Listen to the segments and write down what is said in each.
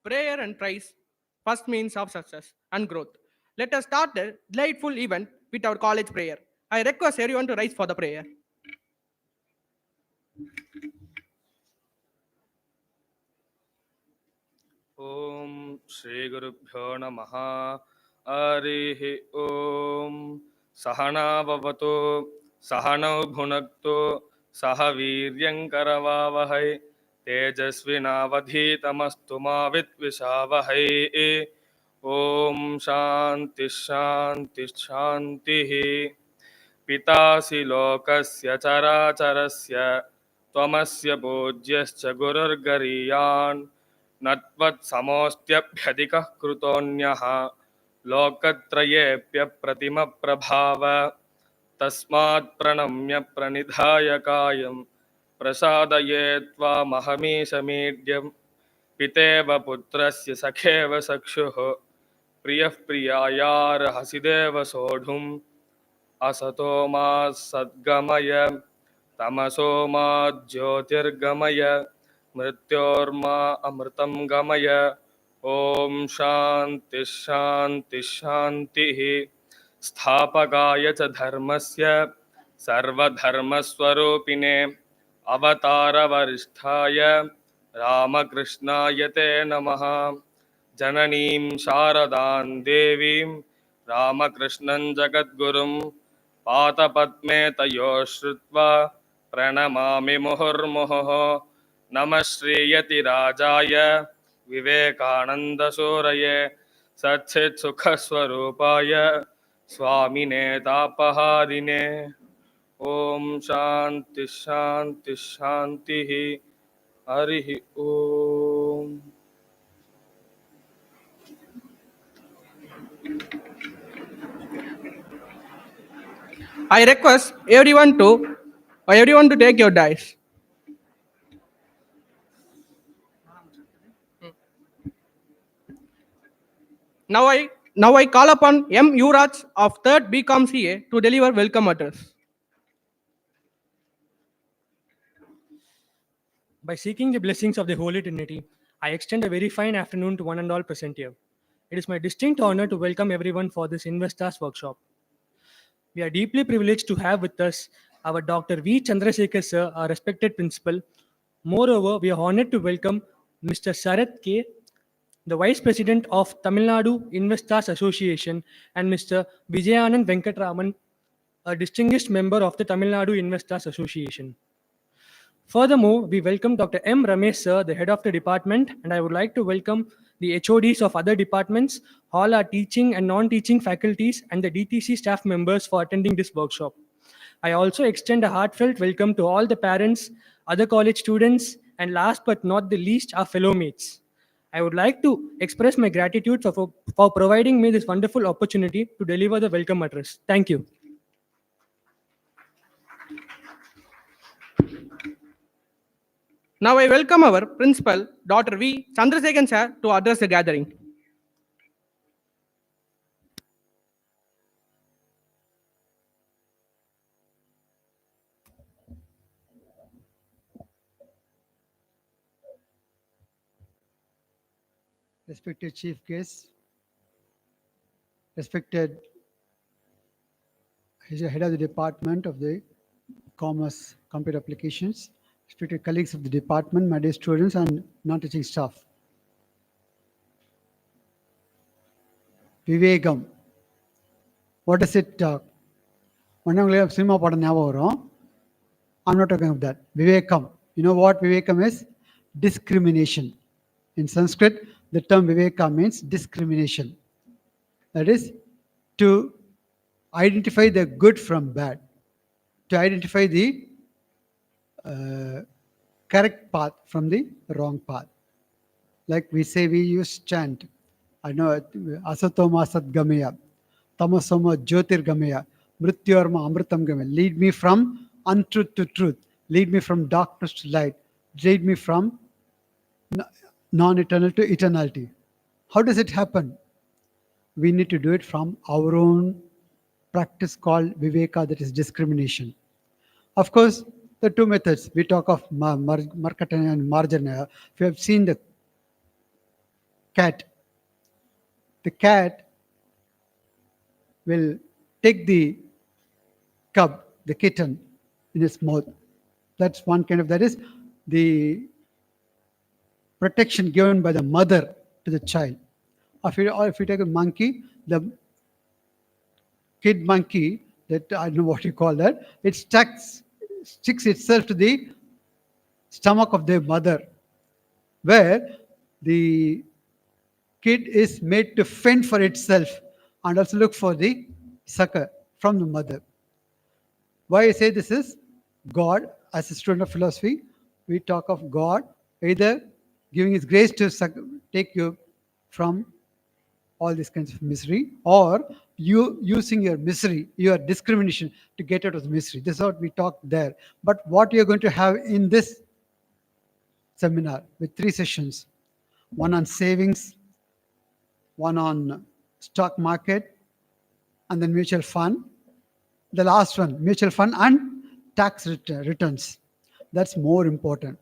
Prayer and praise, first means of success and growth. Let us start the delightful event with our college prayer. I request everyone to rise for the prayer. ॐ श्रीगुरुभ्यो नमः हरिः ॐ सहना भवतु सहनौ भुनक्तु सह वीर्यङ्करवावहै तेजस्विनावधीतमस्तु मा विद्विषावहै ॐ शान्तिः शान्तिः शान्तिः पितासि लोकस्य चराचरस्य त्वमस्य पूज्यश्च गुरुर्गरीयान् न त्वत्समोऽस्त्यभ्यधिकः कृतोऽन्यः लोकत्रयेऽप्यप्रतिमप्रभाव तस्मात् प्रणम्य प्रणिधाय कायं प्रसादये त्वामहमीशमीड्यं पितेव पुत्रस्य सखेव सक्षुः प्रियः प्रियायार्हसि देव सोढुम् असतो मा सद्गमय तमसो मा ज्योतिर्गमय मृत्योर्मा अमृतं गमय ॐ शान्तिः शान्तिः शान्तिः स्थापकाय च धर्मस्य सर्वधर्मस्वरूपिणे अवतारवरिष्ठाय रामकृष्णाय ते नमः जननीं शारदां देवीं रामकृष्णं जगद्गुरुं पादपद्मे तयोः श्रुत्वा प्रणमामि मुहुर्मुहुः नमः श्रीयतिराजाय विवेकानन्दसूरये सच्चित्सुखस्वरूपाय स्वामिने तापहारिणे ॐ शान्तिः शान्तिः शान्तिः हरिः ॐ I request everyone to take your dice. Now I call upon M. Uraj of 3rd BCom CA to deliver welcome address. By seeking the blessings of the Holy Trinity, I extend a very fine afternoon to one and all present here. It is my distinct honor to welcome everyone for this Investors Workshop. We are deeply privileged to have with us our Dr. V. Chandrasekhar sir, our respected principal. Moreover, we are honored to welcome Mr. Sarath K., the Vice President of Tamil Nadu Investors Association, and Mr. Vijayanand Venkatraman, a distinguished member of the Tamil Nadu Investors Association. Furthermore, we welcome Dr. M. Ramesh sir, the head of the department, and I would like to welcome the HODs of other departments, all our teaching and non-teaching faculties, and the DTC staff members for attending this workshop. I also extend a heartfelt welcome to all the parents, other college students, and last but not the least, our fellow mates. I would like to express my gratitude for providing me this wonderful opportunity to deliver the welcome address. Thank you. Now I welcome our principal, Dr. V. Chandrasekhar sir, to address the gathering. Respected chief guests, respected head of the department of the commerce computer applications, respected colleagues of the department, my dear students and non-teaching staff. Vivegam. What does it talk? Cinema I'm not talking of that. Vivekam. You know what Vivekam is? Discrimination. In Sanskrit, the term Viveka means discrimination. That is, to identify the good from bad, to identify the correct path from the wrong path. Like we use chant. I know Asatoma Sadgamaya, Tamasoma Jyotirgamaya, Mrityorma Amritam Gamaya. Lead me from untruth to truth. Lead me from darkness to light. Lead me from non-eternal to eternality. How does it happen? we need to do it from our own practice called Viveka, that is discrimination. Of course, the two methods we talk of Marketing and margin. If you have seen cat, the cat will take the cub, the kitten, in its mouth. That's one kind of, that is the protection given by the mother to the child. Or if you take a monkey, the kid monkey, that I don't know what you call that, it sticks itself to the stomach of their mother, where the kid is made to fend for itself and also look for the succor from the mother. Why I say this is God, as a student of philosophy, we talk of God either giving His grace to take you from all these kinds of misery, or you using your misery, your discrimination to get out of the misery. This is what we talked there. But what you're going to have in this seminar with 3 sessions, one on savings, one on stock market, and then mutual fund. The last one, mutual fund and tax returns. That's more important.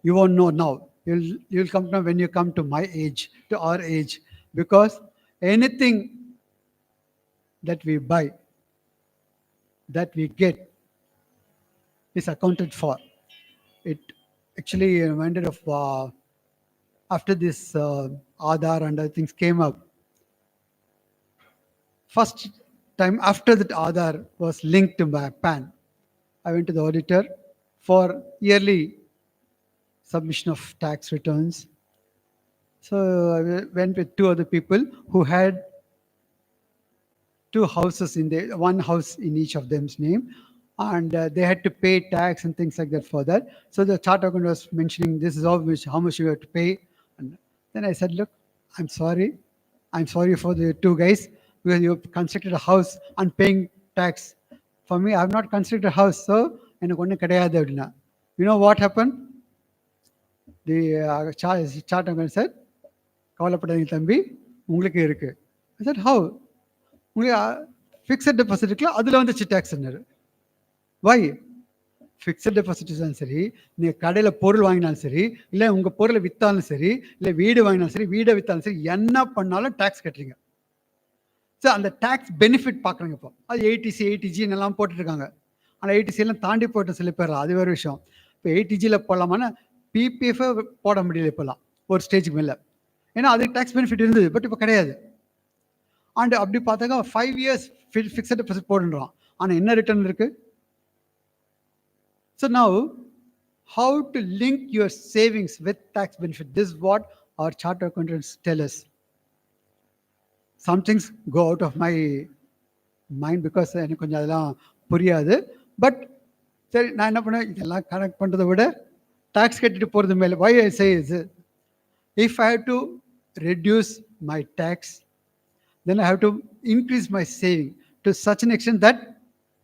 You won't know now. You'll come to know when you come to my age, to our age, because anything that we buy, that we get, is accounted for. It actually reminded of after this Aadhaar and other things came up. First time after that Aadhaar was linked to my PAN, I went to the auditor for yearly submission of tax returns. So I went with 2 other people who had 2 houses one house in each of them's name, and they had to pay tax and things like that for that. So the chart accountant was mentioning this is how much you have to pay, and then I said, look, I'm sorry for the 2 guys, because you constructed a house and paying tax. For me, I have not constructed a house, so you know what happened? The chart accountant said, கவலைப்படாதீங்க தம்பி, உங்களுக்கு இருக்கு. I said, how? உங்களுக்கு fixed deposit இருக்குல்ல, அதில் வந்துச்சு டேக்ஸ்ன்னாரு. வை? Fixed deposit இருந்தாலும் சரி, நீங்கள் கடையில் பொருள் வாங்கினாலும் சரி, இல்லை உங்கள் பொருளை விற்றாலும் சரி, இல்லை வீடு வாங்கினாலும் சரி, வீடை விற்றாலும் சரி, என்ன பண்ணாலும் டேக்ஸ் கட்டுறீங்க. ஸோ அந்த டேக்ஸ் பெனிஃபிட் பார்க்குறாங்க. இப்போ அது 80C 80G எல்லாம் போட்டுருக்காங்க. ஆனால் 80C எல்லாம் தாண்டி போட்டு சில பேர், அது வேறு விஷயம். இப்போ 80Gயில் போடலாமான்னா PPF போட முடியல இப்போல்லாம் ஒரு ஸ்டேஜுக்கு மேலே. ஏன்னா அதுக்கு டேக்ஸ் பெனிஃபிட் இருந்தது, பட் இப்போ கிடையாது. அண்ட் அப்படி பார்த்தாக்கா 5 years ஃபிக்ஸட் டெபாசிட் போடுறோம், ஆனால் என்ன ரிட்டர்ன் இருக்கு? So now, how to link your savings with tax benefit? This is what our chartered accountants tell us. Some things go out of my mind because எனக்கு கொஞ்சம் அதெல்லாம் புரியாது. பட் சரி, நான் என்ன பண்ணேன், இதெல்லாம் கனெக்ட் பண்ணுறதை விட டேக்ஸ் கட்டிட்டு போகிறது மேலே. why I say is, if I have to reduce my tax, then I have to increase my saving to such an extent that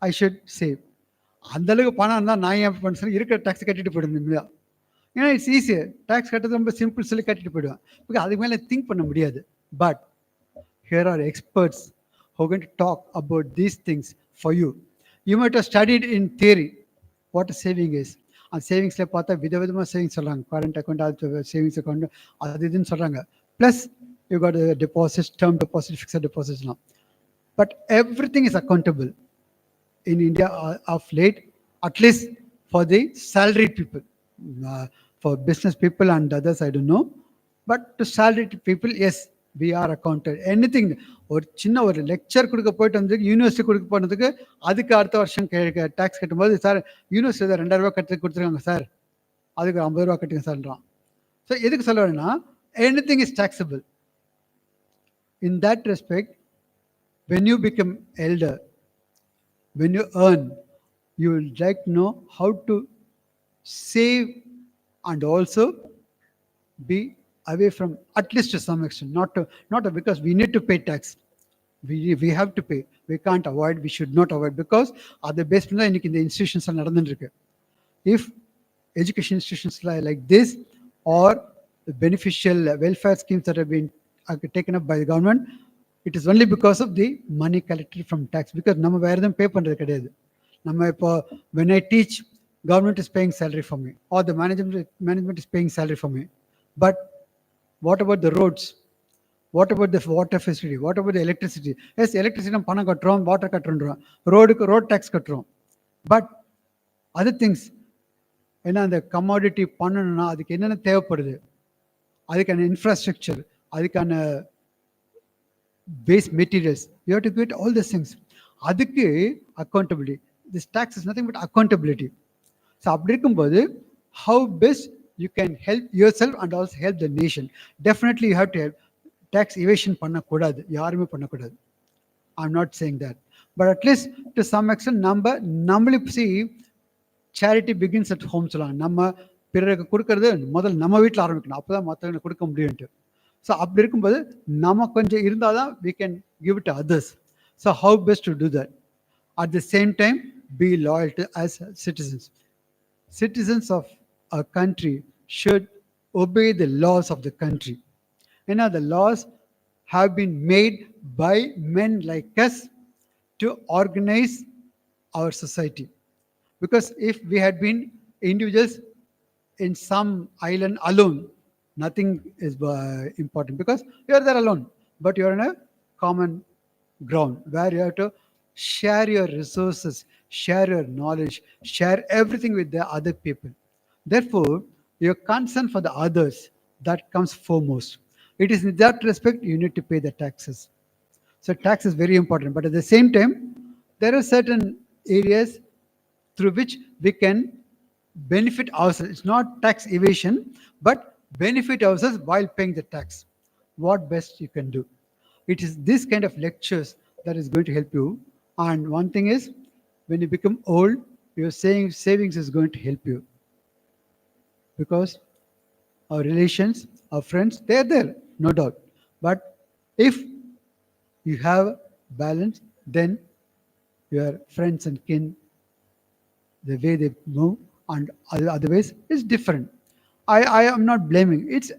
I should save. அந்த அளவுக்கு பணம் இருந்தால் நான் ஏன் பண்ண இருக்கிற டேக்ஸ் கட்டிட்டு போயிடுவேன். ஏன்னா இட்ஸ் ஈஸியர். டேக்ஸ் கட்டுறது ரொம்ப சிம்பிள், சொல்லி கட்டிட்டு போயிடுவேன். பிகாஸ் அதுக்கு மேலே திங்க் பண்ண முடியாது. But here are experts who are going to talk about these things for you. You might have studied in theory what a saving is. அந்த சேவிங்ஸில் பார்த்தா விதவிதமாக சேவிங்ஸ் சொல்கிறாங்க. கரண்ட் அக்கௌண்ட், அது சேவிங்ஸ் அக்கௌண்ட், அது இதுன்னு சொல்கிறாங்க. Plus you got deposit, term deposit, fixed டெபாசிட்லாம். But everything is accountable in India of late, at least for the salaried people. For business people and others, I don't know. But to salaried people, yes, we are accounted. Anything, ஒரு சின்ன ஒரு lecture கொடுக்க போயிட்டு வந்து university கொடுக்க போனதுக்கு அதுக்கு அடுத்த வருஷம் டேக்ஸ் கட்டும்போது, சார் யூனிவர்சிட்டி 2000 கட்டி கொடுத்துருக்காங்க சார், அதுக்கு 50 ரூபா கட்டுங்க சார்ன்றான். ஸோ எதுக்கு சொல்ல வேணும்னா, anything is taxable. In that respect, when you become elder, when you earn, you will like to know how to save and also be away from, at least to some extent, not because we need to pay tax. We have to pay. We can't avoid. We should not avoid, because other based on in the institutions are நடந்துருக்கு. If education institutions like this, or the beneficial welfare schemes that have been taken up by the government, It is only because of the money collected from tax. Because நம்ம வேற எதுவும் பே பண்றது கிடையாது. நம்ம இப்போ when I teach, government is paying salary for me, or the management is paying salary for me. But what about the roads? What about the water facility? What about the electricity? Yes, electricity நம்ம பணம் கட்டுறோம், water கட்டுறோம், road tax கட்டுறோம். But other things, ஏன்னா அந்த commodity பண்ணணும்னா அதுக்கு என்னென்ன தேவைப்படுது, அதுக்கான இன்ஃப்ராஸ்ட்ரக்சர், அதுக்கான base materials, you have to get all these things. அதுக்கு accountability. This tax is nothing but accountability. So அப்படி இருக்கும்போது how best you can help yourself and also help the nation. Definitely you have to help. Tax evasion பண்ணக்கூடாது, யாருமே பண்ணக்கூடாது. I'm not saying that, but at least to some extent நம்மளே see charity begins at home சொல்லலாம். நம்ம பிறருக்கு கொடுக்கறது முதல்ல நம்ம வீட்டில் ஆரம்பிக்கணும், அப்பதான் மற்றவங்களுக்கு கொடுக்க முடியும்ட்டு. ஸோ அப்படி இருக்கும்போது நம்ம கொஞ்சம் இருந்தால் தான் we can give it to others. So how best to do that? At the same time, be loyal to as citizens. Citizens of a country should obey the laws of the country. You know, the laws have been made by men like us to organize our society. Because if we had been individuals in some island alone, nothing is important, because you are there alone, but you are in a common ground where you have to share your resources, share your knowledge, share everything with the other people. Therefore, your concern for the others, that comes foremost. It is in that respect you need to pay the taxes. So tax is very important, but at the same time, there are certain areas through which we can benefit ourselves. It's not tax evasion, but benefit ourselves while paying the tax. What best you can do? It is this kind of lectures that is going to help you. And one thing is, when you become old, your savings is going to help you, because our relations, our friends, they are there, no doubt. But if you have balance, then your friends and kin, the way they move and otherwise is different. I am not blaming. It's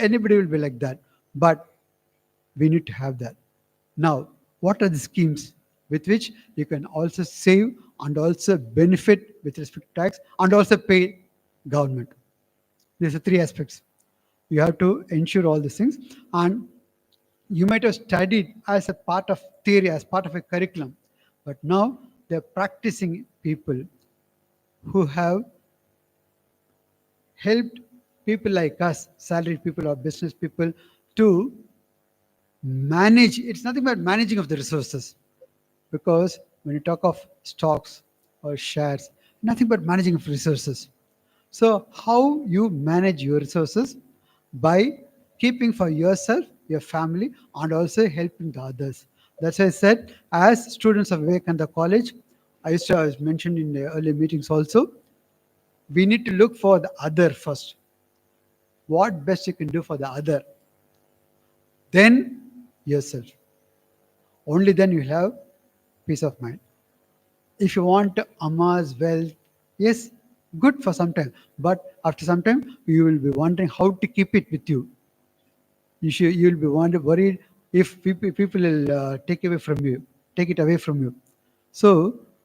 anybody will be like that, but we need to have that. Now, what are the schemes with which you can also save and also benefit with respect to tax and also pay government? These are three aspects. You have to ensure all these things, and you might have studied as a part of theory, as part of a curriculum, but now they're practicing people who have helped people like us, salaried people or business people, to manage. It's nothing but managing of the resources, because when you talk of stocks or shares, nothing but managing of resources. So how you manage your resources by keeping for yourself, your family, and also helping the others. That's why I said, as students of Vivekananda College, I mentioned in the early meetings also, we need to look for the other first. What best you can do for the other, then yourself. Only then you'll have peace of mind. If you want to amass wealth, yes, good for some time, but after some time you will be wondering how to keep it with you. You'll be worried if people will take it away from you. So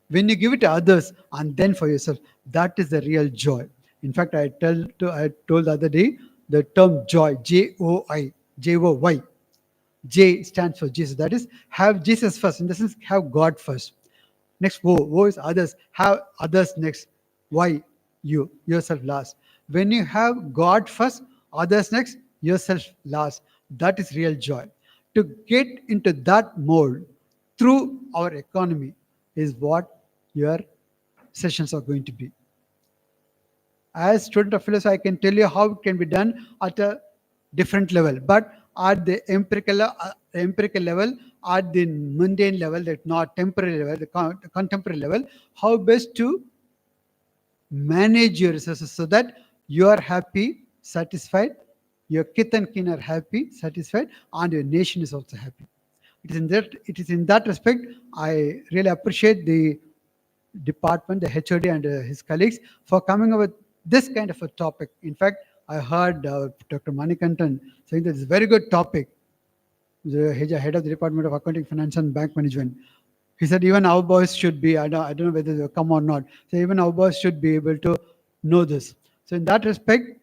when you give it to others and then for yourself, that is the real joy. In fact, I told the other day the term joy, Joy. J stands for Jesus. That is, have Jesus first. In the sense, have God first. Next, woe is others. Have others next. Why? Yourself last. When you have God first, others next, yourself last. That is real joy. To get into that mold through our economy is what your sessions are going to be. As student of philosophy, I can tell you how it can be done at a different level, but at the empirical level, at the mundane level, that not temporary level, the contemporary level, how best to manage your resources so that you are happy, satisfied, your kith and kin are happy, satisfied, and your nation is also happy. It is in that respect I really appreciate the department, the HOD and his colleagues for coming up with this kind of a topic. In fact, I heard Dr. Manikantan saying that it's a very good topic. the head of the Department of Accounting, Finance and Bank Management. He said even our boys should be, I don't know whether they'll come or not. So even our boys should be able to know this. So in that respect,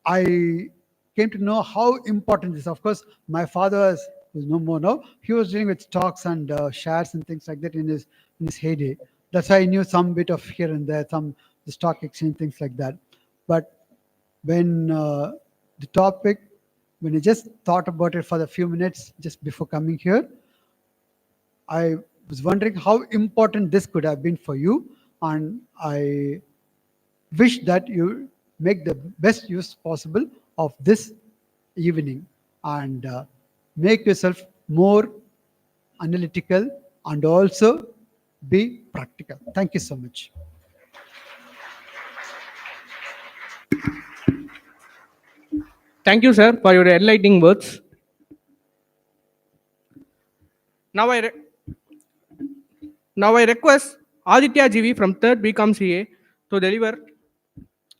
I came to know how important this. Of course, my father was no more now. He was dealing with stocks and shares and things like that in his heyday. That's why I knew some bit of here and there, some the stock exchange things like that. But when the topic, when I just thought about it for a few minutes just before coming here, I was wondering how important this could have been for you, and I wish that you make the best use possible of this evening and make yourself more analytical and also be practical. Thank you so much. Thank you, sir, for your enlightening words. Now I, re- now I request Aditya GV from 3rd BCom CA to deliver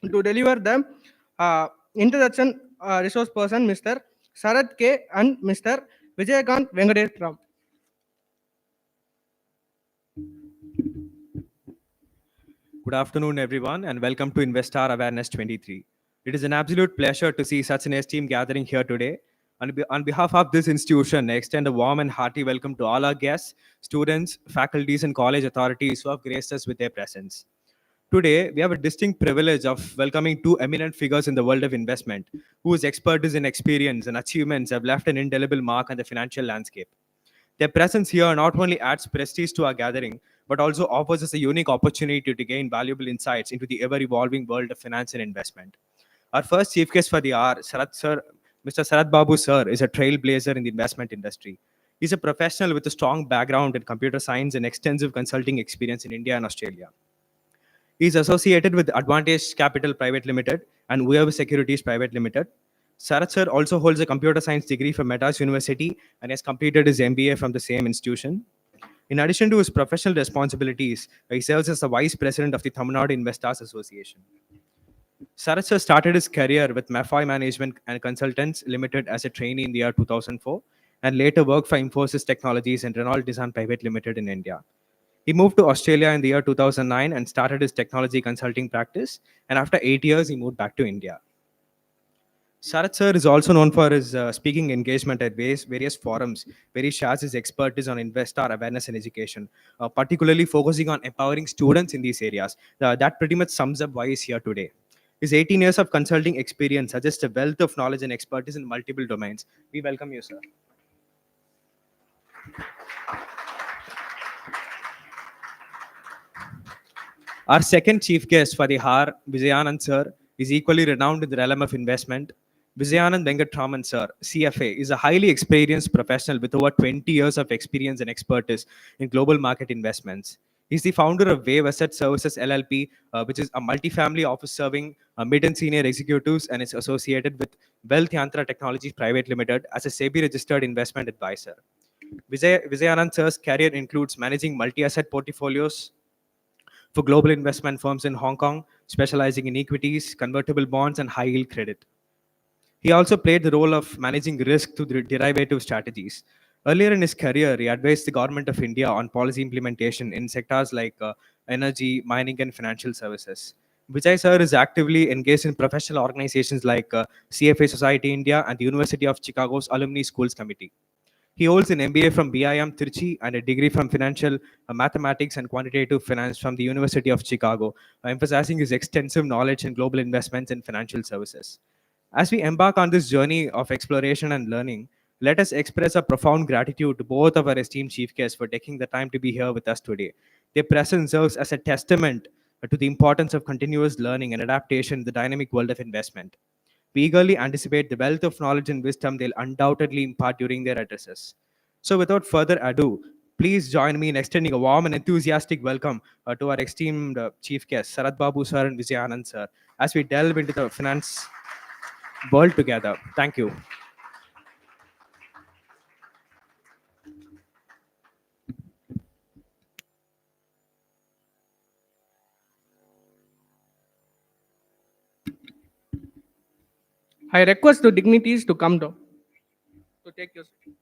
the introduction resource person, Mr. Sarath K. and Mr. Vijayakant Venkatesh. Good afternoon, everyone, and welcome to Investor Awareness 23. It is an absolute pleasure to see such an esteemed gathering here today. On behalf of this institution, I extend a warm and hearty welcome to all our guests, students, faculties, and college authorities who have graced us with their presence. Today, we have a distinct privilege of welcoming two eminent figures in the world of investment, whose expertise and experience and achievements have left an indelible mark on the financial landscape. Their presence here not only adds prestige to our gathering, but also offers us a unique opportunity to gain valuable insights into the ever-evolving world of finance and investment. Our first chief guest for the hour, Mr. Sarath Babu sir, is a trailblazer in the investment industry. He's a professional with a strong background in computer science and extensive consulting experience in India and Australia. He is associated with Advantage Capital Private Limited and Weave Securities Private Limited. Sarath sir also holds a computer science degree from Madras University and has completed his MBA from the same institution. In addition to his professional responsibilities, he serves as the Vice President of the Tamil Nadu Investors Association. Sarath sir started his career with Mafoy Management and Consultants Limited as a trainee in the year 2004 and later worked for Infosys Technologies and Renault Design Private Limited in India. He moved to Australia in the year 2009 and started his technology consulting practice. And after 8 years, he moved back to India. Sarath sir is also known for his speaking engagement at various forums where he shares his expertise on investor awareness and education, particularly focusing on empowering students in these areas. That pretty much sums up why he's here today. His 18 years of consulting experience suggests a wealth of knowledge and expertise in multiple domains. We welcome you, sir. Our second chief guest for the hour, Vijayanand sir, is equally renowned in the realm of investment. Vijayanand Venkatraman sir, CFA, is a highly experienced professional with over 20 years of experience and expertise in global market investments. He's the founder of Wave Asset Services LLP, which is a multi-family office serving mid and senior executives and is associated with Wealth Yantra Technologies Private Limited as a SEBI-registered investment advisor. Vijayanand sir's career includes managing multi-asset portfolios for global investment firms in Hong Kong, specializing in equities, convertible bonds, and high-yield credit. He also played the role of managing risk through derivative strategies. Earlier in his career, he advised the government of India on policy implementation in sectors like energy, mining, and financial services. Vijay sir is actively engaged in professional organizations like CFA Society India and the University of Chicago's Alumni Schools Committee. He holds an MBA from BIM Trichy and a degree from Financial Mathematics and Quantitative Finance from the University of Chicago, emphasizing his extensive knowledge in global investments and financial services. As we embark on this journey of exploration and learning, let us express a profound gratitude to both of our esteemed chief guests for taking the time to be here with us today. Their presence serves as a testament to the importance of continuous learning and adaptation in the dynamic world of investment. We eagerly anticipate the wealth of knowledge and wisdom they'll undoubtedly impart during their addresses. So, without further ado, please join me in extending a warm and enthusiastic welcome to our esteemed chief guests, Sarath Babu sir and Vijayanand sir, as we delve into the finance world together. Thank you. I request the dignitaries to come down to take your seat.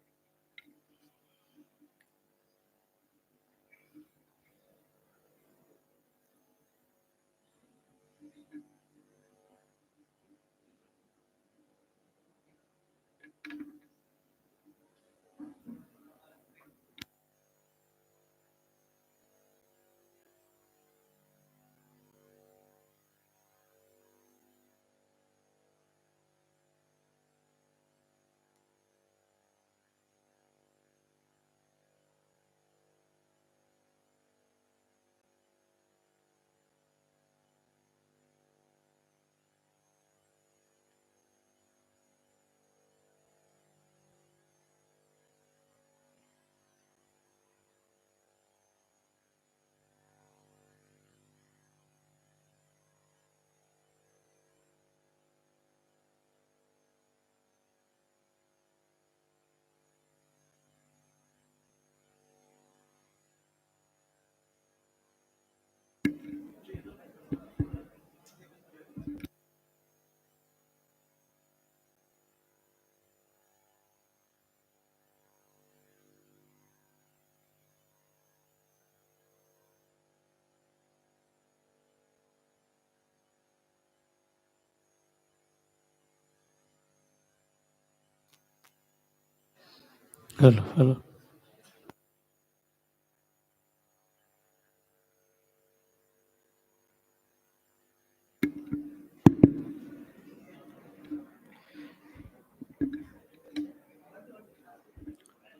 Hello.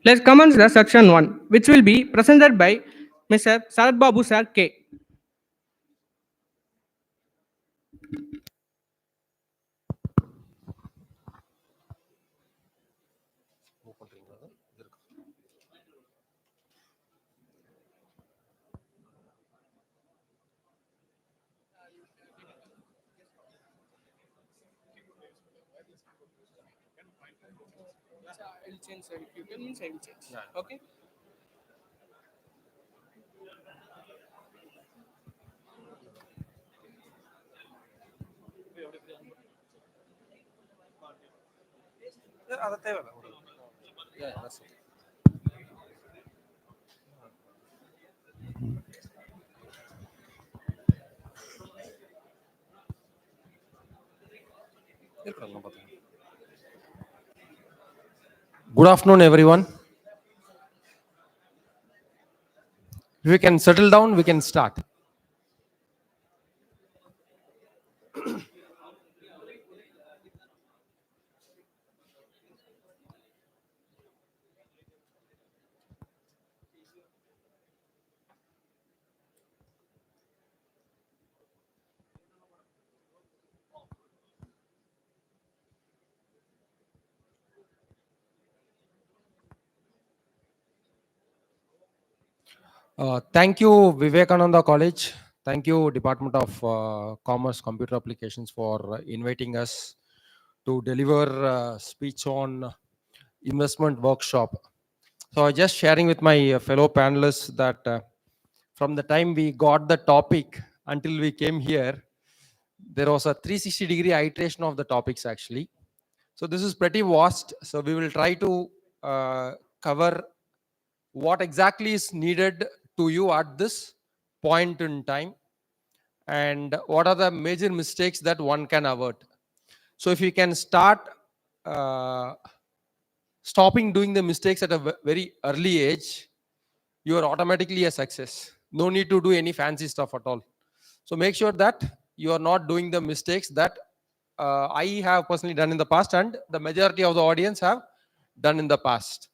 Let's commence the section 1, which will be presented by Mr. Sarat Babu Sir K. I will change, sir. If you tell me, I will change. Okay. Good afternoon, everyone. If we can settle down, we can start. Thank you, Vivekananda College. Thank you, Department of Commerce Computer Applications, for inviting us to deliver speech on investment workshop. So I just sharing with my fellow panelists that from the time we got the topic until we came here, there was a 360-degree iteration of the topics actually. So this is pretty vast. So we will try to cover what exactly is needed to you at this point in time and what are the major mistakes that one can avert. So if you can start stopping doing the mistakes at a very early age, you are automatically a success. No need to do any fancy stuff at all. So make sure that you are not doing the mistakes that I have personally done in the past and the majority of the audience have done in the past.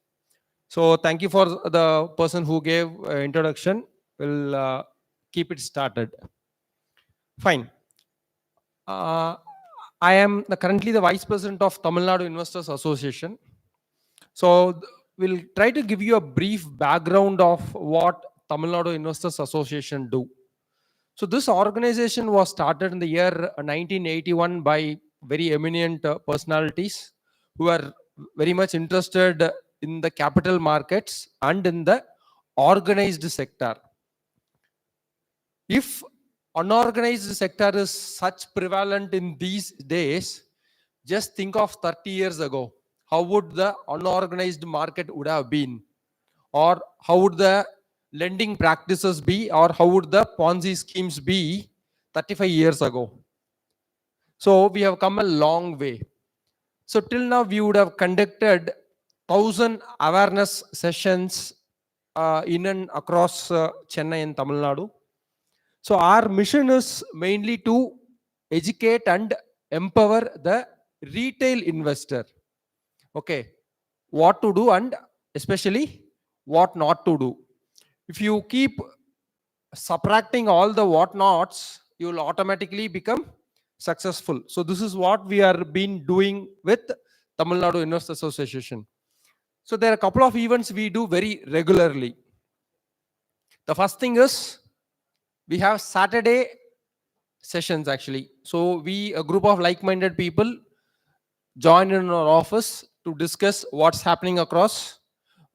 So thank you for the person who gave introduction. We'll keep it started. Fine. I am currently the Vice President of Tamil Nadu Investors Association. So we'll try to give you a brief background of what Tamil Nadu Investors Association do. So this organization was started in the year 1981 by very eminent personalities who are very much interested in the capital markets and in the organized sector. If unorganized sector is such prevalent in these days, just think of 30 years ago. How would the unorganized market would have been? Or how would the lending practices be? Or how would the Ponzi schemes be 35 years ago? So we have come a long way. So till now we would have conducted 1,000 awareness sessions in and across Chennai and Tamil Nadu. So our mission is mainly to educate and empower the retail investor. Okay, what to do and especially what not to do. If you keep subtracting all the what nots, you will automatically become successful. So this is what we are been doing with Tamil Nadu Investors Association. So there are a couple of events we do very regularly. The first thing is we have Saturday sessions actually. So we, a group of like-minded people, join in our office to discuss what's happening across.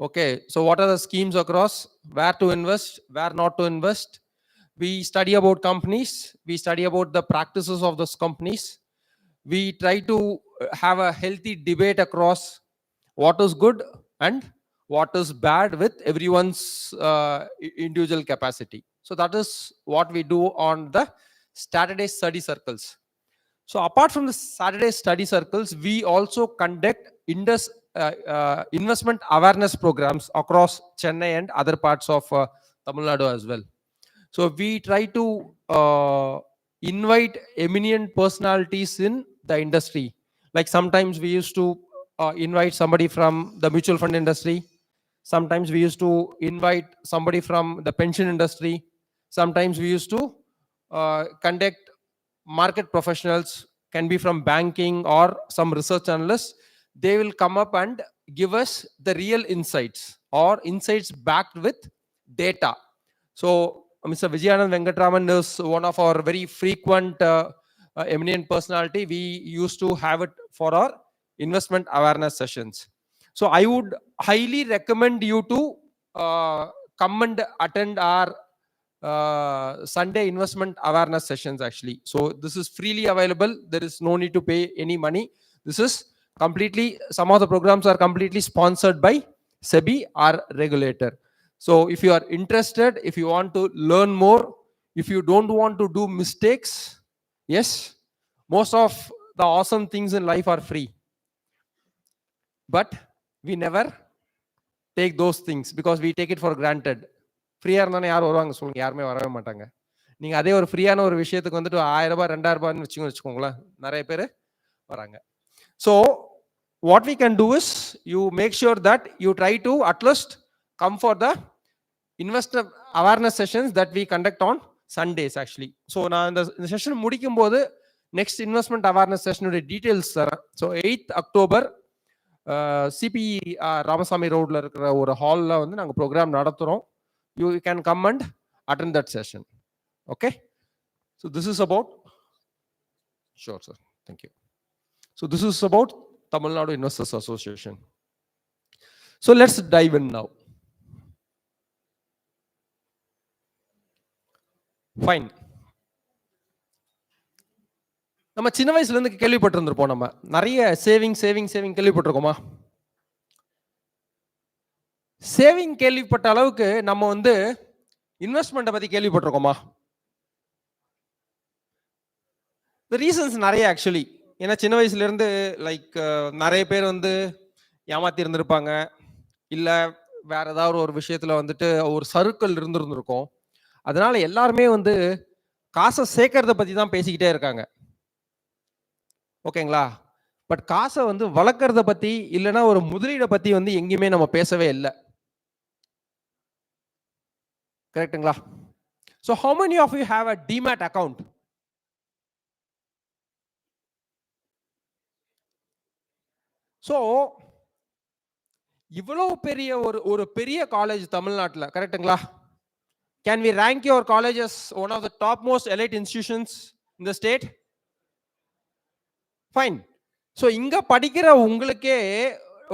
Okay, so what are the schemes across, where to invest, where not to invest. We study about companies, we study about the practices of those companies. We try to have a healthy debate across what is good and what is bad with everyone's individual capacity. So that is what we do on the Saturday study circles. So apart from the Saturday study circles, we also conduct investment awareness programs across Chennai and other parts of Tamil Nadu as well. So we try to invite eminent personalities in the industry. Like sometimes we used to invite somebody from the mutual fund industry. Sometimes we used to invite somebody from the pension industry. Sometimes we used to conduct market professionals, can be from banking or some research analysts. They will come up and give us the real insights or insights backed with data. So Mr. Vijayanand Venkatraman is one of our very frequent eminent personality. We used to have it for our investment awareness sessions. So I would highly recommend you to come and attend our Sunday investment awareness sessions actually. So this is freely available. There is no need to pay any money. This is completely, some of the programs are completely sponsored by SEBI, our regulator. So if you are interested, if you want to learn more, if you don't want to do mistakes, yes, most of the awesome things in life are free. But we never take those things because we take it for granted. ஃப்ரீயாக இருந்தானே யார் வருவாங்க சொல்லுங்க? யாருமே வரவே மாட்டாங்க. நீங்கள் அதே ஒரு ஃப்ரீயான ஒரு விஷயத்துக்கு வந்துட்டு 1000 ரூபாய் 2000 ரூபான்னு வச்சுக்கோங்களேன், நிறைய பேர் வராங்க. So what we can do is you make sure that you try to at least come for the investor awareness sessions that we conduct on Sundays actually. So நான் இந்த செஷன் முடிக்கும் போது நெக்ஸ்ட் இன்வெஸ்ட்மெண்ட் அவேர்னஸ் செஷனுடைய details தரேன். So 8th October C P Ramasamy ரோட்ல இருக்கிற ஒரு ஹாலில் வந்து நாங்கள் ப்ரோக்ராம் நடத்துகிறோம். You can come and attend that session. Okay. So this is about, sure sir, thank you. So this is about Tamil Nadu Investors Association. So let's dive in now. Fine. நம்ம சின்ன வயசுல இருந்து கேள்விப்பட்டிருந்திருப்போம், நம்ம நிறைய saving கேள்விப்பட்டிருக்கோமா? Saving கேள்விப்பட்ட அளவுக்கு நம்ம வந்து இன்வெஸ்ட்மெண்ட்டை பத்தி கேள்விப்பட்டிருக்கோமா? தி ரீசன்ஸ் நிறைய ஆக்சுவலி. ஏன்னா சின்ன வயசுல இருந்து லைக் நிறைய பேர் வந்து ஏமாத்தி இருந்திருப்பாங்க, இல்ல வேற ஏதாவது ஒரு விஷயத்துல வந்துட்டு ஒரு சறுக்கல் இருந்திருக்கும். அதனால எல்லாருமே வந்து காசை சேர்க்கறத பத்தி தான் பேசிக்கிட்டே இருக்காங்க. ஓகேங்களா? பட் காசை வந்து வளர்க்கறத பத்தி இல்லைன்னா ஒரு முதலீடை பத்தி வந்து எங்கேயுமே நம்ம பேசவே இல்லை. கரெக்ட்டுங்களா? So how many of you have a demat account? So இவ்வளவு பெரிய ஒரு பெரிய காலேஜ் தமிழ்நாட்டில், கரெக்ட்டுங்களா? Can we rank your college as one of the top most elite institutions in the state? Fine. So இங்க படிக்கிற உங்களுக்கே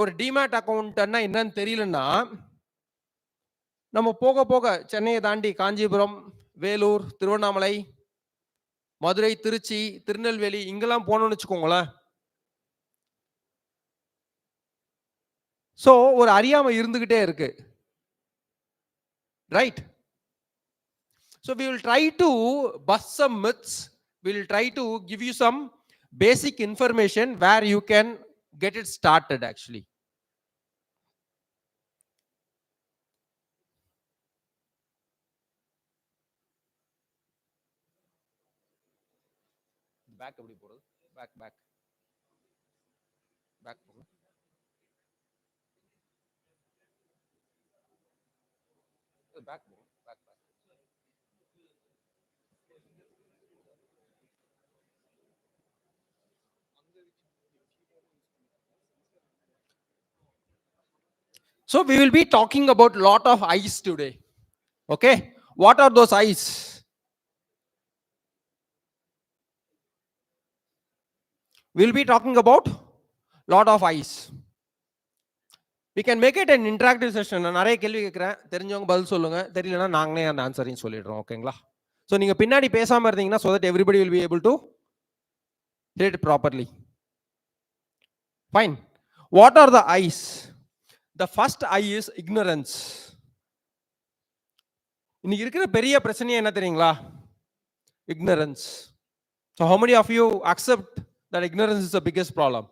ஒரு டிமேட் அக்கௌண்ட்னா என்னன்னு தெரியலன்னா, நம்ம போக போக சென்னையை தாண்டி காஞ்சிபுரம், வேலூர், திருவண்ணாமலை, மதுரை, திருச்சி, திருநெல்வேலி இங்கெல்லாம் போனோம்னு வச்சுக்கோங்களேன். ஸோ ஒரு அறியாமை இருந்துகிட்டே இருக்கு, right? So we will try to bust some myths. We will try to give you some basic information where you can get it started actually. Back எப்படி போறது? பேக் பேக் பேக் போங்க. பேக் போங்க, back back. So we will be talking about lot of I's today. Okay, what are those I's? We'll be talking about lot of I's. We can make it an interactive session. நான் நிறைய கேள்வி கேட்குறேன், தெரிஞ்சவங்க பதில் சொல்லுங்க, தெரியலனா நாங்களே அந்த ஆன்சரையும் சொல்லிடுறோம். ஓகேங்களா? ஸோ நீங்க பின்னாடி பேசாம இருந்தீங்கன்னா so that everybody will be able to hear it properly. Fine. What are the I's? The first I is ignorance. இன்னைக்கு இருக்கிற பெரிய பிரச்சனை என்ன தெரியுங்களா? Ignorance. So how many of you accept that ignorance is the biggest problem?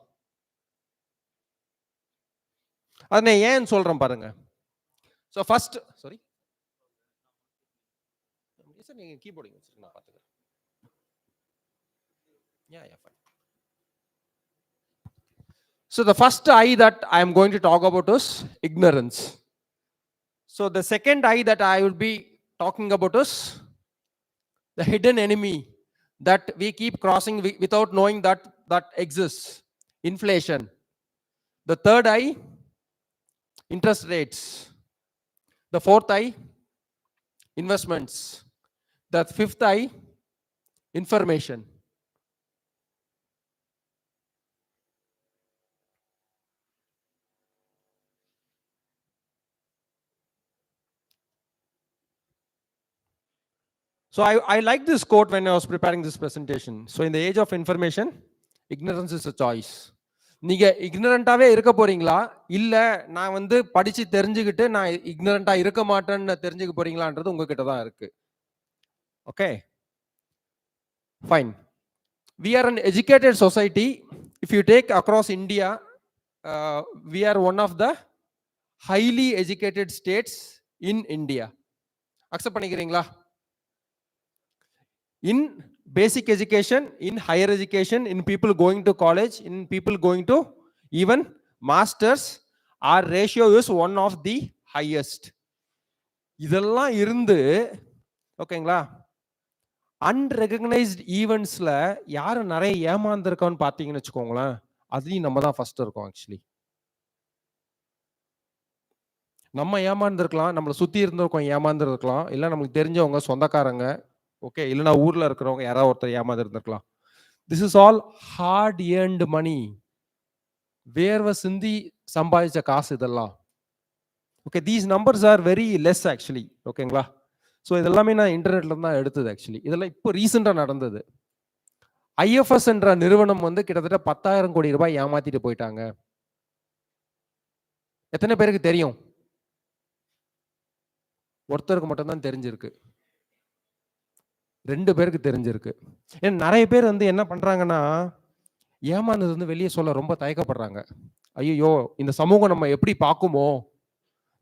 அதை நான் ஏன் சொல்றேன் பாருங்க. ஸோ ஃபர்ஸ்ட் சாரி சார், நீங்க கீபோர்டிங் வச்சிருங்க, நான் பார்த்துக்கிறேன். Yeah, fine. So the first I that I am going to talk about is ignorance. So the second I that I will be talking about is the hidden enemy that we keep crossing without knowing that exists, inflation. The third I, interest rates. The fourth I, investments. The fifth I, information. So I like this quote when I was preparing this presentation. So in the age of information, ignorance is a choice. நீங்க இக்னரண்டாவே இருக்க போறீங்களா, இல்ல நான் வந்து படிச்சு தெரிஞ்சுக்கிட்டு நான் இக்னரண்டா இருக்க மாட்டேன்னு தெரிஞ்சுக்க போறீங்களான்றது உங்ககிட்ட தான் இருக்கு. Okay, fine. We are an educated society. If you take across India, we are one of the highly educated states in India. Accept பண்ணிக்கிறீங்களா? In basic education, in higher education, in people going to college, in people going to even masters, our ratio is one of the highest. இதெல்லாம் இருந்து ஓகேங்களா, unrecognised ஈவெண்ட்ஸ்ல யாரு நிறைய ஏமாந்துருக்கோன்னு பார்த்தீங்கன்னு வச்சுக்கோங்களேன், அதுலயும் நம்ம தான் ஃபர்ஸ்ட் இருக்கோம். ஆக்சுவலி நம்ம ஏமாந்துருக்கலாம், நம்மளை சுத்தி இருந்திருக்கோம் ஏமாந்துருக்கலாம், இல்லை நமக்கு தெரிஞ்சவங்க சொந்தக்காரங்க, ஓகே, இல்லைன்னா ஊர்ல இருக்கிறவங்க யாராவது ஒருத்தர் ஏமாந்து இருந்திருக்கலாம். This is all hard earned money, வேர்வை சிந்தி சம்பாதிச்ச காசு இதெல்லாம். Okay, these numbers are very less actually. ஓகேங்களா, ஸோ இதெல்லாமே நான் இன்டர்நெட்ல தான் எடுத்தது. ஆக்சுவலி இதெல்லாம் இப்போ ரீசெண்டாக நடந்தது. IFS என்ற நிறுவனம் வந்து கிட்டத்தட்ட 10,000 கோடி ரூபாய் ஏமாத்திட்டு போயிட்டாங்க. எத்தனை பேருக்கு தெரியும்? ஒருத்தருக்கு மட்டும்தான் தெரிஞ்சிருக்கு, 2 பேருக்கு தெரிஞ்சிருக்கு. ஏன்னா நிறைய பேர் வந்து என்ன பண்றாங்கன்னா, ஏமாந்தது வந்து வெளியே சொல்ல ரொம்ப தயக்கப்படுறாங்க. ஐயோ, இந்த சமூகம் நம்ம எப்படி பார்க்குமோ,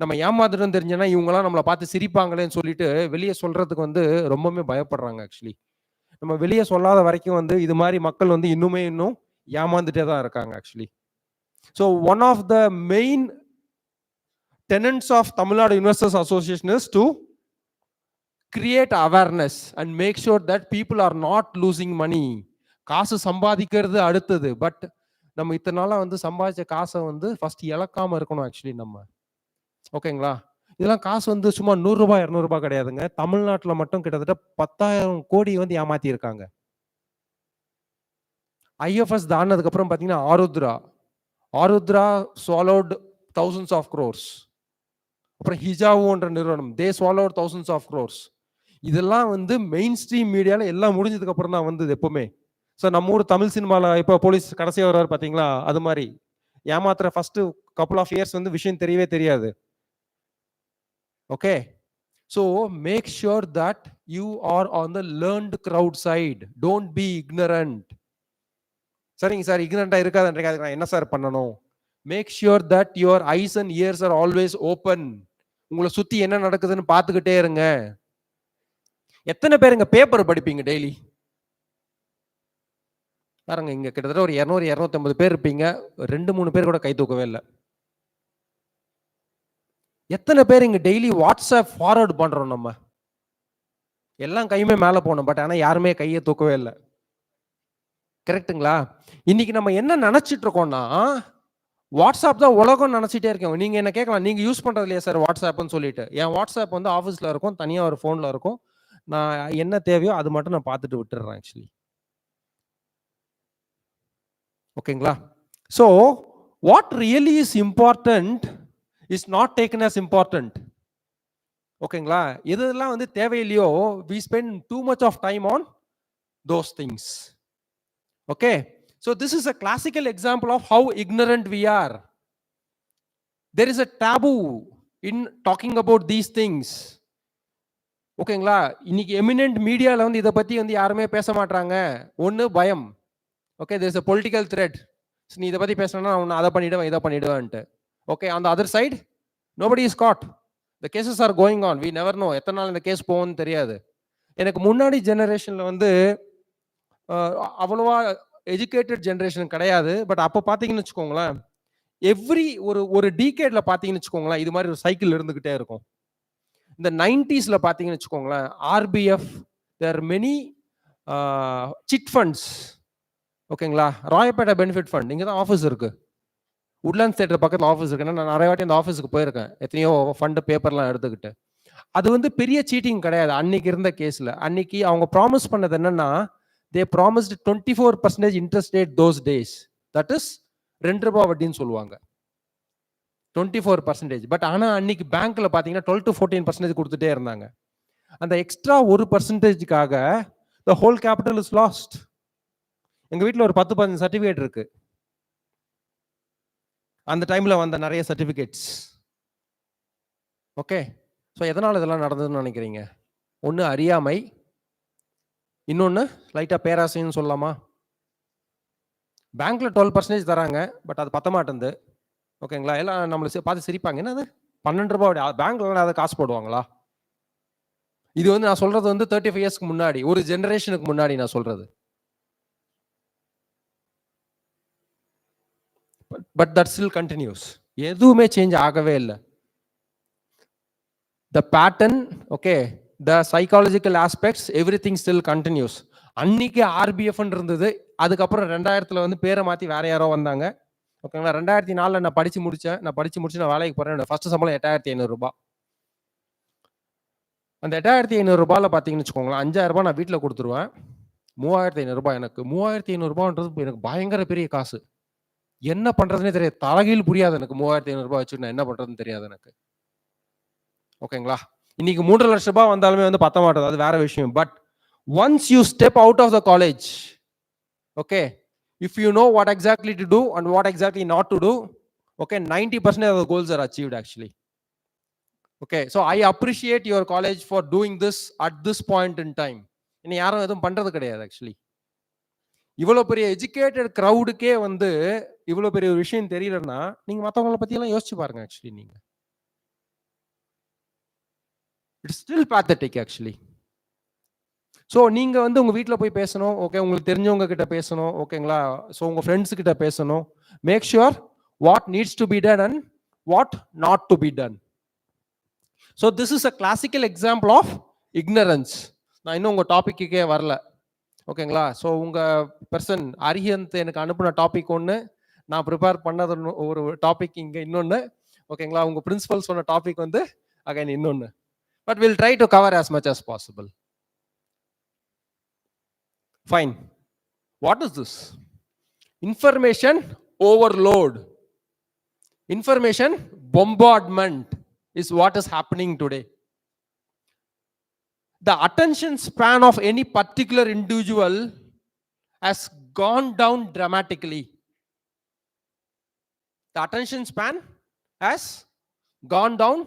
நம்ம ஏமாந்துட்டோம் தெரிஞ்சனா இவங்கெல்லாம் நம்மளை பார்த்து சிரிப்பாங்களேன்னு சொல்லிட்டு வெளியே சொல்றதுக்கு வந்து ரொம்பவே பயப்படுறாங்க. ஆக்சுவலி நம்ம வெளியே சொல்லாத வரைக்கும் வந்து இது மாதிரி மக்கள் வந்து இன்னும் ஏமாந்துட்டே தான் இருக்காங்க. Actually so one of the main tenets of Tamil Nadu Investors Association is to create awareness and make sure that people are not losing money. காசு சம்பாதிக்கிறது அடுத்தது, பட் நம்ம இத்தனை நாளா வந்து சம்பாதிச்ச காசை வந்து ஃபர்ஸ்ட் இழக்காம இருக்கணும். ஆக்சுவலி நம்ம ஓகேங்களா, இதெல்லாம் காசு வந்து சும்மா 100 ரூபாய் 200 ரூபாய் கிடையாதுங்க. தமிழ்நாட்டில் மட்டும் கிட்டத்தட்ட 10,000 கோடி வந்து ஏமாத்தி இருக்காங்க. IFS தானதுக்கு அப்புறம் பாத்தீங்கன்னா Arudra swallowed thousands of crores. அப்புறம் ஹிஜாவோன்ற நிறுவனம், தே swallowed thousands of crores. இதெல்லாம் வந்து மெயின் ஸ்ட்ரீம் மீடியால எல்லாம் முடிஞ்சதுக்கு அப்புறம் தான் வந்தது எப்பவுமே. ஸோ நம்ம ஊர் தமிழ் சினிமால இப்போ போலீஸ் கடைசியாக வருவார் பார்த்தீங்களா, அது மாதிரி ஏமாத்துற ஃபர்ஸ்ட் கப்புள் ஆஃப் இயர்ஸ் வந்து விஷயம் தெரியவே தெரியாது. Okay, so make sure that you are on the learned crowd side, don't be ignorant. சரிங்க சார், இக்னரண்டா இருக்காதுன்றீங்க, அதுக்கு நான் என்ன சார் பண்ணணும்? Make sure that your eyes and ears are always open. உங்களை சுத்தி என்ன நடக்குதுன்னு பார்த்துக்கிட்டே இருங்க. எத்தனை பேருங்க பேப்பர் படிப்பீங்க டெய்லி? பாருங்க, இங்க கிட்டத்தட்ட ஒரு 200-250 பேர் இருப்பீங்க, 2-3 பேர் கூட கை தூக்கவே இல்லை. எத்தனை பேர் இங்க டெய்லி வாட்ஸ்அப் ஃபார்வர்ட் பண்றோம்? நம்ம எல்லாம் கையுமே மேல போனோம், பட் ஆனா யாருமே கையை தூக்கவே இல்லை. கரெக்டுங்களா? இன்னைக்கு நம்ம என்ன நினைச்சிட்டு இருக்கோம்னா, வாட்ஸ்அப் தான் உலகம் நினைச்சிட்டே இருக்கோம். நீங்க என்ன கேட்கலாம், நீங்க யூஸ் பண்றது இல்லையா சார் வாட்ஸ்அப்னு சொல்லிட்டு? என் வாட்ஸ்அப் வந்து ஆஃபீஸ்ல இருக்கும், தனியா ஒரு போன்ல இருக்கும். நான் என்ன தேவையோ அது மட்டும் நான் பார்த்துட்டு விட்டுறேன். ஆக்சுவலி ஓகேங்களா? So what really is important is not taken as important. ஓகேங்களா? எதெல்லாம் வந்து தேவையில்லையோ we spend too much of time on those things. Okay, so this is a classical example of how ignorant we are. There is a taboo in talking about these things. ஓகேங்களா? இன்னைக்கு eminent மீடியால வந்து இதை பத்தி வந்து யாருமே பேச மாட்டாங்க. ஒன்னு பயம். Okay, there is a political threat. நீ இதை பத்தி பேசணும்னா நான் அதை பண்ணிடுவேன் இதை பண்ணிடுவேன்ட்டு. Okay, on the other side, nobody is caught. The cases are going on. We never know எத்தனை நாள் இந்த கேஸ் போகும்னு தெரியாது. எனக்கு முன்னாடி ஜெனரேஷன்ல வந்து அவ்வளவா எஜுகேட்டட் ஜெனரேஷன் கிடையாது. பட் அப்போ பார்த்தீங்கன்னு வச்சுக்கோங்களேன், எவ்ரி ஒரு டீகேட்ல பார்த்தீங்கன்னு வச்சுக்கோங்களேன், இது மாதிரி ஒரு சைக்கிள் இருந்துகிட்டே இருக்கும். இந்த 90ஸ்ல பார்த்தீங்கன்னு வச்சுக்கோங்களேன், R B F, there many chit funds. ஓகேங்களா, ராயப்பேட்டை பெனிஃபிட் ஃபண்ட், இங்கே தான் ஆஃபீஸ் இருக்கு. உட்லாண்ட்ஸ் தேட்டர் பக்கத்தில் ஆஃபீஸ் இருக்கு. நான் நிறைய வாட்டி அந்த ஆஃபீஸுக்கு போயிருக்கேன், எத்தனையோ ஃபண்டு பேப்பர்லாம் எடுத்துக்கிட்டு. அது வந்து பெரிய சீட்டிங் கிடையாது அன்னைக்கு இருந்த கேஸில். அன்னைக்கு அவங்க ப்ராமிஸ் பண்ணது என்னன்னா, they promised 24% interest rate those days. That is 2 ரூபாய் வட்டின்னு சொல்லுவாங்க, 24%. பட் ஆனால் அன்னைக்கு பேங்க்ல பார்த்தீங்கன்னா 12 to 14% கொடுத்துட்டே இருந்தாங்க. அந்த எக்ஸ்ட்ரா 1%க்காக the whole capital is lost. எங்க வீட்டில் ஒரு 10-15 சர்டிஃபிகேட் இருக்கு, அந்த டைம்ல வந்த நிறைய சர்டிஃபிகேட்ஸ். ஓகே, ஸோ எதனால் இதெல்லாம் நடந்ததுன்னு நினைக்கிறீங்க? ஒன்று அறியாமை, இன்னொன்று லைட்டாக பேராசைன்னு சொல்லலாமா? பேங்க்ல 12% தராங்க, பட் அது பத்த மாட்டேங்குது. ஓகேங்களா, எல்லாம் நம்மளை பார்த்து சிரிப்பாங்க, என்ன அது 12 ரூபாய் பேங்க்ல அதை காசு போடுவாங்களா? இது வந்து நான் சொல்றது வந்து 35 இயர்ஸ்க்கு முன்னாடி, ஒரு ஜெனரேஷனுக்கு முன்னாடி நான் சொல்றது. But that still continuous. எதுவுமே சேஞ்ச் ஆகவே இல்லை. The pattern, okay, the psychological aspects, everything still continues. அன்னைக்கு ஆர்பிஎஃப் இருந்தது, அதுக்கப்புறம் 2000 வந்து பேரை மாற்றி வேற யாரோ வந்தாங்க. ஓகேங்களா, 2004 நான் படிச்சு முடிச்சேன். நான் வேலைக்கு போறேன். என்னோட ஃபர்ஸ்ட் சம்பளம் 8500 ரூபாய். அந்த 8500 ரூபாயில் பார்த்தீங்கன்னு வச்சுக்கோங்களேன், 5000 ரூபாய் நான் வீட்டில் கொடுத்துருவேன். 3500 ரூபாய் எனக்கு. 3500 ரூபான்றது எனக்கு பயங்கர பெரிய காசு. என்ன பண்றதுன்னே தெரியாது, தலைகீழ் புரியாது எனக்கு. 3500 ரூபாய் வச்சு நான் என்ன பண்றதுன்னு தெரியாது எனக்கு. ஓகேங்களா, இன்னைக்கு 3 லட்சம் ரூபாய் வந்தாலுமே வந்து பத்த மாட்டது, அது வேற விஷயம். But once you step out of the college, okay, if you know what exactly to do and what exactly not to do, okay, 90% of the goals are achieved actually. Okay, so I appreciate your college for doing this at this point in time. இன்னும் யாரும் எதுவும் பண்றது கிடையாது actually. இவ்வளோ பெரிய educated க்ரௌடுக்கே வந்து இவ்வளோ பெரிய ஒரு விஷயம் தெரியலன்னா நீங்க மற்றவங்களை பற்றியெல்லாம் யோசிச்சு பாருங்க. ஆக்சுவலி நீங்க it's still pathetic actually. So நீங்கள் வந்து உங்கள் வீட்டில் போய் பேசணும், ஓகே, உங்களுக்கு தெரிஞ்சவங்க கிட்ட பேசணும், ஓகேங்களா. ஸோ உங்கள் ஃப்ரெண்ட்ஸ் கிட்ட பேசணும். Make sure what needs to be done and what not to be done. So this is a classical example of ignorance. நான் இன்னும் உங்கள் டாப்பிக்கே வரல, ஓகேங்களா. ஸோ உங்கள் பர்சன் அரிஹந்த் எனக்கு அனுப்பின டாபிக் ஒன்று, நான் ப்ரிப்பேர் பண்ணது ஒரு டாபிக் இங்கே இன்னொன்று, ஓகேங்களா. உங்கள் பிரின்சிபல் சொன்ன டாபிக் வந்து அகைன் இன்னொன்று. But we'll try to cover as much as possible. Fine. What is this? Information overload. Information bombardment is what is happening today. The attention span of any particular individual has gone down dramatically. The attention span has gone down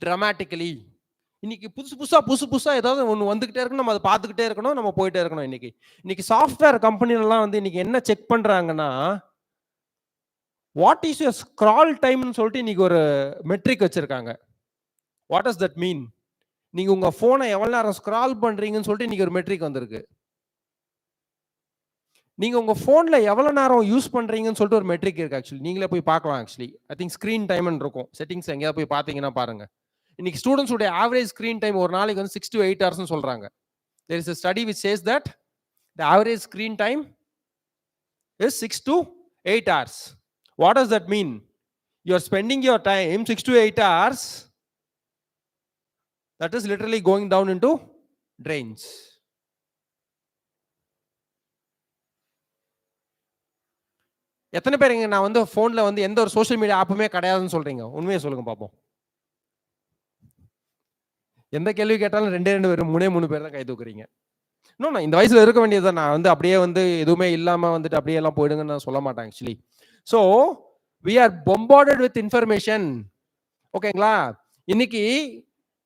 dramatically. இன்னைக்கு புதுசு புதுசா ஏதாவது ஒன்று வந்துகிட்டே இருக்கணும், நம்ம அதை பார்த்துக்கிட்டே இருக்கணும், நம்ம போயிட்டே இருக்கணும். இன்னைக்கு சாஃப்ட்வேர் கம்பெனிலாம் வந்து இன்னைக்கு என்ன செக் பண்றாங்கன்னா, வாட் இஸ் யுவர் ஸ்க்ரால் டைம்னு சொல்லிட்டு இன்னைக்கு ஒரு மெட்ரிக் வச்சிருக்காங்க. What does that mean? நீங்க உங்க போனை எவ்வளவு நேரம் ஸ்க்ரால் பண்றீங்கன்னு சொல்லிட்டு இன்னைக்கு ஒரு மெட்ரிக் வந்திருக்கு. நீங்க உங்க போன்ல எவ்வளவு நேரம் யூஸ் பண்றீங்கன்னு சொல்லிட்டு ஒரு மெட்ரிக் இருக்கு. ஆக்சுவலி நீங்களே போய் பார்க்கலாம். ஆக்சுவலி ஐ திங்க் ஸ்கிரீன் டைம்னு இருக்கும், செட்டிங்ஸ் எங்கேயாவது போய் பார்த்தீங்கன்னா பாருங்க. இன்னைக்கு ஸ்டூடெண்ட்ஸ் உடைய ஆவரேஜ் ஸ்கிரீன் டைம் ஒரு நாளைக்கு வந்து 6 to 8 hours சொல்றாங்க. There is a study which says that the average screen time is 6 to 8 hours. What does that mean? You are spending your time 6 to 8 hours. That is literally going down into drains. எத்தனை பேருங்க நான் வந்து போன்ல வந்து எந்த ஒரு social media ஆப்புமே கிடையாதுன்னு சொல்றீங்க? உண்மையை சொல்லுங்க பார்ப்போம். எந்த கேள்வி கேட்டாலும் 2 பேர் 3 பேர் தான் கை தூக்குறீங்க. இன்னும் இந்த வயசுல இருக்க வேண்டியதுதான். நான் வந்து அப்படியே வந்து எதுவுமே இல்லாம வந்துட்டு அப்படியே எல்லாம் போயிடுங்கன்னு நான் சொல்ல மாட்டேன் actually. So we are bombarded with information. ஓகேங்களா, இன்னைக்கு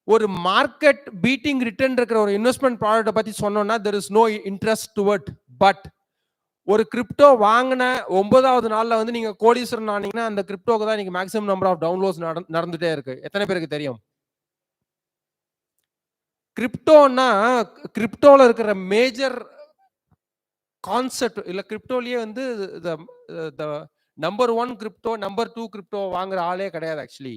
ஒரு மார்க்கெட் பீட்டிங் ரிட்டர்ன் இருக்கிற ஒரு இன்வெஸ்ட்மெண்ட் ப்ராடக்ட்டை பத்தி சொன்னோம்னா there is no interest toward. But ஒரு கிரிப்டோ வாங்கின 9வது நாள்ல வந்து நீங்க கோடீஸ்வரன் ஆனீங்கன்னா அந்த கிரிப்டோக்கு தான் இன்னைக்கு மேக்ஸிமம் நம்பர் ஆஃப் டவுன்லோட்ஸ் நடந்துட்டே இருக்கு. எத்தனை பேருக்கு தெரியும்? கிரிப்டோன்னா கிரிப்டோல இருக்கிற மேஜர் கான்செப்ட் இல்ல, கிரிப்டோலயே வந்து நம்பர் 1 கிரிப்டோ நம்பர் 2 கிரிப்டோ வாங்குற ஆளே கிடையாது ஆக்சுவலி.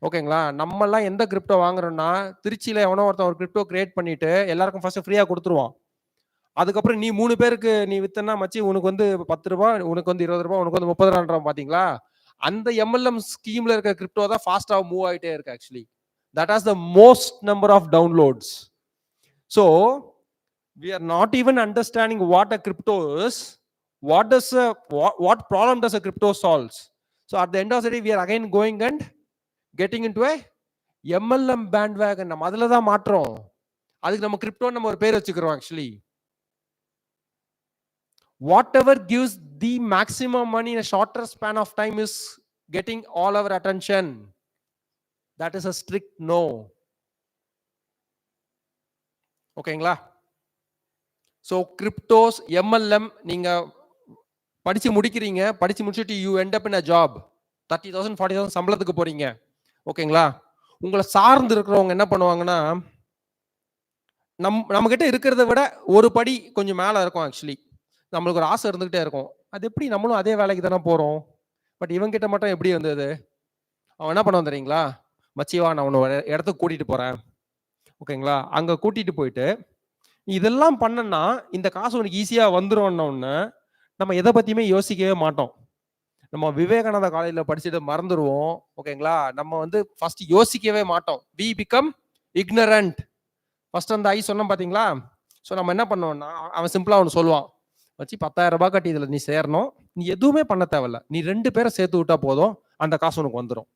ஓகேங்களா? நம்ம எல்லாம் எந்த கிரிப்டோ வாங்குறோம்னா திருச்சியில எவனோ ஒருத்தன் ஒரு கிரிப்டோ கிரியேட் பண்ணிட்டு எல்லாருக்கும் ஃபர்ஸ்ட் ஃப்ரீயா கொடுத்துருவான். அதுக்கப்புறம் நீ 3 பேருக்கு நீ வித்தனா மச்சி உனக்கு வந்து 10 ரூபாய், உனக்கு வந்து 20 ரூபாய், உனக்கு வந்து 30 ரூபாய் பாத்தீங்களா? அந்த MLM ஸ்கீம்ல இருக்க கிரிப்டோ தான் ஃபாஸ்டா மூவ் ஆயிட்டே இருக்கு actually. That has the most number of downloads. So we are not even understanding what a crypto is. What problem does a crypto solves? So at the end of the day, we are again going and getting into a MLM bandwagon. நம்ம அதுல தான் மாற்றோம். அதுக்கு நம்ம crypto நம்ம ஒரு பேர் வச்சுக்கிறோம் actually. Whatever gives the maximum money in a shorter span of time is getting all our attention. That is a strict no. ஓகேங்களா? ஸோ கிரிப்டோஸ் MLM நீங்க படிச்சு முடிக்கிறீங்க, படிச்சு முடிச்சுட்டு you end up in a job, 30,000 40,000 சம்பளத்துக்கு போறீங்க. ஓகேங்களா? உங்களை சார்ந்து இருக்கிறவங்க என்ன பண்ணுவாங்கன்னா நம்ம கிட்ட இருக்கிறத விட ஒரு படி கொஞ்சம் மேல இருக்கும் ஆக்சுவலி. நம்மளுக்கு ஒரு ஆசை இருந்துகிட்டே இருக்கும். அது எப்படி நம்மளும் அதே வேலைக்கு தானே போறோம், பட் இவங்க கிட்ட மட்டும் எப்படி வந்தது? அவன் என்ன பண்ணுவான் தெரியுங்களா? மச்சிவா நான் உன்னை ஒரு இடத்துக்கு கூட்டிட்டு போறேன். ஓகேங்களா? அங்க கூட்டிட்டு போயிட்டு இதெல்லாம் பண்ணனா இந்த காசு உனக்கு ஈஸியா வந்துரும்னு நம்ம எதை பத்தியுமே யோசிக்கவே மாட்டோம். நம்ம விவேகானந்தா காலேஜ்ல படிச்சுட்டு மறந்துடுவோம். ஓகேங்களா? நம்ம வந்து ஃபர்ஸ்ட் யோசிக்கவே மாட்டோம். We become ignorant. ஃபர்ஸ்ட் அந்த ஐ சொன்னோம் பாத்தீங்களா? ஸோ நம்ம என்ன பண்ணோம்னா அவன் சிம்பிளா ஒன்று சொல்லுவான், வச்சு 10,000 ரூபாய் கட்டி இதுல நீ சேரணும், நீ எதுவுமே பண்ண தேவையில்ல, நீ 2 பேரை சேர்த்து விட்டா போதும், அந்த காசு உனக்கு வந்துடும்.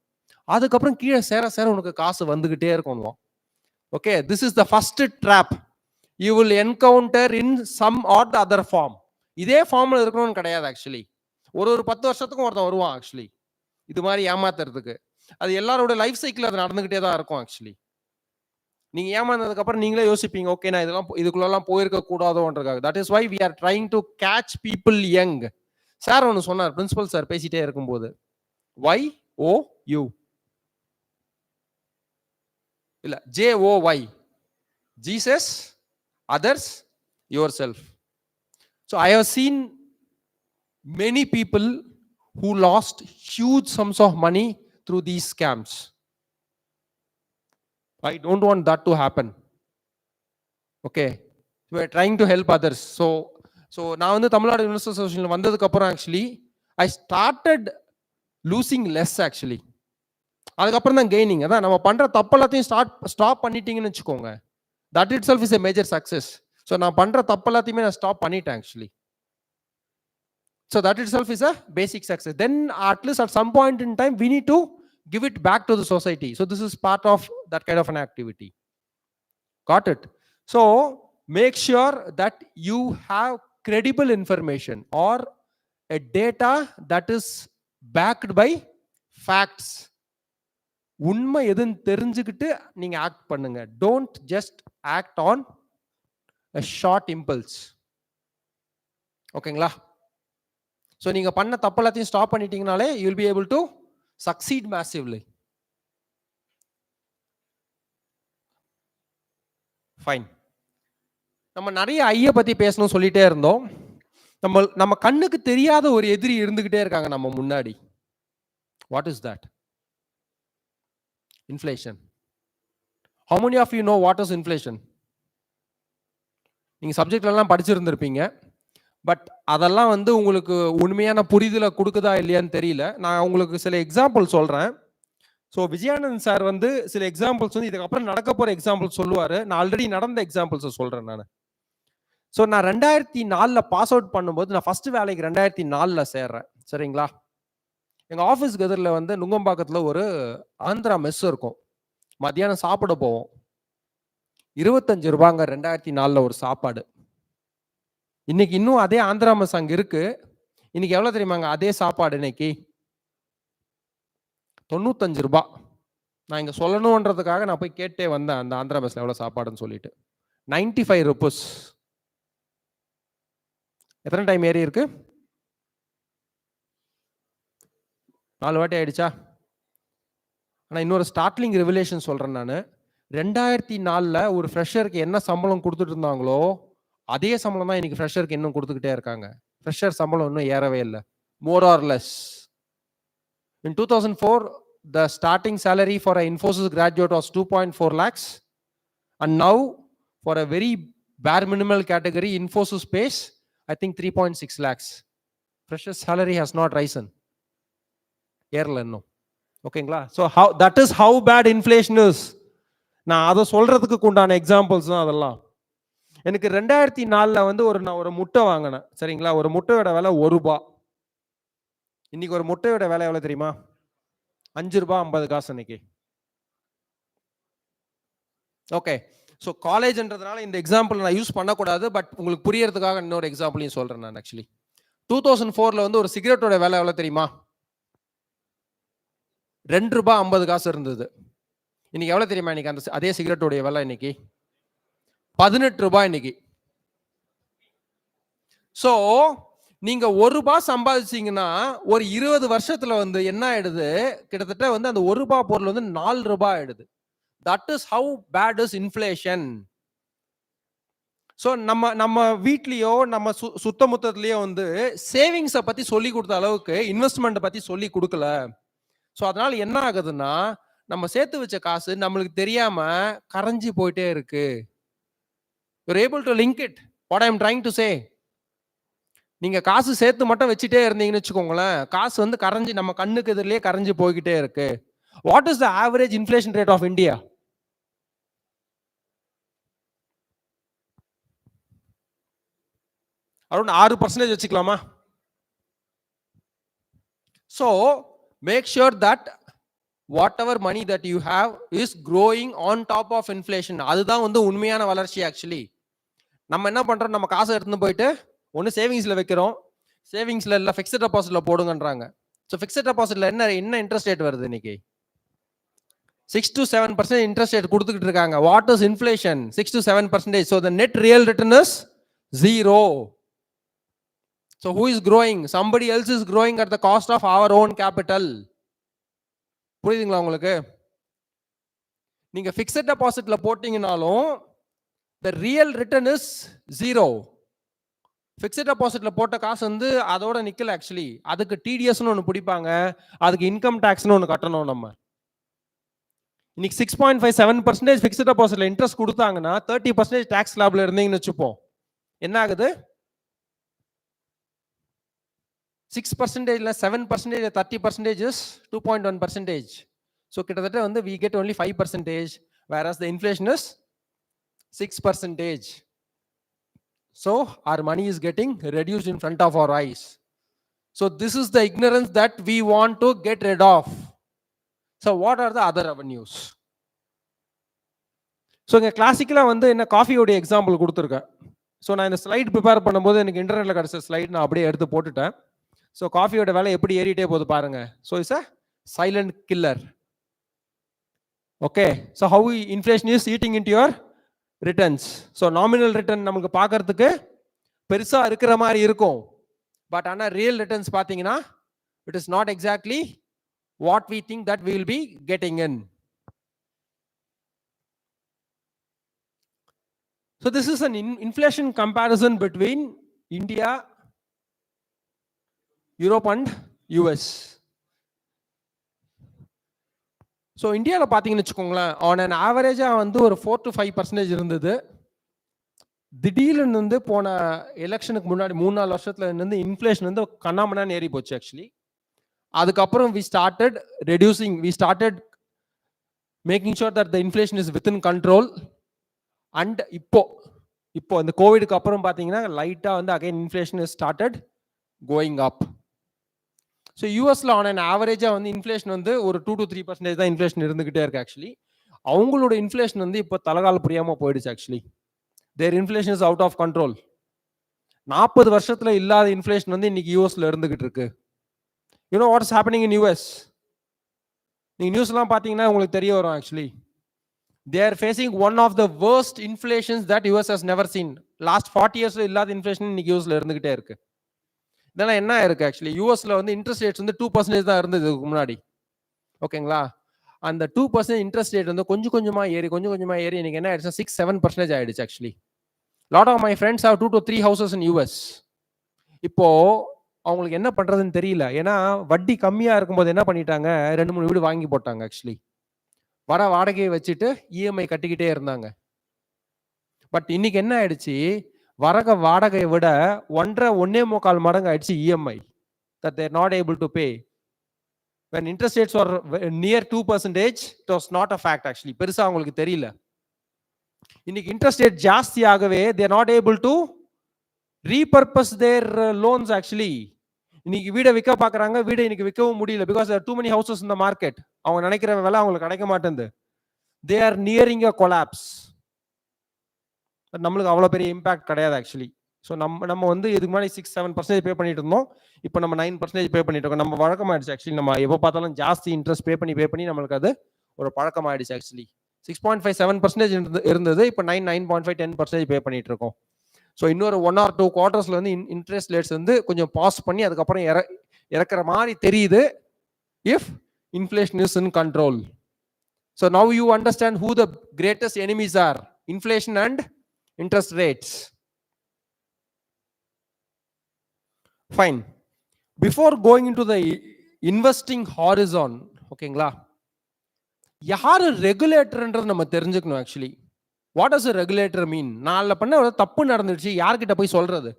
அதுக்கப்புறம் கீழே சேர சேர உனக்கு காசு வந்துகிட்டே இருக்கும். Okay, this is the first trap you will encounter in some or the other form. இதே ஃபார்ம்ல இருக்கணும்னு கிடையாது ஆக்சுவலி. ஒரு 10 வருஷத்துக்கும் ஒருத்தன் வருவான் ஆக்சுவலி இது மாதிரி ஏமாத்துறதுக்கு. அது எல்லாரோட லைஃப் சைக்கிள் அது நடந்துகிட்டே தான் இருக்கும் ஆக்சுவலி. நீங்க ஏமாந்ததுக்கு அப்புறம் நீங்களே யோசிப்பீங்க, ஓகே நான் இதெல்லாம் இதுக்குள்ளெல்லாம் போயிருக்க கூடாதோன்றதுக்காக. That is why we are trying to catch people young. Sir ஒன்று சொன்னார், பிரின்சிபல் சார் பேசிட்டே இருக்கும்போது, YOU இல்ல JOY, Jesus, others, yourself. So I have seen many people who lost huge sums of money through these scams. I don't want that to happen. Okay, we are trying to help others. So நான் வந்து Tamil Nadu university association வந்ததுக்கு அப்புறம் actually I started losing less actually. அதுக்கப்புறம் தான் gaining. அதான் நம்ம பண்ற தப்பெல்லாத்தையும் stop பண்ணிட்டீங்கன்னு வச்சுக்கோங்க, that itself is a major success. So நான் பண்ற தப்பெல்லாத்தையுமே நான் ஸ்டாப் பண்ணிட்டேன் actually. So that itself is a basic success. Then at least at some point in time we need to give it back to the society. So this is part of that kind of an activity. Got it? So make sure that you have credible information or a data that is backed by facts. உண்மை எதுன்னு தெரிஞ்சுக்கிட்டு நீங்க act பண்ணுங்க. Don't just act on a short impulse. ஓகேங்களா? So நீங்க பண்ண தப்பெல்லாத்தையும் stop பண்ணிட்டீங்கனாலே you will be able to succeed massively. Fine. நம்ம நிறைய ஐய பத்தி பேசணும் சொல்லிட்டே இருந்தோம். நம்ம கண்ணுக்கு தெரியாத ஒரு எதிரி இருந்துகிட்டே இருக்காங்க நம்ம முன்னாடி. What is that? Inflation. How many of you know what is inflation? நீங்க சப்ஜெக்ட்ல எல்லாம் படிச்சிருந்திருப்பீங்க, பட் அதெல்லாம் வந்து உங்களுக்கு உண்மையான புரிதலை கொடுக்குதா இல்லையான்னு தெரியல. நான் உங்களுக்கு சில எக்ஸாம்பிள் சொல்றேன். ஸோ விஜயானந்த் சார் வந்து சில எக்ஸாம்பிள்ஸ் வந்து இதுக்கப்புறம் நடக்க போற எக்ஸாம்பிள்ஸ் சொல்லுவாரு. நான் ஆல்ரெடி நடந்த எக்ஸாம்பிள்ஸை சொல்றேன் நான். ஸோ நான் 2004 பாஸ் அவுட் பண்ணும்போது நான் ஃபர்ஸ்ட் வேலைக்கு 2004 சேர்றேன். சரிங்களா? எங்க ஆஃபீஸ்க்கு எதிரில் வந்து நுங்கம்பாக்கத்தில் ஒரு ஆந்திரா மெஸ் இருக்கும். மத்தியானம் சாப்பிட போவோம். 25 ரூபாங்க 2004 ஒரு சாப்பாடு. இன்னைக்கு இன்னும் அதே ஆந்திரா மெஸ் அங்க இருக்கு. இன்னைக்கு எவ்வளவு தெரியுமாங்க அதே சாப்பாடு? இன்னைக்கு 95 ரூபாய். நான் இங்க சொல்லணும்ன்றதுக்காக நான் போய் கேட்டே வந்தேன் அந்த ஆந்திரா மெஸ்ல எவ்வளவு சாப்பாடுன்னு சொல்லிட்டு. 95 rupees. எத்தனை டைம் ஏறி இருக்கு? 4 வாட்டி ஆயிடுச்சா? ஆனால் இன்னொரு ஸ்டார்ட்லிங் ரெவலேஷன் சொல்கிறேன் நான். 2004 ஒரு ஃப்ரெஷருக்கு என்ன சம்பளம் கொடுத்துட்டு இருந்தாங்களோ அதே சம்பளம் தான் இன்னைக்கு ஃப்ரெஷருக்கு இன்னும் கொடுத்துக்கிட்டே இருக்காங்க. ஃப்ரெஷர் சம்பளம் இன்னும் ஏறவே இல்லை. More or less. In 2004, the starting salary for an Infosys graduate was 2.4 lakhs. And now, for a very bare minimal category, Infosys pays, I think 3.6 lakhs. Fresher salary has not risen. ஓகேங்களா? So that is how bad inflation is. நான் அதை சொல்றதுக்கு உண்டான examples தான் அதெல்லாம். எனக்கு 2004 வந்து நான் ஒரு முட்டை வாங்கினேன். சரிங்களா? ஒரு முட்டையோட விலை ₹1. இன்னைக்கு ஒரு முட்டையோட விலை எவ்வளவு தெரியுமா? ₹5.50 இன்னைக்கு. ஓகே. ஸோ காலேஜ்ன்றதுனால இந்த எக்ஸாம்பிள் நான் யூஸ் பண்ணக்கூடாது. பட் உங்களுக்கு புரியறதுக்காக இன்னொரு எக்ஸாம்பிளையும் சொல்றேன் நான். ஆக்சுவலி 2004 வந்து ஒரு சிகரெட்டோட விலை எவ்வளவு தெரியுமா? ₹2.50 இருந்தது. இன்னைக்கு எவ்வளவு தெரியுமா? இன்னைக்கு அந்த அதே சிகரெட்டோடைய விலை இன்னைக்கு ₹18 இன்னைக்கு. ஸோ நீங்க ₹1 சம்பாதிச்சீங்கன்னா ஒரு 20 வருஷத்துல வந்து என்ன ஆயிடுது? கிட்டத்தட்ட வந்து அந்த ₹1 பொருள் வந்து ₹4 ஆயிடுது. That is how bad is inflation. So நம்ம வீட்லயோ நம்ம சுத்தமுத்தத்திலயோ வந்து சேவிங்ஸை பத்தி சொல்லி கொடுத்த அளவுக்கு இன்வெஸ்ட்மெண்ட் பத்தி சொல்லி கொடுக்கல. ஸோ அதனால என்ன ஆகுதுன்னா நம்ம சேர்த்து வச்ச காசு நம்மளுக்கு தெரியாம கரைஞ்சி போயிட்டே இருக்கு. You're able to link it. What I am trying to say. நீங்க காசு சேர்த்து மட்டும் வச்சுட்டே இருந்தீங்கன்னு வச்சுக்கோங்களேன், காசு வந்து கரைஞ்சி நம்ம கண்ணுக்கு எதிரிலேயே கரைஞ்சி போய்கிட்டே இருக்கு. What is the average inflation rate of India? Around 6% வச்சுக்கலாமா? So make sure that whatever money that you have is growing on top of inflation. அதுதான் வந்து உண்மையான வளர்ச்சி. ஆக்சுவலி நம்ம என்ன பண்றோம்? நம்ம காசை எடுத்துன்னு போயிட்டு ஒன்று சேவிங்ஸ்ல வைக்கிறோம். சேவிங்ஸ்ல இல்லை ஃபிக்ஸட் டெபாசிட்ல போடுங்கன்றாங்க. ஸோ ஃபிக்ஸட் டெபாசிட்ல என்ன இன்ட்ரெஸ்ட் ரேட் வருது இன்னைக்கு? 6 to 7% இன்ட்ரெஸ்ட் ரேட் கொடுத்துக்கிட்டு இருக்காங்க. What is inflation? 6 to 7%. So the net real return is 0. So who is growing? Somebody else is growing at the cost of our own capital. புரியுதுங்களா உங்களுக்கு? நீங்க fixed டெபாசிட்ல போட்டீங்கனாலும் the real return is 0. Fixed டெபாசிட்ல போட்ட காசு வந்து அதோட நிக்கல. ஆக்சுவலி அதுக்கு டிடிஎஸ்னு ஒன்று பிடிப்பாங்க, அதுக்கு இன்கம் டாக்ஸ்னு ஒன்று கட்டணும். நம்ம இன்னைக்கு 6.57% ஃபிக்ஸட் டெபாசிட்ல இன்ட்ரெஸ்ட் கொடுத்தாங்கன்னா 30% டாக்ஸ் ஸ்லாப்ல இருந்தீங்கன்னு வச்சுப்போம். என்ன ஆகுது? 6% இல்ல 7%, 30% is 2.1%. ஸோ கிட்டத்தட்ட வந்து we get only 5%, whereas the inflation is 6%. So our money is getting reduced in front of our eyes. So this is the ignorance that we want to get rid of. So what are the other avenues? So இங்கே கிளாசிக்கலாக வந்து என்ன காஃபியோடைய example கொடுத்துருக்கேன். So நான் இந்த slide prepare பண்ணும்போது எனக்கு இன்டர்நெட்ல கிடைச்ச ஸ்லைட் நான் அப்படியே எடுத்து போட்டுட்டேன். ஸோ காஃபியோட விலை எப்படி ஏறிட்டே போகுது பாருங்க. So it's a silent killer. Okay. So how inflation is eating into your returns. So nominal return நமக்கு பார்க்கறதுக்கு பெருசா இருக்கிற மாதிரி இருக்கும். பட் ஆனால் ரியல் ரிட்டர்ன்ஸ் பார்த்தீங்கன்னா it is not exactly what we think that we will be getting in. So this is an inflation comparison between India, Europe and US. So இந்தியாவில் பார்த்தீங்கன்னு வச்சுக்கோங்களேன், ஆன் அன் ஆவரேஜாக வந்து ஒரு 4 to 5% இருந்தது. திடீர்னு வந்து போன எலெக்ஷனுக்கு முன்னாடி 3-4 வருஷத்துல இருந்து இன்ஃப்ளேஷன் வந்து கண்ணாமண்ணான்னு ஏறி போச்சு. ஆக்சுவலி அதுக்கப்புறம் we started reducing, we started making sure that the inflation is within control. And இப்போ இந்த கோவிடுக்கு அப்புறம் பார்த்தீங்கன்னா லைட்டாக வந்து again inflation is started going up. So யூஎஸ்ல ஆன் அன் ஆவரேஜாக வந்து இன்ஃப்ளேஷன் வந்து ஒரு 2 to 3% தான் இன்ஃப்ளேஷன் இருந்துகிட்டே இருக்கு. ஆக்சுவலி அவங்களோட இன்ஃப்ளேஷன் வந்து இப்போ தலைகால புரியாமல் போயிடுச்சு. Actually there inflation is out of control. 40 வருஷத்துல இல்லாத இன்ஃப்ளேஷன் வந்து இன்னைக்கு யூஎஸ்ல இருந்துகிட்டு இருக்கு. You know what is happening in US? நீங்க நியூஸ்லாம் பார்த்தீங்கன்னா உங்களுக்கு தெரிய வரும். Actually they are facing one of the worst inflations that US has never seen. Last 40 இயர்ஸ்ல இல்லாத இன்ஃப்ளேஷன் இன்னைக்கு யூஎஸ்ல இருந்துகிட்டே இருக்கு. இதெல்லாம் என்ன இருக்கு ஆக்சுவலி, யூஎஸ்ல வந்து இன்ட்ரெஸ்ட் ரேட்ஸ் வந்து 2% தான் இருந்தது இதுக்கு முன்னாடி. ஓகேங்களா, அந்த 2% இன்ட்ரெஸ்ட் ரேட் வந்து கொஞ்சம் கொஞ்சமா ஏறி இன்னைக்கு என்ன ஆயிடுச்சு, 6-7% ஆயிடுச்சு actually. Lot of my friends have 2 to 3 houses in US. இப்போ அவங்களுக்கு என்ன பண்றதுன்னு தெரியல. ஏன்னா வட்டி கம்மியா இருக்கும்போது என்ன பண்ணிட்டாங்க, 2-3 வீடு வாங்கி போட்டாங்க ஆக்சுவலி. வர வாடகையை வச்சுட்டு இஎம்ஐ கட்டிக்கிட்டே இருந்தாங்க. பட் இன்னைக்கு என்ன ஆயிடுச்சு, வரக வாடகையை விட 1.25 மடங்கு ஆயிடுச்சு EMI that they are not able to pay. When interest rates were near 2%, it was not a fact actually. பெருசா அவங்களுக்கு தெரியல. இன்னைக்கு இன்ட்ரெஸ்ட் ரேட் ஜாஸ்தி ஆகவே they are not able to repurpose their loans actually. இன்னைக்கு வீடை விற்க பாக்குறாங்க, வீடை இன்னைக்கு விற்கவும் முடியல because there are too many houses in the market. அவங்க நினைக்கிற விலை அவங்களுக்கு கிடைக்க மாட்டேங்குது. They are nearing a collapse. நம்மளுக்கு அவ்வளோ பெரிய இம்பாக்ட் கிடையாது ஆக்சுவலி. ஸோ நம்ம வந்து இதுக்கு முன்னாடி 6-7% பே பண்ணிட்டு இருந்தோம், இப்போ நம்ம 9% பே பண்ணிட்டு இருக்கோம். நம்ம வழக்கமாயிடுச்சு ஆக்சுவலி. நம்ம எப்போ பார்த்தாலும் ஜாஸ்தி இன்ட்ரெஸ்ட் பே பண்ணி நம்மளுக்கு அது ஒரு பழக்கமாயிடுச்சு ஆக்சுவலி. 6.5-7% இருந்தது, இப்போ 9.5-10% பே பண்ணிட்டு இருக்கோம். ஸோ இன்னொரு 1 or 2 quartersல வந்து இன்ட்ரெஸ்ட் ரேட்ஸ் வந்து கொஞ்சம் பாஸ் பண்ணி அதுக்கப்புறம் இறக்குற மாதிரி தெரியுது if inflation is in control. So now you understand who the greatest enemies are, inflation and interest rates. Fine. Before going into the investing horizon, ஓகேங்களா, யாரு ரெகுலேட்டர்ன்றது நம்ம தெரிஞ்சுக்கணும் actually. What does a regulator mean? நாளை பண்ண தப்பு நடந்துச்சு, யார்கிட்ட போய் சொல்றது?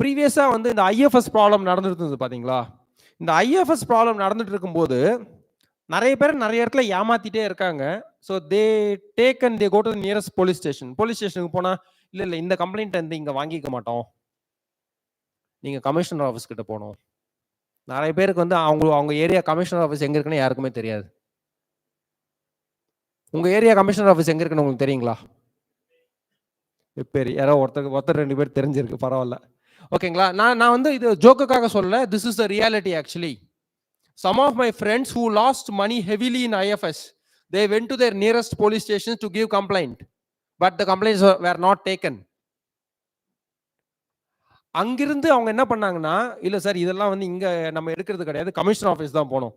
ப்ரீவியஸா வந்து இந்த ஐஎஃப்எஸ் ப்ராப்ளம் நடந்துட்டு இருந்தது பாத்தீங்களா. இந்த ஐஎஃப்எஸ் ப்ராப்ளம் நடந்துட்டு இருக்கும்போது நிறைய பேர் நிறைய இடத்துல ஏமாத்திட்டே இருக்காங்க. So they take and they go to the nearest police ஸ்டேஷனுக்கு போனால் இல்லை இந்த கம்ப்ளைண்ட் வந்து இங்கே வாங்கிக்க மாட்டோம், நீங்கள் கமிஷனர் ஆஃபீஸ் கிட்ட போகணும். நிறைய பேருக்கு வந்து அவங்க ஏரியா கமிஷனர் ஆஃபீஸ் எங்கே இருக்குன்னு யாருக்குமே தெரியாது. உங்கள் ஏரியா கமிஷனர் ஆஃபீஸ் எங்கே இருக்குன்னு உங்களுக்கு தெரியுங்களா? பேர் யாரோ ஒருத்தர் 2 பேர் தெரிஞ்சிருக்கு, பரவாயில்ல. ஓகேங்களா, நான் வந்து இது ஜோக்குக்காக சொல்லல, this is the reality actually. Some of my friends who lost money heavily in IFS, they went to their nearest police stations to give complaint, but the complaints were not taken. அங்கிருந்து அவங்க என்ன பண்ணாங்கன்னா, இல்ல sir இதெல்லாம் வந்து இங்க நம்ம எடுக்கிறது கிடையாது, கமிஷனர் ஆஃபீஸ் தான் போனோம்.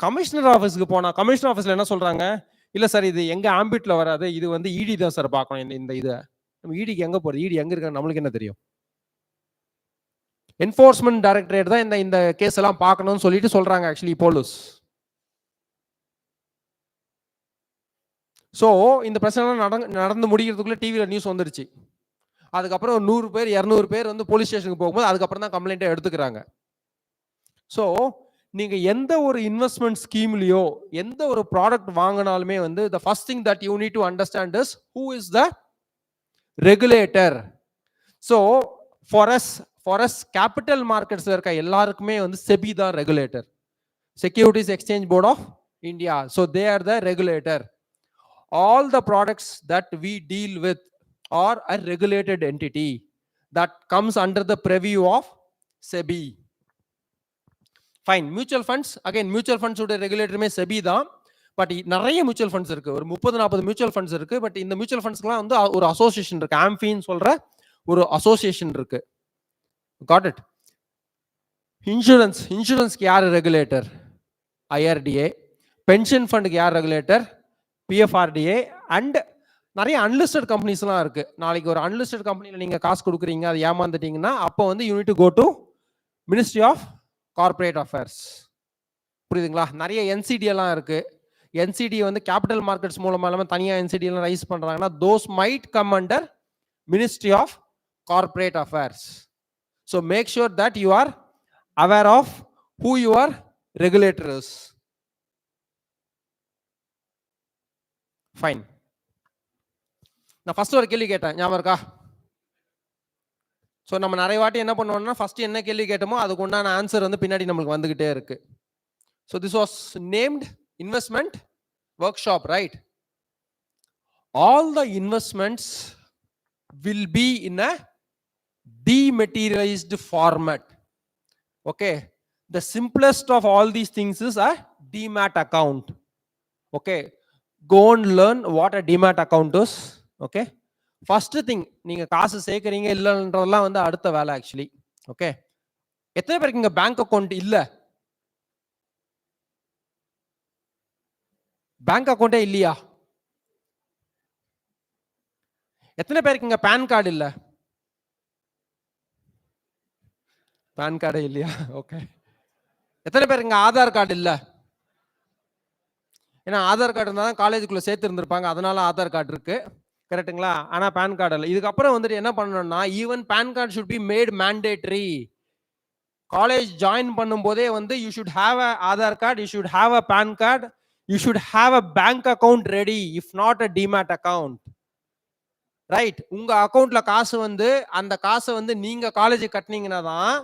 கமிஷனர் ஆஃபீஸ்க்கு போனா கமிஷனர் ஆஃபீஸ்ல என்ன சொல்றாங்க, இல்ல சார் இது எங்க ஆம்பிட்ல வராது, இது வந்து இடி தான் சார் பார்க்கணும். இந்த இதை நம்ம இடிக்கு எங்க போறது, இடி எங்க இருக்காங்க நம்மளுக்கு என்ன தெரியும்? என்ஃபோர்ஸ்மெண்ட் டைரக்டரேட் தான் இந்த கேஸ் எல்லாம் பார்க்கணும்னு சொல்லிட்டு சொல்றாங்க ஆக்சுவலி போலீஸ். ஸோ இந்த பிரச்சனை நடந்து முடிக்கிறதுக்குள்ள டிவியில் நியூஸ் வந்துருச்சு. அதுக்கப்புறம் 100 பேர் 200 பேர் வந்து போலீஸ் ஸ்டேஷனுக்கு போகும்போது அதுக்கப்புறம் தான் கம்ப்ளைண்ட்டை எடுத்துக்கிறாங்க. ஸோ நீங்க எந்த ஒரு இன்வெஸ்ட்மெண்ட் ஸ்கீம்லயோ எந்த ஒரு ப்ராடக்ட் வாங்கினாலுமே வந்து the first thing that you need to understand is who is the regulator. So for us capital markets இருக்க எல்லாருக்குமே வந்து செபி தான் regulator, securities exchange board of India. So they are the regulator. All the products that we deal with are a regulated entity that comes under the purview of SEBI. Fine. Mutual funds, again mutual funds உடைய ரெகுலேட்டருமே SEBI தான். But நிறைய mutual funds இருக்கு, ஒரு 30-40 mutual funds இருக்கு. But இந்த mutual ஃபண்ட்ஸ்க்குலாம் வந்து ஒரு association இருக்கு, ஆம்பின்னு சொல்ற ஒரு அசோசியேஷன் இருக்கு. Got it. இன்சூரன்ஸ்க்கு யார் ரெகுலேட்டர்? ஐஆர்டிஏ. பென்ஷன் ஃபண்டுக்கு யார் ரெகுலேட்டர்? பிஎஃப்ஆர்டிஏ. அண்ட் நிறைய அன்லிஸ்டட் கம்பெனிஸ்லாம் இருக்கு. நாளைக்கு ஒரு அன்லிஸ்டட் கம்பெனியில் நீங்க காசு கொடுக்குறீங்க, அதை ஏமாந்துட்டீங்கன்னா அப்போ வந்து you need to go to ministry of corporate affairs. புரியுதுங்களா? நிறைய என்சிடி எல்லாம் இருக்கு. என்சிடி வந்து கேபிட்டல் மார்க்கெட்ஸ் மூலமா இல்லாமல் தனியாக என்சிடி எல்லாம் ரைஸ் பண்றாங்கன்னா those might come under ministry of corporate affairs. So make sure that you are aware of who your regulator is. Fine. நான் ஃபர்ஸ்ட் ஒரு கேள்வி கேட்டேன், ஞாபகம் இருக்கா? ஸோ நம்ம நிறைய வாட்டி என்ன பண்ணுவோம்னா ஃபர்ஸ்ட் என்ன கேள்வி கேட்டோமோ அதுக்கு உண்டான ஆன்சர் வந்து பின்னாடி நம்மளுக்கு வந்துகிட்டே இருக்கு. So this was named investment work shop, right? All the investments will be in a dematerialized format. Okay, the simplest of all these things is a demat account. Okay, go and learn what a demat account is. Okay, first thing நீங்க காசு சேர்க்குறீங்க இல்லைன்றதெல்லாம் வந்து அடுத்த வேலை actually. Okay, எத்தனை பேருக்கு இங்க bank account இல்ல? Bank அக்கௌண்டே இல்லையா? எத்தனை பேருக்கு இங்க பேன் கார்டு இல்ல? பேன் கார்டே இல்லையா? ஓகே. எத்தனை பேருக்கு இங்க ஆதார் கார்டு இல்ல? ஏன்னா ஆதார் கார்டு இருந்தால் தான் காலேஜுக்குள்ள சேர்த்து இருந்திருப்பாங்க, அதனால ஆதார் கார்டு இருக்கு, கரெக்டுங்களா? ஆனா பேன் கார்டு இல்லை. இதுக்கப்புறம் வந்துட்டு என்ன பண்ணணும்னா, even PAN card should be made mandatory. College join பண்ணும் போதே வந்து you should have a Aadhaar card, you should have a PAN card, you should have a bank account ready, if not a demat account. Right, உங்க அக்கௌண்ட்ல காசு வந்து அந்த காசை வந்து நீங்க காலேஜ் கட்டினீங்கன்னா தான்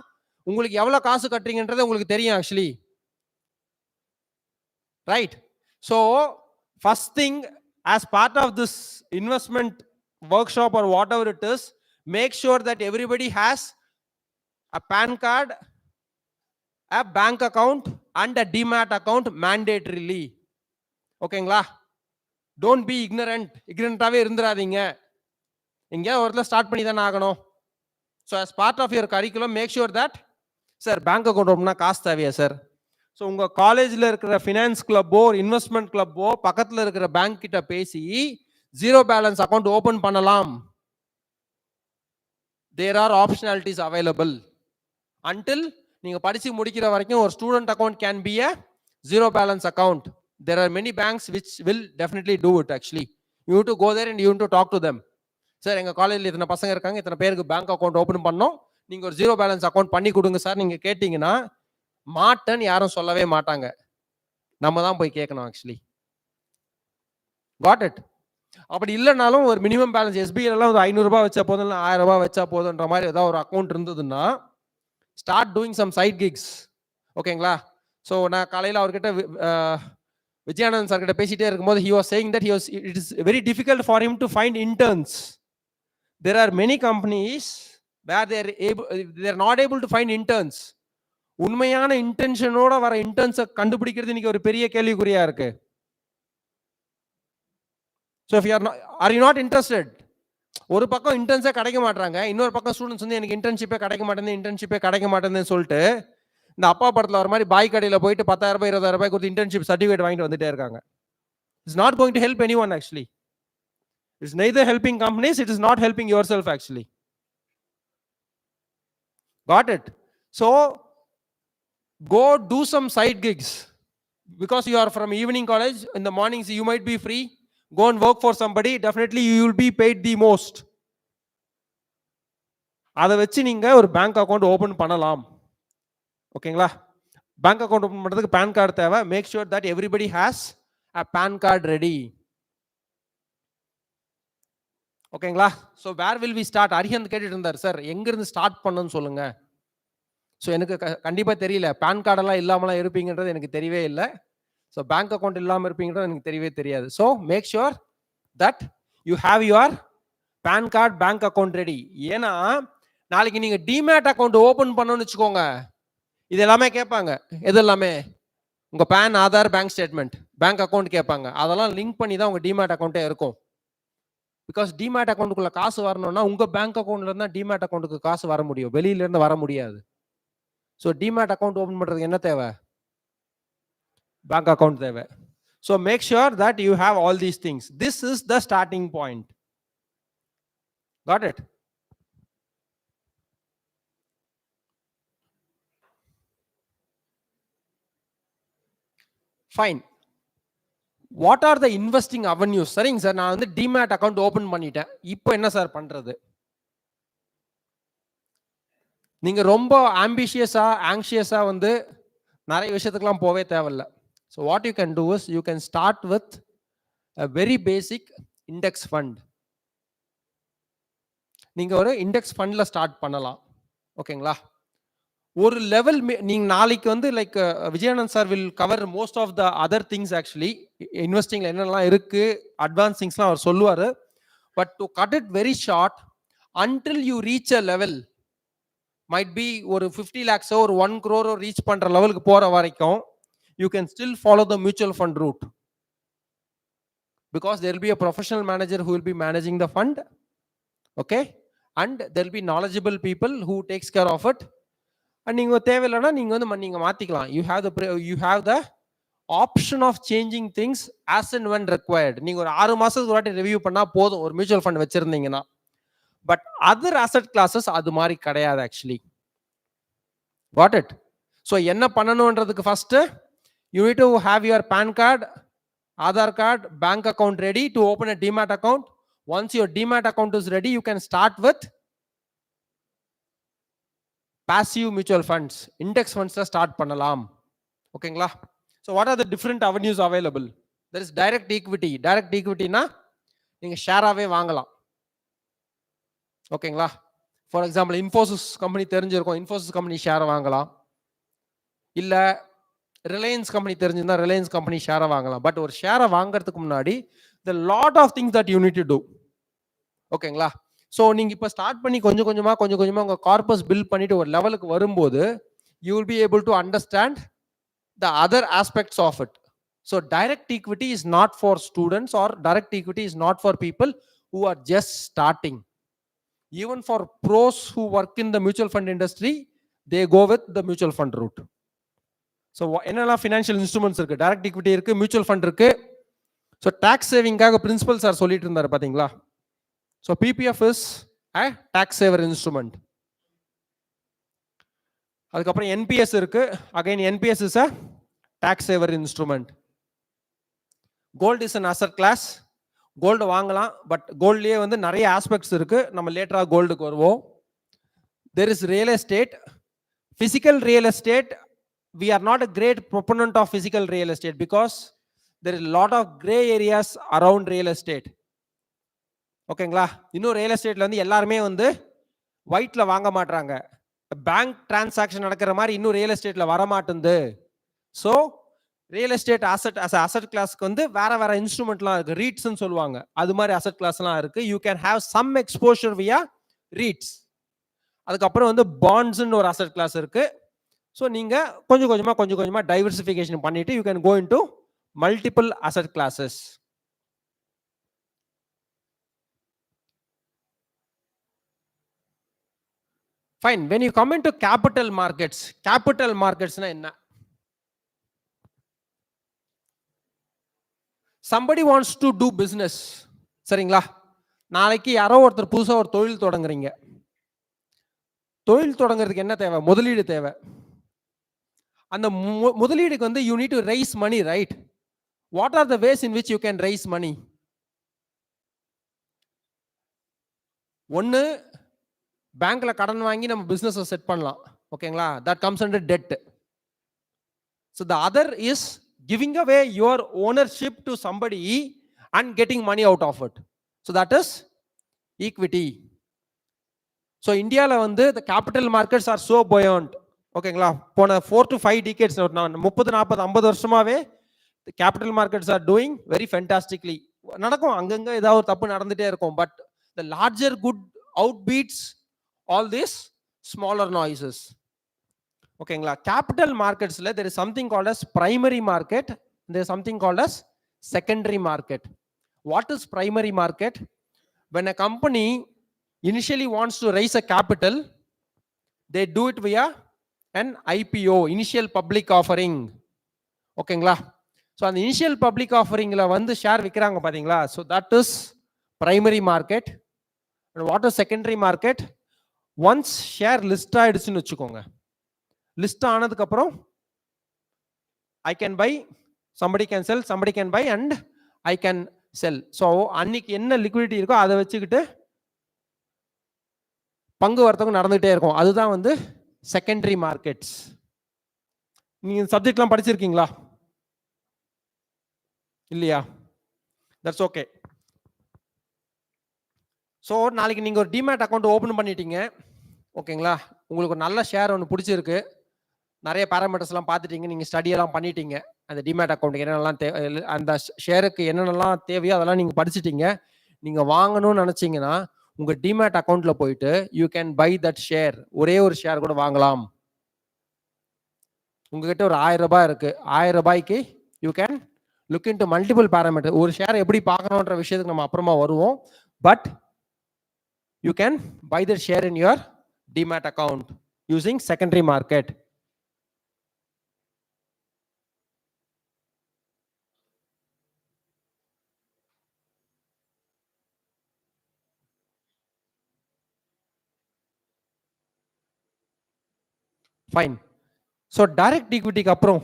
உங்களுக்கு எவ்வளவு காசு கட்டுறீங்கன்றது உங்களுக்கு தெரியும் actually. Right, so first thing as part of this investment workshop or whatever it is, make sure that everybody has a PAN card, a bank account and a demat account mandatorily. ஓகேங்களா? Don't be ignorantஆவே இருந்துடாதீங்க. எங்கேயாவது ஒரு இடத்துல start பண்ணி தானே ஆகணும். So as part of your curriculum, make sure that sir bank account ஓப்பனா காசு தேவையா சார்? ஸோ உங்க காலேஜில் இருக்கிற ஃபினான்ஸ் கிளப்போ இன்வெஸ்ட்மெண்ட் கிளப்போ பக்கத்தில் இருக்கிற பேங்க் கிட்ட பேசி ஜீரோ பேலன்ஸ் அக்கௌண்ட் ஓபன் பண்ணலாம். There are optionalities available. Until நீங்க படிச்சு முடிக்கிற வரைக்கும் ஒரு student account can be a zero balance account. There are many banks which will definitely do it actually. You have to go there and you have to talk to them. Sir எங்க காலேஜில் இத்தனை பசங்க இருக்காங்க, இத்தனை பேருக்கு bank account open பண்ணோம், நீங்க ஒரு ஜீரோ பேலன்ஸ் அக்கௌண்ட் பண்ணி கொடுங்க சார் நீங்க கேட்டீங்கன்னா மாட்டேன்னு யாரும் சொல்லவே மாட்டாங்க, நம்ம தான் போய் கேட்கணும் ஆக்சுவலி. Got it? அப்படி இல்லைனாலும் ஒரு மினிமம் பேலன்ஸ் எஸ்பிஐலாம் ஒரு 500 ரூபாய் வச்சா போதும், 1000 ரூபாய் வச்சா போதுன்ற மாதிரி ஏதாவது ஒரு அக்கௌண்ட் இருந்ததுன்னா start doing some side kicks. ஓகேங்களா? ஸோ நான் காலையில் அவர்கிட்ட விஜயானந்த் சார் கிட்ட பேசிட்டே இருக்கும்போது he was saying that it is very difficult for him to find interns. There are many companies where they are not able to find interns. உண்மையான இன்டென்ஷனோட வர இன்டர்ன்ஸை கண்டுபிடிக்கிறது இன்னைக்கு ஒரு பெரிய கேள்விக்குறியா இருக்கு. So if are you not interested? ஒரு பக்கம் இன்டர்ன்ஸே கிடைக்க மாட்டாங்க, இன்னொரு பக்கம் ஸ்டூடெண்ட்ஸ் வந்து எனக்கு இன்டர்ன்ஷிப்பே கிடைக்க மாட்டேன்னு சொல்லிட்டு இந்த அப்பா படத்தில் வர மாதிரி பாய் கடையில் போயிட்டு 10,000 ரூபாய் 20,000 ரூபாய் கொடுத்து இன்டர்ன்ஷிப் சர்டிஃபிகேட் வாங்கிட்டு வந்துட்டே இருக்காங்க. It's not going to help anyone actually. It's neither helping companies, it is not helping yourself actually. Got it? So go do some side gigs. Because you are from evening college, in the mornings you might be free, go and work for somebody, definitely you will be paid the most. அதை வச்சு நீங்க ஒரு bank account open பண்ணலாம். ஓகேங்களா? Bank account open பண்றதுக்கு PAN card தேவை. Make sure that everybody has a PAN card ready. ஓகேங்களா? So where will we start? Arihant கேட்டுட்டு இருந்தார், சார் எங்கிருந்து ஸ்டார்ட் பண்ணணும்னு சொல்லுங்க. ஸோ எனக்கு கண்டிப்பாக தெரியல, பேன் கார்டெல்லாம் இல்லாமலாம் இருப்பீங்கன்றது எனக்கு தெரியவே இல்லை. ஸோ பேங்க் அக்கௌண்ட் இல்லாமல் இருப்பீங்கன்றது எனக்கு தெரியவே தெரியாது. So make sure that you have your PAN card bank account ready. ஏன்னா நாளைக்கு நீங்கள் டிமேட் அக்கௌண்ட் ஓப்பன் பண்ணணும்னு வச்சுக்கோங்க, இது எல்லாமே கேட்பாங்க. எது எல்லாமே? உங்கள் PAN, Aadhaar, bank statement, bank account கேட்பாங்க. அதெல்லாம் லிங்க் பண்ணி தான் உங்கள் டிமேட் அக்கௌண்ட்டே இருக்கும். பிகாஸ் டிமேட் அக்கௌண்ட்டுக்குள்ள காசு வரணும்னா உங்கள் பேங்க் அக்கௌண்ட்ல இருந்தால் டிமேட் அக்கௌண்ட்டுக்கு காசு வர முடியும், வெளியிலேருந்து வர முடியாது. ஸோ டிமேட் அக்கௌண்ட் ஓப்பன் பண்ணுறதுக்கு என்ன தேவை? பேங்க் அக்கௌண்ட் தேவை. So make sure that you have all these things. This is the starting point. Got it? Fine. What are the investing avenues? சரிங்க சார், நான் வந்து டிமேட் அக்கௌண்ட் ஓபன் பண்ணிட்டேன், இப்போ என்ன சார் பண்றது? நீங்க ரொம்ப ஆங்ஷியஸா வந்து நிறைய விஷயத்துக்குலாம் போவே தேவையில்லை. So what you can do is you can start with a very basic index fund. நீங்க ஒரு இண்டெக்ஸ் ஃபண்ட்ல ஸ்டார்ட் பண்ணலாம். ஓகேங்களா? ஒரு லெவல் நீங்க நாளைக்கு வந்து like Vijayanand sir will cover most of the other things actually. இன்வெஸ்டிங்ல என்னெல்லாம் இருக்கு, அட்வான்ஸ் திங்ஸ்லாம் அவர் சொல்லுவார். But to cut it very short, until you reach a level, might be ஒரு 50 lakhs ஒரு 1 crore ரீச் பண்ற லெவலுக்கு போற வரைக்கும் you can still follow the mutual fund route. because there will be a professional manager who will be managing the fund, okay, and there will be knowledgeable people who takes care of it. And நீங்க தேவையில்லைன்னா நீங்க வந்து நீங்க மாத்திக்கலாம். You have the option of changing things as and when required. நீங்க ஒரு 6 மாசத்துக்கு ஒரு வாட்டி ரிவ்யூ பண்ணா போதும் ஒரு மியூச்சுவல் ஃபண்ட் வச்சிருந்தீங்கன்னா. பட் அதர் அசெட் கிளாஸஸ் அது மாதிரி கிடையாது ஆக்சுவலி. Got it? So என்ன பண்ணணும்ன்றதுக்கு first you need to have your PAN card, Aadhaar card, bank account ready to open a demat account. Once your demat account is ready, you can start with passive mutual funds, index funds start பண்ணலாம். ஓகேங்களா? So what are the different avenues available? There is direct equity. Direct equity na நீங்க ஷேராவே வாங்கலாம். ஓகேங்களா? For example Infosys company தெரிஞ்சிருக்கும், Infosys company ஷேரை வாங்கலாம். இல்ல Reliance company தெரிஞ்சிருந்தா ரிலையன்ஸ் கம்பெனி ஷேரை வாங்கலாம். பட் ஒரு ஷேரை வாங்குறதுக்கு முன்னாடி the lot of things that you need to do. ஓகேங்களா? ஸோ நீங்க இப்போ ஸ்டார்ட் பண்ணி கொஞ்சம் கொஞ்சமா உங்க கார்பஸ் பில்ட் பண்ணிட்டு ஒரு லெவலுக்கு வரும்போது you will be able to understand the other aspects of it. So direct equity is not for students, or direct equity is not for people who are just starting. Even for pros who work in the mutual fund industry, they go with the mutual fund route. So என்னெல்லாம் financial instruments இருக்கு? Direct equity இருக்கு, mutual fund இருக்கு. So tax saving காக principles are சொல்லிட்டு இருந்தாரு பாத்தீங்களா? So PPF is a tax saver instrument. அதுக்கப்புறம் NPS இருக்கு. Again NPS is a tax saver instrument. Gold is an asset class. Gold வாங்கலாம், பட் கோல்ட்லயே வந்து நிறைய ஆஸ்பெக்ட்ஸ் இருக்கு. நம்ம லேட்டரா கோல்டுக்கு வருவோம். There is real estate, physical real estate. We are not a great proponent of physical real estate because there is a lot of gray areas around real estate. ஓகேங்களா? இன்னும் real எஸ்டேட்ல வந்து எல்லாருமே வந்து ஒயிட்ல வாங்க மாட்டாங்க. பேங்க் டிரான்சாக்ஷன் நடக்கிற மாதிரி இன்னும் ரியல் எஸ்டேட்ல வர மாட்டேங்குது. ஸோ ரியல் எஸ்டேட் அசட் கிளாஸ்க்கு வந்து வேற இன்ஸ்ட்ருமெண்ட்லாம் இருக்கு. ரீட்ஸ்ன்னு சொல்லுவாங்க, அது மாதிரி அசட் கிளாஸ்லாம் இருக்கு. You can have some exposure via REITs. அதுக்கப்புறம் வந்து பாண்ட்ஸ்ன்னு ஒரு அசட் கிளாஸ் இருக்கு. ஸோ நீங்க கொஞ்சம் கொஞ்சமா டைவர்சிஃபிகேஷன் பண்ணிட்டு you can go into multiple asset classes. Fine. When you come into capital markets na enna? Somebody wants to do business. சரிங்களா? நாளைக்கு யாரோ ஒருத்தர் புதுசா ஒரு தொழில் தொடங்குறீங்க. தொழில் தொடங்குறதுக்கு என்ன தேவை? முதலீடு தேவை. அந்த முதலீடுக்கு வந்து you need to raise money, right? What are the ways in which you can raise money? ஒன்னு பேங்க்ல கடன் வாங்கி நம்ம பிசினஸ் செட் பண்ணலாம். ஓகேங்களா? that comes under debt. So the other is giving away your ownership to somebody and getting money out of it. So that is equity. So இந்தியால வந்து the capital markets are so buoyant. ஓகேங்களா? போன 4 to 5 decades 30 40 50 வருஷமாவே the capital markets are doing very fantastically. நடக்கும், அங்கங்க ஏதாவது ஒரு தப்பு நடந்துட்டே இருக்கும். But the larger good outbeats all these smaller noises. ஓகேங்களா? கேபிட்டல் மார்க்கெட்ஸ்ல there is something called as primary market, there is something called as secondary market. What is primary market? When a company initially wants to raise a capital, they do it via an IPO, initial public offering. ஓகேங்களா? so அந்த initial public offering-ல வந்து share விக்கிறாங்க பாத்தீங்களா? so that is primary market. and what is secondary market? once share list ஆயிடுச்சுன்னு வெச்சுக்கோங்க, list ஆனதுக்கு அப்புறம் I can buy, somebody can sell, somebody can buy and I can sell. so அன்னைக்கு என்ன liquidity இருக்கோ அதை வச்சுக்கிட்டு பங்கு வர்த்தகம் நடந்துகிட்டே இருக்கும். அதுதான் வந்து செகண்டரி மார்க்கெட்ஸ். நீங்க சப்ஜெக்ட்லாம் படிச்சிருக்கீங்களா? இல்லையா? That's okay. ஸோ நாளைக்கு நீங்கள் ஒரு டிமேட் அக்கௌண்ட் ஓப்பன் பண்ணிட்டீங்க. ஓகேங்களா? உங்களுக்கு ஒரு நல்ல ஷேர் ஒன்று பிடிச்சிருக்கு, நிறைய பேராமீட்டர்ஸ்லாம் பார்த்துட்டீங்க, நீங்கள் ஸ்டடியெல்லாம் பண்ணிட்டீங்க, அந்த டிமேட் அக்கௌண்ட்டுக்கு என்னென்னலாம் அந்த ஷேருக்கு என்னென்னலாம் தேவையோ அதெல்லாம் நீங்கள் படிச்சுட்டீங்க. நீங்கள் வாங்கணும்னு நினச்சிங்கன்னா உங்கள் டிமேட் அக்கௌண்ட்டில் போயிட்டு you can by that share. ஒரே ஒரு ஷேர் கூட வாங்கலாம். உங்ககிட்ட ஒரு 1000 ரூபாய் இருக்குது, 1000 ரூபாய்க்கு you can look into multiple parameters. ஒரு ஷேர் எப்படி பார்க்கணும்ன்ற விஷயத்துக்கு நம்ம அப்புறமா வருவோம். But you can buy the share in your demat account using secondary market. Fine. So direct equity க்கு அப்புறம்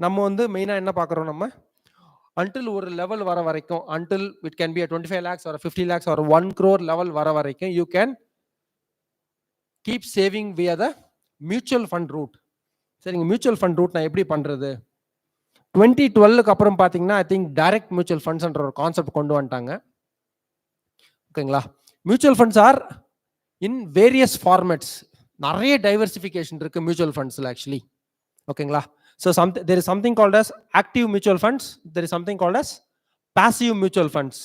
நம்ம வந்து மெயினா என்ன பார்க்கறோம் நம்ம until ஒரு லெவல் வர வரைக்கும் until it can be a 25 lakhs or a 50 lakhs or 1 crore level வர வரைக்கும் you can keep saving via the mutual fund route. சரிங்க, மியூச்சுவல் ஃபண்ட் ரூட் நான் எப்படி பண்றது? 2012க்கு அப்புறம் பாத்தீங்கன்னா ஐ திங்க் டைரக்ட் மியூச்சுவல் ஃபண்ட்ஸ்ன்ற ஒரு கான்செப்ட் கொண்டு வந்துட்டாங்க. ஓகேங்களா? Mutual funds are in various formats. நிறைய டைவர்சிஃபிகேஷன் இருக்கு மியூச்சுவல் ஃபண்ட்ஸ்ல ஆக்சுவலி. ஓகேங்களா? So there is something called as active mutual funds, there is something called as passive mutual funds.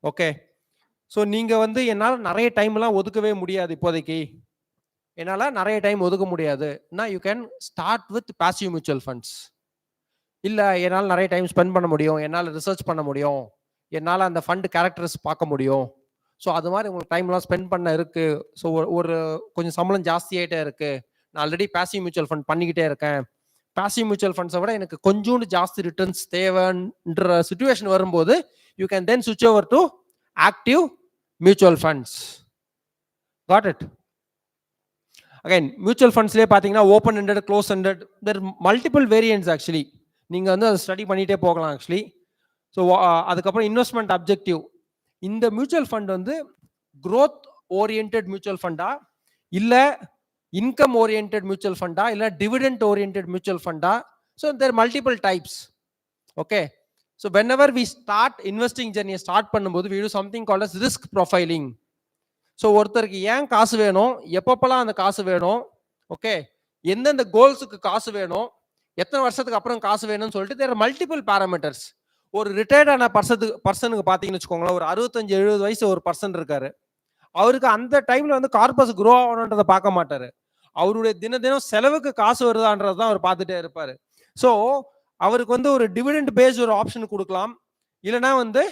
Okay, so நீங்க வந்து என்னால நிறைய டைம்லாம் ஒதுக்கவே முடியாது, இப்போதைக்கு என்னால நிறைய டைம் ஒதுக்க முடியாது. நான் you can start with passive mutual funds. இல்ல என்னால நிறைய டைம் ஸ்பெண்ட் பண்ண முடியும், என்னால ரிசர்ச் பண்ண முடியும், என்னால அந்த ஃபண்ட் கேரக்டர்ஸ் பார்க்க முடியும். ஸோ அது மாதிரி உங்களுக்கு டைம்லாம் ஸ்பெண்ட் பண்ண இருக்கு. ஸோ ஒரு கொஞ்சம் சம்பளம் ஜாஸ்தியாயிட்டே இருக்கு, நான் ஆல்ரெடி பாசிவ் மியூச்சுவல் ஃபண்ட் பண்ணிக்கிட்டே இருக்கேன், பாசிவ் மியூச்சுவல் ஃபண்ட்ஸை விட எனக்கு கொஞ்சோண்டு ஜாஸ்தி ரிட்டர்ன்ஸ் தேவைன்ற சிச்சுவேஷன் வரும்போது யூ கேன் தென் சுவிட்ச் over to active mutual funds. Got it? Again mutual ஃபண்ட்ஸ்லேயே பார்த்தீங்கன்னா open ended, close ended, there multiple variants actually. நீங்கள் வந்து அதை ஸ்டடி பண்ணிகிட்டே போகலாம் ஆக்சுவலி. ஸோ அதுக்கப்புறம் இன்வெஸ்ட்மெண்ட் அப்ஜெக்டிவ். இந்த மியூச்சுவல் ஃபண்ட் வந்து growth oriented மியூச்சுவல் ஃபண்டா, இல்லை income oriented mutual fund, illa dividend oriented mutual fund. So there are multiple types. Okay, so whenever we start investing journey start பண்ணும்போது we do something called as risk profiling. So ஒருத்தருக்கு ஏன் காசு வேணும், எப்பப்பலாம் அந்த காசு வேணும், ஓகே, எந்தெந்த கோல்ஸுக்கு காசு வேணும், எத்தனை வருஷத்துக்கு அப்புறம் காசு வேணும்னு சொல்லிட்டு there are multiple parameters. ஒரு ரிட்டையர்ட் ஆன பர்சனுக்கு பார்த்தீங்கன்னு வச்சுக்கோங்களேன், ஒரு 65-70 வயசு ஒரு பர்சன் இருக்காரு, அவருக்கு அந்த டைம்ல வந்து கார்பஸ் க்ரோ ஆகணுன்றதை பார்க்க மாட்டாரு, அவருடைய தினம் செலவுக்கு காசு வருதான்றது தான் அவர் பார்த்துட்டே இருப்பாரு. ஸோ அவருக்கு வந்து ஒரு டிவிடெண்ட் பேஸ்ட் ஒரு ஆப்ஷன் கொடுக்கலாம், இல்லைன்னா வந்து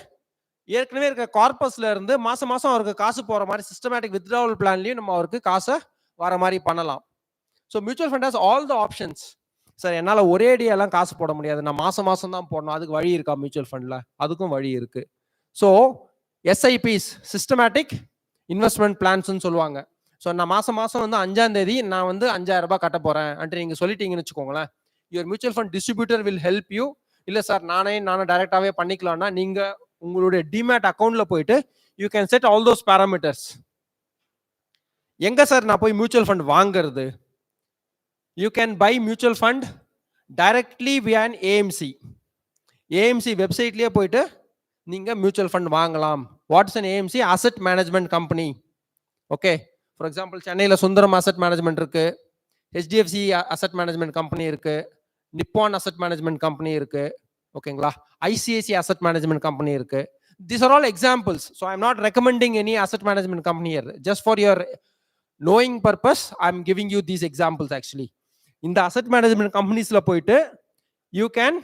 ஏற்கனவே இருக்க கார்பஸ்ல இருந்து மாசம் அவருக்கு காசு போற மாதிரி சிஸ்டமேட்டிக் வித்ட்ராவல் பிளான்லயும் நம்ம அவருக்கு காசை வர மாதிரி பண்ணலாம். So mutual fund has all the options. Sir என்னால் ஒரே அடியெல்லாம் காசு போட முடியாது, நான் மாசம் தான் போடணும், அதுக்கு வழி இருக்கா மியூச்சுவல் ஃபண்ட்ல? அதுக்கும் வழி இருக்கு. ஸோ எஸ்ஐபிஸ், சிஸ்டமேட்டிக் இன்வெஸ்ட்மெண்ட் பிளான்ஸ்ன்னு சொல்லுவாங்க. ஸோ நான் மாசம் வந்து 5ஆம் தேதி நான் வந்து 5000 ரூபாய் கட்ட போறேன் அன்ட்டு நீங்க சொல்லிட்டீங்கன்னு வச்சுக்கோங்களேன், your mutual fund distributor will help you. இல்லை சார் நானே டைரக்டாவே பண்ணிக்கலாம்னா நீங்க உங்களுடைய டிமேட் அக்கௌண்ட்ல போயிட்டு you can set all those parameters. எங்க சார் நான் போய் மியூச்சுவல் ஃபண்ட் வாங்குறது? You can buy mutual fund directly via AMC வெப்சைட்லயே போயிட்டு நீங்க மியூச்சுவல் ஃபண்ட் வாங்கலாம். What's an AMC? Asset management company. Okay, for example சென்னையில் சுந்தரம் அசெட் மேனேஜ்மெண்ட் இருக்கு, ஹெச்டிஎஃப்சி அசெட் மேனேஜ்மெண்ட் கம்பெனி இருக்கு, நிப்பான் அசெட் மேனேஜ்மெண்ட் கம்பெனி இருக்கு, ஓகேங்களா, ஐசிஐசி அசெட் மேனேஜ்மெண்ட் கம்பெனி இருக்கு. These are all examples. So I am not recommending any asset management company here, just for your knowing purpose I am giving you these examples actually. இந்த asset management கம்பெனிஸ்ல போயிட்டு you can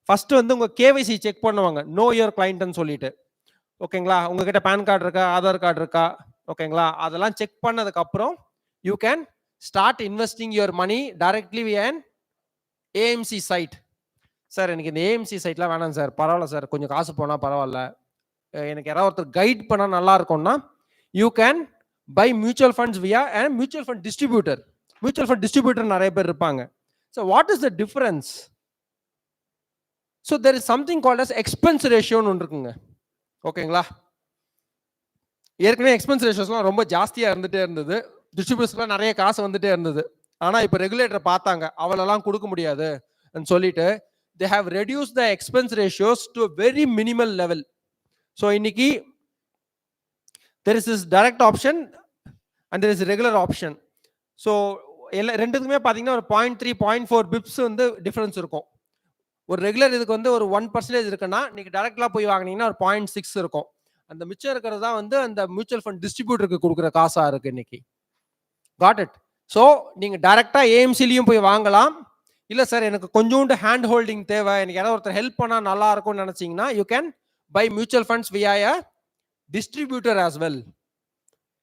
first வந்து உங்க KYC check பண்ணுவாங்க, no your கிளைண்ட்னு சொல்லிட்டு, ஓகேங்களா, உங்ககிட்ட pan card இருக்கா, Aadhaar card இருக்கா, ஓகேங்களா, அதெல்லாம் செக் பண்ணதுக்கு அப்புறம் you can start investing your money directly with an AMC site. Sir எனக்கு இந்த ஏஎம்சி சைட்லாம் வேணாம் சார், பரவாயில்ல சார், கொஞ்சம் காசு போனால் பரவாயில்ல, எனக்கு யாராவது ஒருத்தர் கைட் பண்ணால் நல்லா இருக்கும்னா you can buy mutual funds via and mutual fund distributor. Mutual fund distributor நிறைய பேர் இருப்பாங்க. So what is the difference? So there is something called as expense ரேஷியோன்னு ஒன்று இருக்குங்க, ஓகேங்களா. ஏற்கனவே எக்ஸ்பென்ஸ் ரேஷியோஸ்லாம் ரொம்ப ஜாஸ்தியாக இருந்துகிட்டே இருந்தது, டிஸ்ட்ரிபியூட்டர்ஸ்லாம் நிறைய காசு வந்துட்டே இருந்தது. ஆனால் இப்போ ரெகுலேட்டர் பார்த்தாங்க அவளெல்லாம் கொடுக்க முடியாது சொல்லிட்டு they have reduced the expense ratios to a very minimal level. So இன்னைக்கு there is this direct option and there is a regular option. So ரெண்டுக்குமே பார்த்தீங்கன்னா ஒரு 0.3 0.4 பிப்ஸ் வந்து டிஃபரன்ஸ் இருக்கும். ஒரு ரெகுலர் இதுக்கு வந்து ஒரு 1% இருக்குன்னா நீங்க டைரக்ட்லாம் போய் வாங்கினீங்கன்னா ஒரு 0.6 இருக்கும். அந்த மிச்சம் இருக்கிறது தான் வந்து அந்த மியூச்சுவல் ஃபண்ட் டிஸ்ட்ரிபியூட்டருக்கு கொடுக்குற காசா இருக்கு இன்னைக்கு. God it? ஸோ நீங்க டைரக்டா ஏஎம்சிலையும் போய் வாங்கலாம், இல்லை சார் எனக்கு கொஞ்சோண்டு ஹேண்ட் ஹோல்டிங் தேவை, எனக்கு யாராவது ஒருத்தர் ஹெல்ப் பண்ணால் நல்லா இருக்கும்னு நினச்சிங்கன்னா you can buy mutual funds via a distributor as well.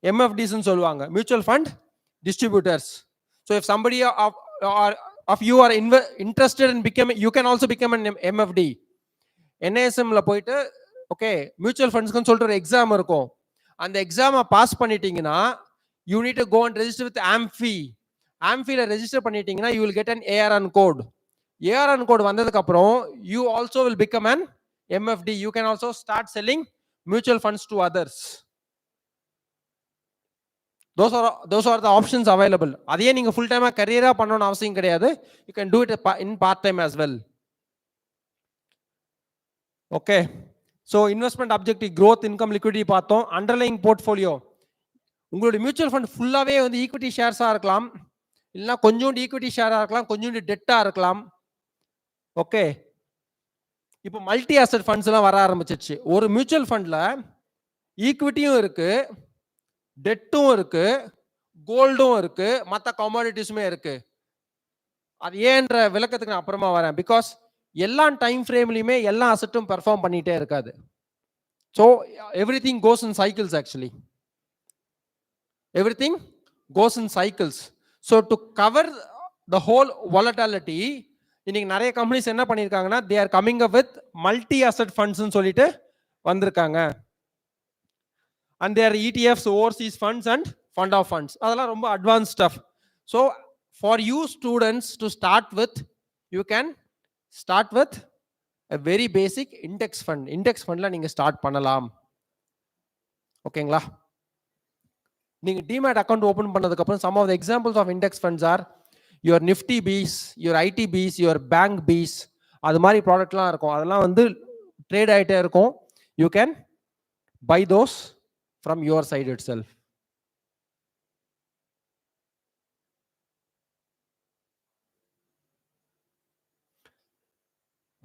MFDs சொல்லுவாங்க, mutual fund distributors. So if somebody of you are interested in becoming, you can also become an MFD. NASMல போயிட்டு ஓகே மியூச்சுவல் ஃபண்ட்ஸ்க்குன்னு சொல்லிட்டு ஒரு exam இருக்கும். அந்த எக்ஸாமை pass பண்ணிட்டீங்கன்னா you need to go and register with ஆம்ஃபில register பண்ணிட்டீங்கன்னா you will get an ARN code. ARN code வந்ததுக்கு அப்புறம் you also will become an MFD. You can also start selling mutual funds to others. those are the options available. அதையே நீங்க full டைமா கரியரா பண்ணணும்னு அவசியம் கிடையாது. you can do it in part time as well. okay, so investment objective, growth, income, liquidity பார்த்தோம். underlying portfolio, உங்களுடைய mutual fund ஃபுல்லாவே வந்து ஈக்விட்டி ஷேர்ஸா இருக்கலாம், இல்லைன்னா கொஞ்சோண்டு ஈக்விட்டி ஷேரா இருக்கலாம், கொஞ்சோண்டு டெட்டா இருக்கலாம். ஓகே, இப்போ மல்டி அசெட் ஃபண்ட்ஸ் எல்லாம் வர ஆரம்பிச்சிச்சு. ஒரு மியூச்சுவல் ஃபண்ட்ல ஈக்விட்டியும் இருக்கு, டெட்டும் இருக்கு, கோல்டும் இருக்கு, மற்ற கமாடிட்டிஸுமே இருக்கு. அது ஏன்ற விளக்கத்துக்கு நான் அப்புறமா வரேன். பிகாஸ் எல்லா டைம் ஃப்ரேம்லையுமே எல்லா அசெட்டும் பெர்ஃபார்ம் பண்ணிட்டே இருக்காது. So everything goes in cycles. Actually everything goes in cycles. So to cover the whole volatility, இன்னைக்கு நிறைய கம்பெனிஸ் என்ன பண்ணியிருக்காங்கன்னா they are coming up with multi asset ஃபண்ட்ஸ்னு சொல்லிட்டு வந்திருக்காங்க. and their ETFs, overseas funds and fund of funds, அதெல்லாம் ரொம்ப advanced stuff. So for you students to start with, you can start with a very basic index fund. index fundல நீங்க start பண்ணலாம். ஓகேங்களா? நீங்க demat account open பண்ணதுக்கு அப்புறம் some of the examples of index funds are your Nifty Bs, your IT Bs, your bank Bs, அது மாதிரி ப்ராடக்ட்லாம் இருக்கும். அதெல்லாம் வந்து ட்ரேட் ஆயிட்டே இருக்கும். you can buy those from your side itself.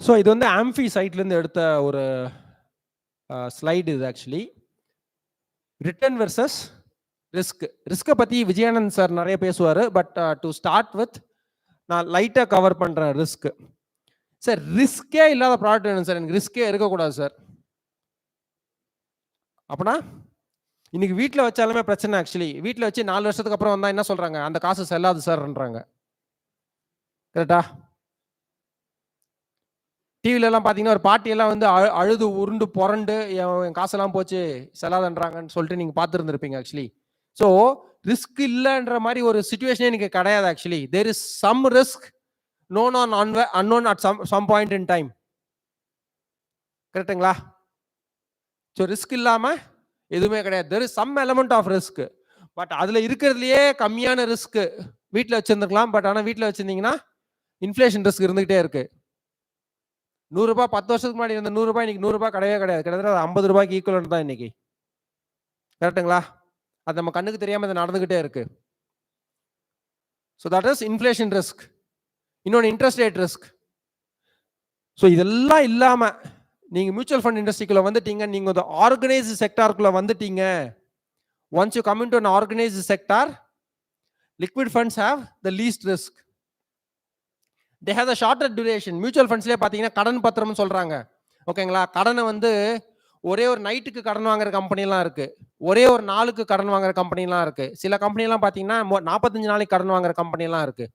So இது வந்து ஆம்ஃபி சைட்லேருந்து எடுத்த ஒரு ஸ்லைடு. இது ஆக்சுவலி ரிட்டர்ன் வெர்சஸ் ரிஸ்க்கை பற்றி விஜயானந்த் சார் நிறைய பேசுவார். பட் டு ஸ்டார்ட் வித் நான் லைட்டாக கவர் பண்ணுறேன் ரிஸ்க். சார் ரிஸ்கே இல்லாத ப்ராடக்ட் வேணும் சார், எனக்கு ரிஸ்கே இருக்கக்கூடாது சார் அப்படின்னா இன்னைக்கு வீட்டில் வச்சாலுமே பிரச்சனை. ஆக்சுவலி வீட்டில் வச்சு 4 வருஷத்துக்கு அப்புறம் வந்தால் என்ன சொல்கிறாங்க, அந்த காசு செல்லாது சார்ன்றாங்க. கரெக்டா? டிவிலெல்லாம் பார்த்தீங்கன்னா ஒரு பாட்டியெல்லாம் வந்து அழுது உருண்டு புரண்டு என் காசெல்லாம் போச்சு செல்லாதுன்றாங்கன்னு சொல்லிட்டு நீங்கள் பார்த்துருந்துருப்பீங்க. ஆக்சுவலி ஸோ ரிஸ்க் இல்லைன்ற மாதிரி ஒரு சுச்சுவேஷனே எனக்கு கிடையாது. Actually there is some risk known or unknown at some point in time. கரெக்டுங்களா? ஸோ ரிஸ்க் இல்லாமல் எதுவுமே கிடையாது. there is some element of risk. But அதில் இருக்கிறதுலையே கம்மியான ரிஸ்க் வீட்டில் வச்சுருந்துருக்கலாம். பட் ஆனால் வீட்டில் வச்சுருந்தீங்கன்னா இன்ஃப்ளேஷன் ரிஸ்க் இருந்துகிட்டே இருக்கு. 100 ரூபாய் 10 வருஷத்துக்கு முன்னாடி இருந்த 100 ரூபாய் இன்னைக்கு 100 ரூபாய் கிடையவே கிடையாது. கிட்டத்தட்ட 50 ரூபாய்க்கு ஈக்குவலன்ட் தான் இன்னைக்கு. கரெக்டுங்களா? அது நம்ம கண்ணுக்கு தெரியாமல் இது நடந்துகிட்டே இருக்கு. So that is inflation risk. இன்னொன்று இன்ட்ரெஸ்ட் ரேட் ரிஸ்க். ஸோ இதெல்லாம் இல்லாமல் நீங்கள் மியூச்சுவல் ஃபண்ட் இண்டஸ்ட்ரிக்குள்ள வந்துட்டீங்க, நீங்கள் இந்த ஆர்கனைஸ்டு செக்டாருக்குள்ள வந்துட்டீங்க. Once you come into an organized sector, liquid funds have the least risk. they have the shorter duration. Mutual ஃபண்ட்ஸ்லேயே பார்த்தீங்கன்னா கடன் பத்திரம்னு சொல்கிறாங்க. ஓகேங்களா? கடனை வந்து ஒரே ஒரு நைட்டுக்கு கடன் வாங்குற கம்பெனிலாம் இருக்கு, ஒரே ஒரு நாளுக்கு கடன் வாங்குற கம்பெனிலாம் இருக்கு. சில கம்பெனிலாம் பார்த்தீங்கன்னா 45 நாளைக்கு கடன் வாங்குற கம்பெனிலாம் இருக்கு.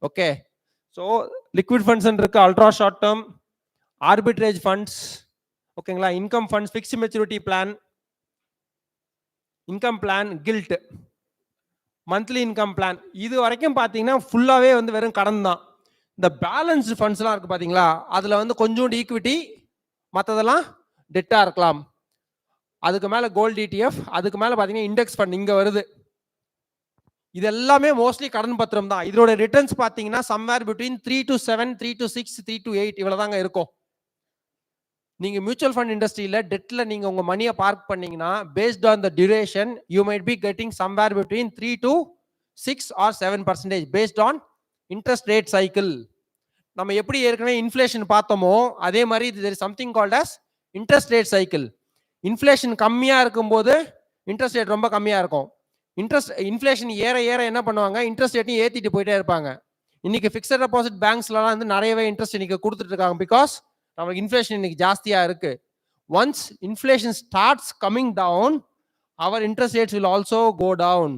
ஓகே, ஸோ லிக்விட் ஃபண்ட்ஸ் இருக்கு, ultra short term, arbitrage funds, ஓகேங்களா, income funds, fixed maturity plan, income plan, gilt, monthly income plan. இது வரைக்கும் பார்த்தீங்கன்னா ஃபுல்லாகவே வந்து வெறும் கடன் தான். இந்த பேலன்ஸ்டு ஃபண்ட்ஸ்லாம் இருக்குது பார்த்தீங்களா, அதில் வந்து கொஞ்சோண்டு ஈக்விட்டி, மற்றதெல்லாம் டெட்டாக இருக்கலாம். அதுக்கு மேலே கோல்டு ETF, அதுக்கு மேலே பார்த்தீங்கன்னா இண்டெக்ஸ் ஃபண்ட் இங்கே வருது. இது எல்லாமே மோஸ்ட்லி கடன் பத்திரம் தான். இதோட ரிட்டர்ன்ஸ் பார்த்தீங்கன்னா somewhere between 3 to 7, 3 to 6, 3 to 8 இவ்வளோ தாங்க இருக்கும். நீங்கள் மியூச்சுவல் ஃபண்ட் இண்டஸ்ட்ரியில் டெட்டில் நீங்கள் உங்கள் மணியை பார்க் பண்ணீங்கன்னா based on the duration you might be getting somewhere between 3 to 6 or 7% based on interest rate cycle. நம்ம எப்படி ஏற்கனவே இன்ஃப்ளேஷன் பார்த்தோமோ அதே மாதிரி there is something called as interest rate cycle. Inflation கம்மியாக இருக்கும்போது இன்ட்ரெஸ்ட் ரேட் ரொம்ப கம்மியாக இருக்கும். இன்ஃப்ளேஷன் ஏற ஏற என்ன பண்ணுவாங்க, இன்ட்ரெஸ்ட் ரேட்டையும் ஏற்றிட்டு போயிட்டே இருப்பாங்க. இன்னைக்கு ஃபிக்ஸட் டெபாசிட் பேங்க்ஸ்லாம் வந்து நிறையவே இன்ட்ரெஸ்ட் இன்னைக்கு கொடுத்துட்டு இருக்காங்க. பிகாஸ் நமக்கு இன்ஃப்ளேஷன் இன்னைக்கு ஜாஸ்தியா இருக்கு. Once inflation starts coming down, our interest rates will also go down.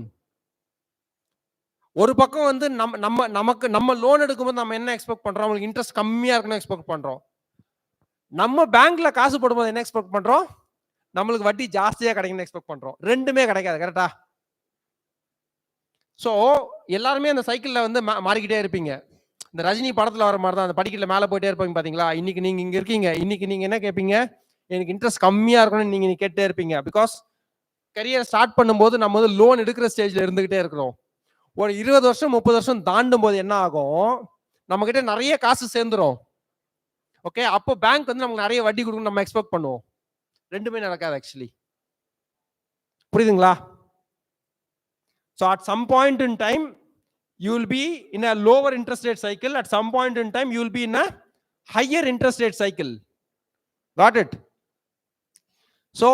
ஒரு பக்கம் வந்து நம்ம லோன் எடுக்கும்போது நம்ம என்ன எக்ஸ்பெக்ட் பண்றோம்? உங்களுக்கு இன்ட்ரெஸ்ட் கம்மியா இருக்குன்னு எக்ஸ்பெக்ட் பண்றோம். நம்ம பேங்க்ல காசு போடும்போது என்ன எக்ஸ்பெக்ட் பண்றோம்? நம்மளுக்கு வட்டி ஜாஸ்தியா கிடைக்குன்னு எக்ஸ்பெக்ட் பண்றோம். ரெண்டுமே கிடைக்காது. கரெக்டா? ஸோ எல்லாருமே அந்த சைக்கிள்ல வந்து மாறிக்கிட்டே இருப்பீங்க. இந்த ரஜினி படத்துல வர மாதிரி தான், அந்த படிக்கல மேலே போயிட்டே இருப்பீங்க பாத்தீங்களா? இன்னைக்கு நீங்க இங்க இருக்கீங்க, இன்னைக்கு நீங்க என்ன கேட்பீங்க? எனக்கு இன்ட்ரெஸ்ட் கம்மியா இருக்கணும்னு நீங்க கேட்டே இருப்பீங்க. பிகாஸ் கரியர் ஸ்டார்ட் பண்ணும்போது நம்ம வந்து லோன் எடுக்கிற ஸ்டேஜ்ல இருந்துகிட்டே இருக்கிறோம். ஒரு 20 வருஷம் 30 வருஷம் தாண்டும் போது என்ன ஆகும்? நம்ம கிட்ட நிறைய காசு சேர்ந்துரும். ஓகே, அப்போ பேங்க் வந்து நமக்கு நிறைய வட்டி கொடுக்கணும் நம்ம எக்ஸ்பெக்ட் பண்ணுவோம். ரெண்டுமே நடக்காது ஆக்சுவலி. புரியுதுங்களா? So at some point in time you will be in a lower interest rate cycle. At some point in time you will be in a higher interest rate cycle. Got it? So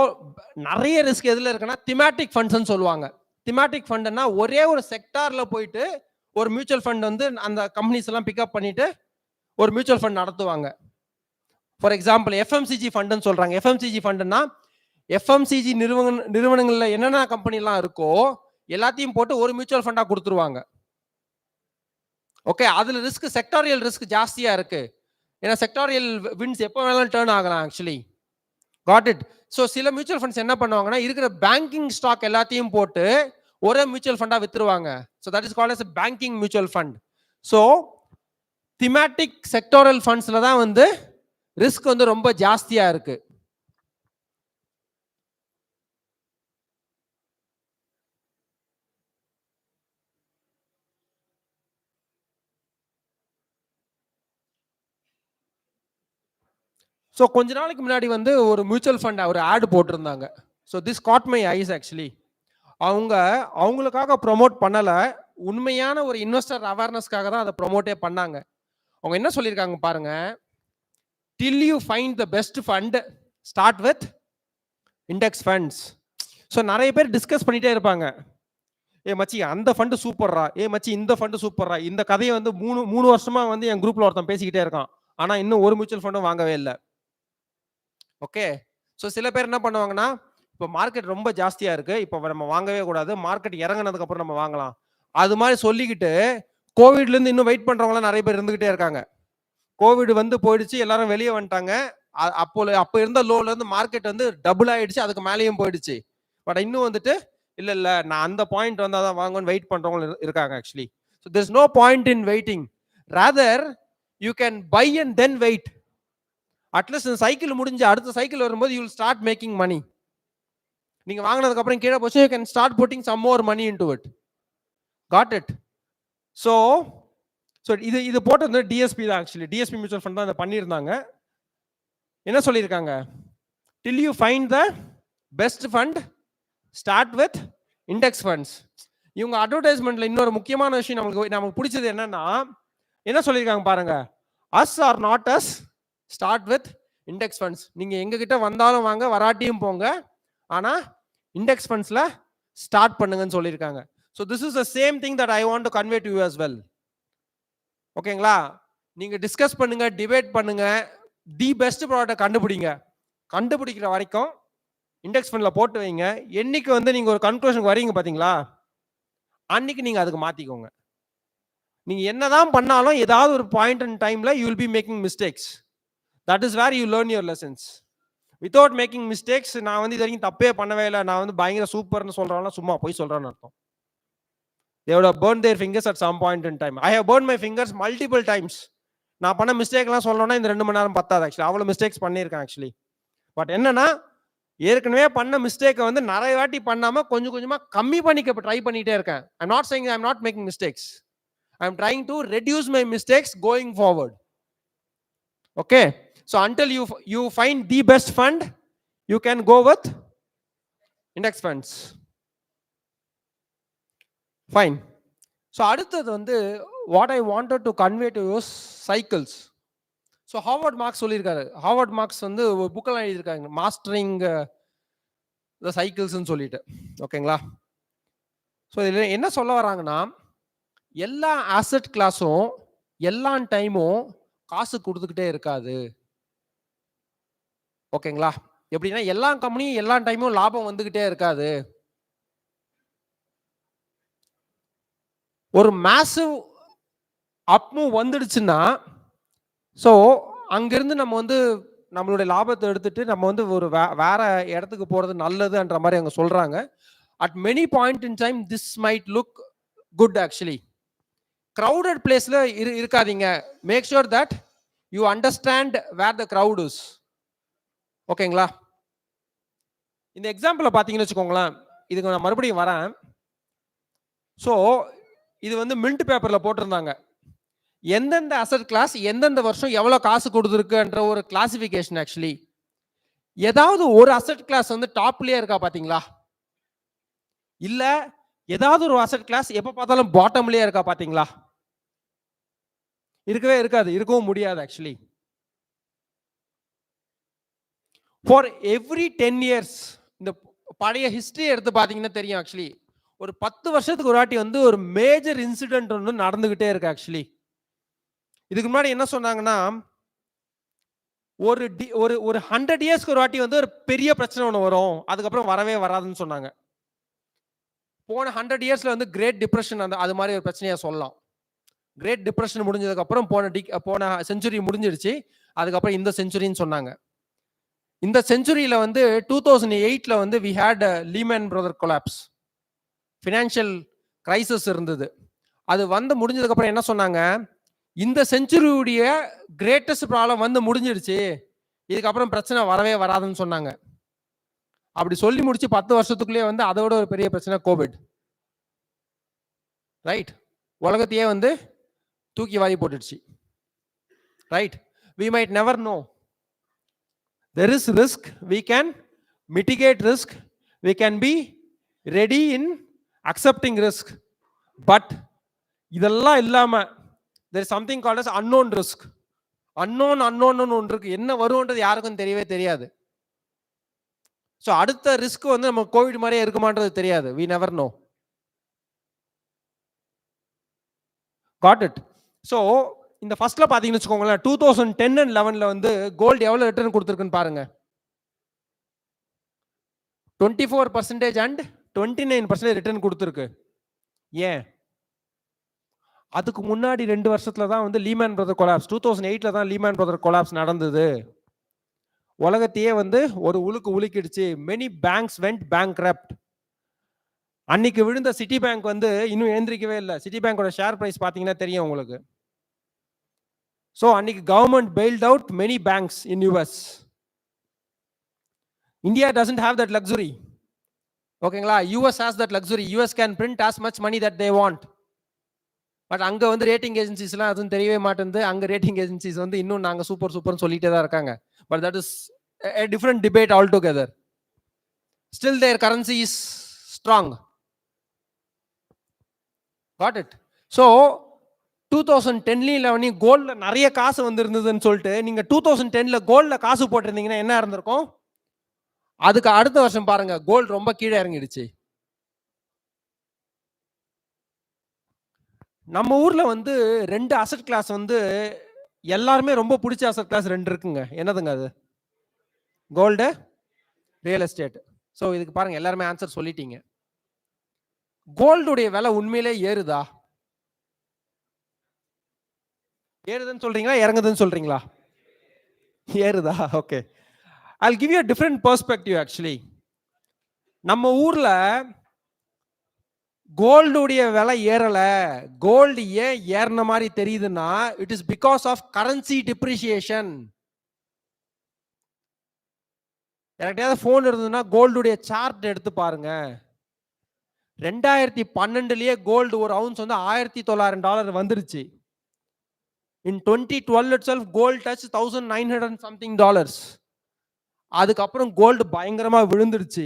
நிறைய risk எதுல இருக்குன்னா thematic funds ன்னு சொல்லுவாங்க. thematic ஃபண்ட்னா ஒரே ஒரு செக்டார்ல போயிட்டு ஒரு mutual fund வந்து அந்த கம்பெனிஸ் எல்லாம் பிக்கப் பண்ணிட்டு ஒரு மியூச்சுவல் ஃபண்ட் நடத்துவாங்க. ஃபார் எக்ஸாம்பிள் எஃப்எம்சிஜி ஃபண்டுன்னு சொல்றாங்க. எஃப்எம்சிஜி ஃபண்டுனா எஃப்எம்சிஜி நிறுவனங்கள்ல என்னென்ன கம்பெனி எல்லாம் இருக்கோ எல்லாத்தையும் போட்டு ஒரு மியூச்சுவல் ஃபண்டா கொடுத்துருவாங்க. ஓகே, அதுல ரிஸ்க் செக்டாரியல் ரிஸ்க் ஜாஸ்தியா இருக்கு. ஏன்னா செக்டாரியல் வின்ஸ் எப்போ வேணாலும் டர்ன் ஆகலாம் ஆக்சுவலி. Got it? ஸோ சில மியூச்சுவல் ஃபண்ட்ஸ் என்ன பண்ணுவாங்கன்னா இருக்கிற பேங்கிங் ஸ்டாக் எல்லாத்தையும் போட்டு ஒரே மியூச்சுவல் ஃபண்டா வித்துருவாங்க. So that is called as banking mutual fund. So thematic sectoral ஃபண்ட்ஸ்ல தான் வந்து ரிஸ்க் வந்து ரொம்ப ஜாஸ்தியா இருக்கு. ஸோ கொஞ்ச நாளைக்கு முன்னாடி வந்து ஒரு மியூச்சுவல் ஃபண்ட் ஒரு ஆட் போட்டிருந்தாங்க. So this caught my eyes actually. அவங்களுக்காக ப்ரொமோட் பண்ணல, உண்மையான ஒரு இன்வெஸ்டர் அவேர்னஸ்க்காக தான் அதை ப்ரொமோட்டே பண்ணாங்க. அவங்க என்ன சொல்லியிருக்காங்க பாருங்க, till you find the best fund start with index funds. So நிறைய பேர் டிஸ்கஸ் பண்ணிட்டே இருப்பாங்க. மச்சி அந்த ஃபண்டு சூப்பர்ரா, மச்சி இந்த ஃபண்டு சூப்பர்ரா. இந்த கதையை வந்து மூணு வருஷமா வந்து என் குரூப்ல ஒருத்தன் பேசிக்கிட்டே இருக்கான். ஆனா இன்னும் ஒரு மியூச்சுவல் ஃபண்டும் வாங்கவே இல்லை. ஓகே, ஸோ சில பேர் என்ன பண்ணுவாங்கன்னா, இப்போ மார்க்கெட் ரொம்ப ஜாஸ்தியா இருக்கு, இப்போ நம்ம வாங்கவே கூடாது, மார்க்கெட் இறங்கினதுக்கு அப்புறம் நம்ம வாங்கலாம், அது மாதிரி சொல்லிக்கிட்டு கோவிட்ல இருந்து இன்னும் வெயிட் பண்றவங்களாம் நிறைய பேர் இருந்துகிட்டே இருக்காங்க. கோவிட் வந்து போயிடுச்சு, எல்லாரும் வெளியே வந்துட்டாங்க. அப்போ இருந்த லோல இருந்து மார்க்கெட் வந்து டபுள் ஆயிடுச்சு, அதுக்கு மேலேயும் போயிடுச்சு. பட் இன்னும் வந்துட்டு இல்ல நான் அந்த பாயிண்ட் வந்தாதான் வாங்கன்னு வெயிட் பண்றவங்க இருக்காங்க actually. So there is no point in waiting, rather you can buy and then wait. At least இந்த சைக்கிள் முடிஞ்சு அடுத்த சைக்கிள் வரும்போது you will start making money. நீங்க வாங்கினதுக்கு அப்புறம் கீழே போச்சு, you can start putting some more money into it. Got it? So இது போட்டு வந்து டிஎஸ்பி தான் ஆக்சுவலி, டிஎஸ்பி மியூச்சுவல் ஃபண்ட் தான் இதை பண்ணியிருந்தாங்க. என்ன சொல்லியிருக்காங்க, till you find the best fund start with index funds. இவங்க அட்வர்டைஸ்மெண்ட்ல இன்னொரு முக்கியமான விஷயம் நமக்கு பிடிச்சது என்னன்னா, என்ன சொல்லியிருக்காங்க பாருங்க, us or not us start with index funds. நீங்க எங்க கிட்ட வந்தாலும் வாங்க, வராட்டியும் போங்க, ஆனா இண்டெக்ஸ் ஃபண்ட்ஸ்ல ஸ்டார்ட் பண்ணுங்கன்னு சொல்லியிருக்காங்க. So this is the same thing that I want to convey to you as well. ஓகேங்களா? நீங்க டிஸ்கஸ் பண்ணுங்க, டிபேட் பண்ணுங்க, தி பெஸ்ட் ப்ராடக்ட் கண்டுபிடிக்கிற வரைக்கும் இண்டெக்ஸ் ஃபண்ட்ல போட்டு வைங்க. என்னைக்கு வந்து நீங்க ஒரு கன்க்ளூஷனுக்கு வரீங்க பாத்தீங்களா, அன்னைக்கு நீங்க அதுக்கு மாத்திக்கோங்க. நீங்க என்னதான் பண்ணாலும் ஏதாவது ஒரு பாயிண்ட் இன் டைம்ல you will be making mistakes. That is where you learn your lessons. Without making mistakes, நான் வந்து இது வரைக்கும் தப்பே பண்ணவே இல்லை, நான் வந்து பயங்கர சூப்பர்னு சொல்றேன்னா சும்மா போய் சொல்றேன்னு அர்த்தம். They would have burned their fingers at some point in time. I have burned my fingers multiple times. நான் பண்ண மிஸ்டேக்லாம் சொல்லணும்னா இந்த 2 மணி நேரம் பத்தாது ஆக்சுவலி, அவ்வளோ மிஸ்டேக்ஸ் பண்ணியிருக்கேன் ஆக்சுவலி. பட் என்னன்னா, ஏற்கனவே பண்ண மிஸ்டேக்கை வந்து நிறைய வாட்டி பண்ணாம கொஞ்சம் கொஞ்சமா கம்மி பண்ணிக்க ட்ரை பண்ணிட்டே இருக்கேன். I'm not saying I'm not making mistakes. I'm trying to reduce my mistakes going forward. Okay, so until you find the best fund, you can go with index funds. Fine. So அடுத்தது வந்து what I wanted to convey to you cycles. So Howard Marks சொல்லியிருக்காரு. Howard Marks வந்து ஒரு புக்கெல்லாம் எழுதியிருக்காங்க, mastering த சைக்கிள்ஸ்ன்னு சொல்லிட்டு. ஓகேங்களா? So இதில் என்ன சொல்ல வராங்கன்னா, எல்லா ஆசெட் கிளாஸும் எல்லா டைமும் காசு கொடுத்துக்கிட்டே இருக்காது. ஓகேங்களா? எப்படின்னா எல்லா கம்பெனியும் எல்லா டைமும் லாபம் வந்துகிட்டே இருக்காது. ஒரு மேசிவ் அப்மூவ் வந்துடுச்சுன்னா, ஸோ அங்கிருந்து நம்ம வந்து நம்மளுடைய லாபத்தை எடுத்துட்டு நம்ம வந்து ஒரு வேற இடத்துக்கு போறது நல்லதுன்ற மாதிரி அவங்க சொல்றாங்க. At many point in time this might look good actually. crowded பிளேஸ்ல இருக்காதீங்க. Make sure that you understand where the crowd is. ஓகேங்களா? இந்த எக்ஸாம்பிளை பார்த்தீங்கன்னு வச்சுக்கோங்களேன், இதுக்கு நான் மறுபடியும் வரேன். ஸோ இது வந்து மின்ட் பேப்பர்ல போட்டிருந்தாங்க. எந்தெந்த அசெட் கிளாஸ் எந்தெந்த வருஷம் எவ்வளவு காசு கொடுத்துருக்குன்ற ஒரு கிளாசிபிகேஷன். ஆக்சுவலி ஏதாவது ஒரு அசெட் கிளாஸ் வந்து டாப்லயே இருக்கா பாத்தீங்களா? இல்ல ஏதாவது ஒரு அசெட் கிளாஸ் எப்ப பார்த்தாலும் பாட்டம்லயே இருக்கா பாத்தீங்களா? இருக்கவே இருக்காது, இருக்கவும் முடியாது. ஆக்சுவலி ஃபார் எவ்ரி 10 இயர்ஸ் இந்த பழைய ஹிஸ்டரி எடுத்து பாத்தீங்கன்னா தெரியும். ஆக்சுவலி ஒரு 10 வருஷத்துக்கு ஒரு வாட்டி வந்து ஒரு மேஜர் இன்சிடென்ட் ஒன்று நடந்துகிட்டே இருக்கு. ஆக்சுவலி இதுக்கு முன்னாடி என்ன சொன்னாங்கன்னா, ஒரு 100 இயர்ஸ்க்கு ஒரு வாட்டி வந்து ஒரு பெரிய பிரச்சனை ஒன்று வரும், அதுக்கப்புறம் வரவே வராதுன்னு சொன்னாங்க. போன 100 இயர்ஸ்ல வந்து கிரேட் டிப்ரெஷன் அந்த அது மாதிரி ஒரு பிரச்சனையா சொல்லலாம். கிரேட் டிப்ரெஷன் முடிஞ்சதுக்கு அப்புறம் போன செஞ்சுரி முடிஞ்சிடுச்சு, அதுக்கப்புறம் இந்த செஞ்சுரின்னு சொன்னாங்க. இந்த செஞ்சுரியில வந்து 2008ல வந்து we had Lehman brother collapse, financial crisis இருந்தது. அது வந்து முடிஞ்சதுக்கு அப்புறம் என்ன சொன்னாங்க, இந்த செஞ்சுரியுடைய கிரேட்டஸ்ட் ப்ராப்ளம் வந்து முடிஞ்சிடுச்சு, இதுக்கப்புறம் பிரச்சனை வரவே வராதுன்னு சொன்னாங்க. அப்படி சொல்லி முடிச்சு 10 வருஷத்துக்குள்ளேயே வந்து அதோட ஒரு பெரிய பிரச்சனை கோவிட். ரைட்? உலகத்தையே வந்து தூக்கி வாரி போட்டுடுச்சு. Right? we might never know. There is risk, we can mitigate risk, we can be ready in accepting risk, but இதெல்லாம் இல்லாம there is something called as unknown risk. unknown ஒன்று இருக்கு, என்ன வரும்ன்றது யாருக்கும் தெரியவே தெரியாது. ஸோ அடுத்த ரிஸ்க் வந்து நம்ம கோவிட் மாதிரியே இருக்குமான்றது தெரியாது. we never know. got it? So இந்த ஃபர்ஸ்ட்ல பாத்தீங்கன்னு வச்சுக்கோங்களேன், 2010 and 11ல வந்து கோல்டு எவ்வளவு ரிட்டர்ன் கொடுத்துருக்குன்னு பாருங்க. 24% and 29% ரிட்டர்ன் கொடுத்துருக்கு. ஏன்? அதுக்கு முன்னாடி 2 வருஷத்துல தான் வந்து லீமன் பிரதர் கொலாப்ஸ், 2008ல தான் லீமன் பிரதர் கொலாப்ஸ் நடந்தது. உலகத்தையே வந்து ஒரு உலுக்கிடுச்சு. Many banks went bankrupt. அன்னைக்கு விழுந்த சிட்டி பேங்க் வந்து இன்னும் எழுந்திரிக்கவே இல்லை. சிட்டி பேங்கோட ஷேர் பிரைஸ் பாத்தீங்கன்னா தெரியும் உங்களுக்கு. ஸோ அன்னைக்கு government bailed out many banks in US. India doesn't have that luxury. ஓகேங்களா? US has that luxury. US can print as much money that they want. But அங்க வந்து ரேட்டிங் ஏஜென்சிஸ்லாம் அதுவும் தெரியவே மாட்டேங்குது. அங்க ரேட்டிங் ஏஜென்சிஸ் வந்து இன்னும் நாங்க சூப்பர்னு சொல்லிட்டே தான் இருக்காங்க. But that is a different debate altogether. Still their currency is strong. Got it? So 2010ல கோல்ட்ல நிறைய காசு வந்திருந்ததுன்னு சொல்லிட்டு நீங்க 2010ல கோல்ட்ல காசு போட்டிருந்தீங்கன்னா என்ன இருந்திருக்கும்? அதுக்கு அடுத்த வருஷம் பாருங்க கோல்ட் ரொம்ப கீழே இறங்கிடுச்சு. நம்ம ஊர்ல வந்து 2 அசெட் கிளாஸ் வந்து எல்லாருமே ரொம்ப பிடிச்ச அசெட் கிளாஸ் 2 இருக்குங்க. என்னதுங்க அது? Gold, real estate. ஸோ இதுக்கு பாருங்க எல்லாருமே ஆன்சர் சொல்லிட்டீங்க. கோல்டுடைய விலை உண்மையிலே ஏறுதா? ஏறுதுன்னு சொல்றீங்களா இறங்குதுன்னு சொல்றீங்களா? ஏறுதா? Okay. I'll give you a different perspective actually. நம்ம ஊர்ல கோல்டுடைய விலை ஏறல. கோல்டு ஏன் ஏறின மாதிரி தெரியுதுன்னா it is because of currency depreciation. யார்கிட்டயாவது ஃபோன் இருந்ததுன்னா கோல்டுடைய சார்ட் எடுத்து பாருங்க. 2012லயே கோல்டு ஒரு அவுன்ஸ் வந்து $1900 வந்துருச்சு. In 2012 itself gold touched $1900 and something. அதுக்கப்புறம் கோல்டு பயங்கரமா விழுந்துருச்சு.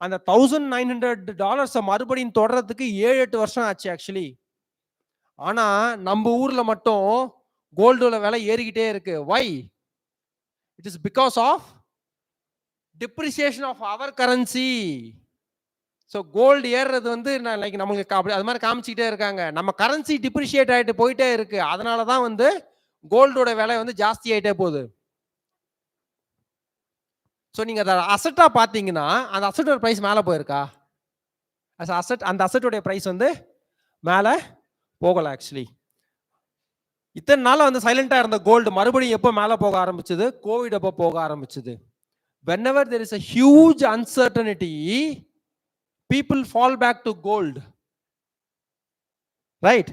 அந்த $1900 மறுபடியும் தொடர்றதுக்கு 7-8 வருஷம் ஆச்சு ஆக்சுவலி. ஆனா நம்ம ஊர்ல மட்டும் கோல்டோட விலை ஏறிக்கிட்டே இருக்கு. Why? It is because of depreciation of our currency. So gold ஏறுறது வந்து லைக் நமக்கு அப்படி அது மாதிரி காமிச்சிக்கிட்டே இருக்காங்க. நம்ம கரன்சி டிப்ரிஷியேட் ஆகிட்டு போயிட்டே இருக்கு. அதனால தான் வந்து கோல்டோட விலை வந்து ஜாஸ்தி ஆகிட்டே போகுது. ஸோ நீங்கள் அதை அசட்டாக பார்த்தீங்கன்னா அந்த அசட்டோட ப்ரைஸ் மேலே போயிருக்கா? அந்த அசட்டோடைய ப்ரைஸ் வந்து மேலே போகலை. ஆக்சுவலி இத்தனை நாள் வந்து சைலண்டாக இருந்த கோல்டு மறுபடியும் எப்போ மேலே போக ஆரம்பிச்சது? கோவிட் அப்போ போக ஆரம்பிச்சது. whenever there is a huge uncertainty, people fall back to gold, right?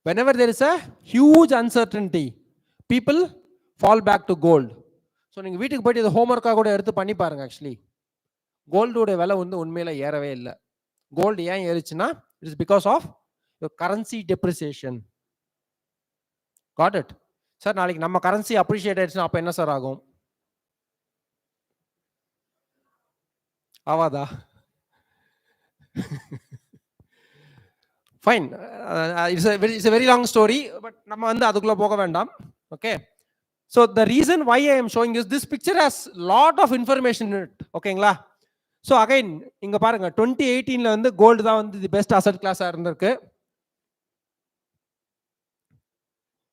whenever there is a huge uncertainty, people fall back to gold. So நீங்கள் வீட்டுக்கு போயிட்டு இதை ஹோம்ஒர்க்காக கூட எடுத்து பண்ணி பாருங்க. ஆக்சுவலி கோல்டோட விலை வந்து உண்மையில ஏறவே இல்லை. கோல்டு ஏன் ஏறிச்சுன்னா it is because of currency depreciation. Got it sir? நாளைக்கு நம்ம கரன்சி அப்ரிஷியேட் ஆயிடுச்சுன்னா அப்போ என்ன சார் ஆகும்? ஆவாதா? Fine, it's a very long story, பட் நம்ம வந்து அதுக்குள்ள போக வேண்டாம். Okay, so the reason why I am showing this picture has lot of information in it. ஓகேங்களா? ஸோ அகைன் இங்க பாருங்க 2018ல வந்து கோல்டு தான் வந்து தி பெஸ்ட் அசட் கிளாஸா இருந்திருக்கு.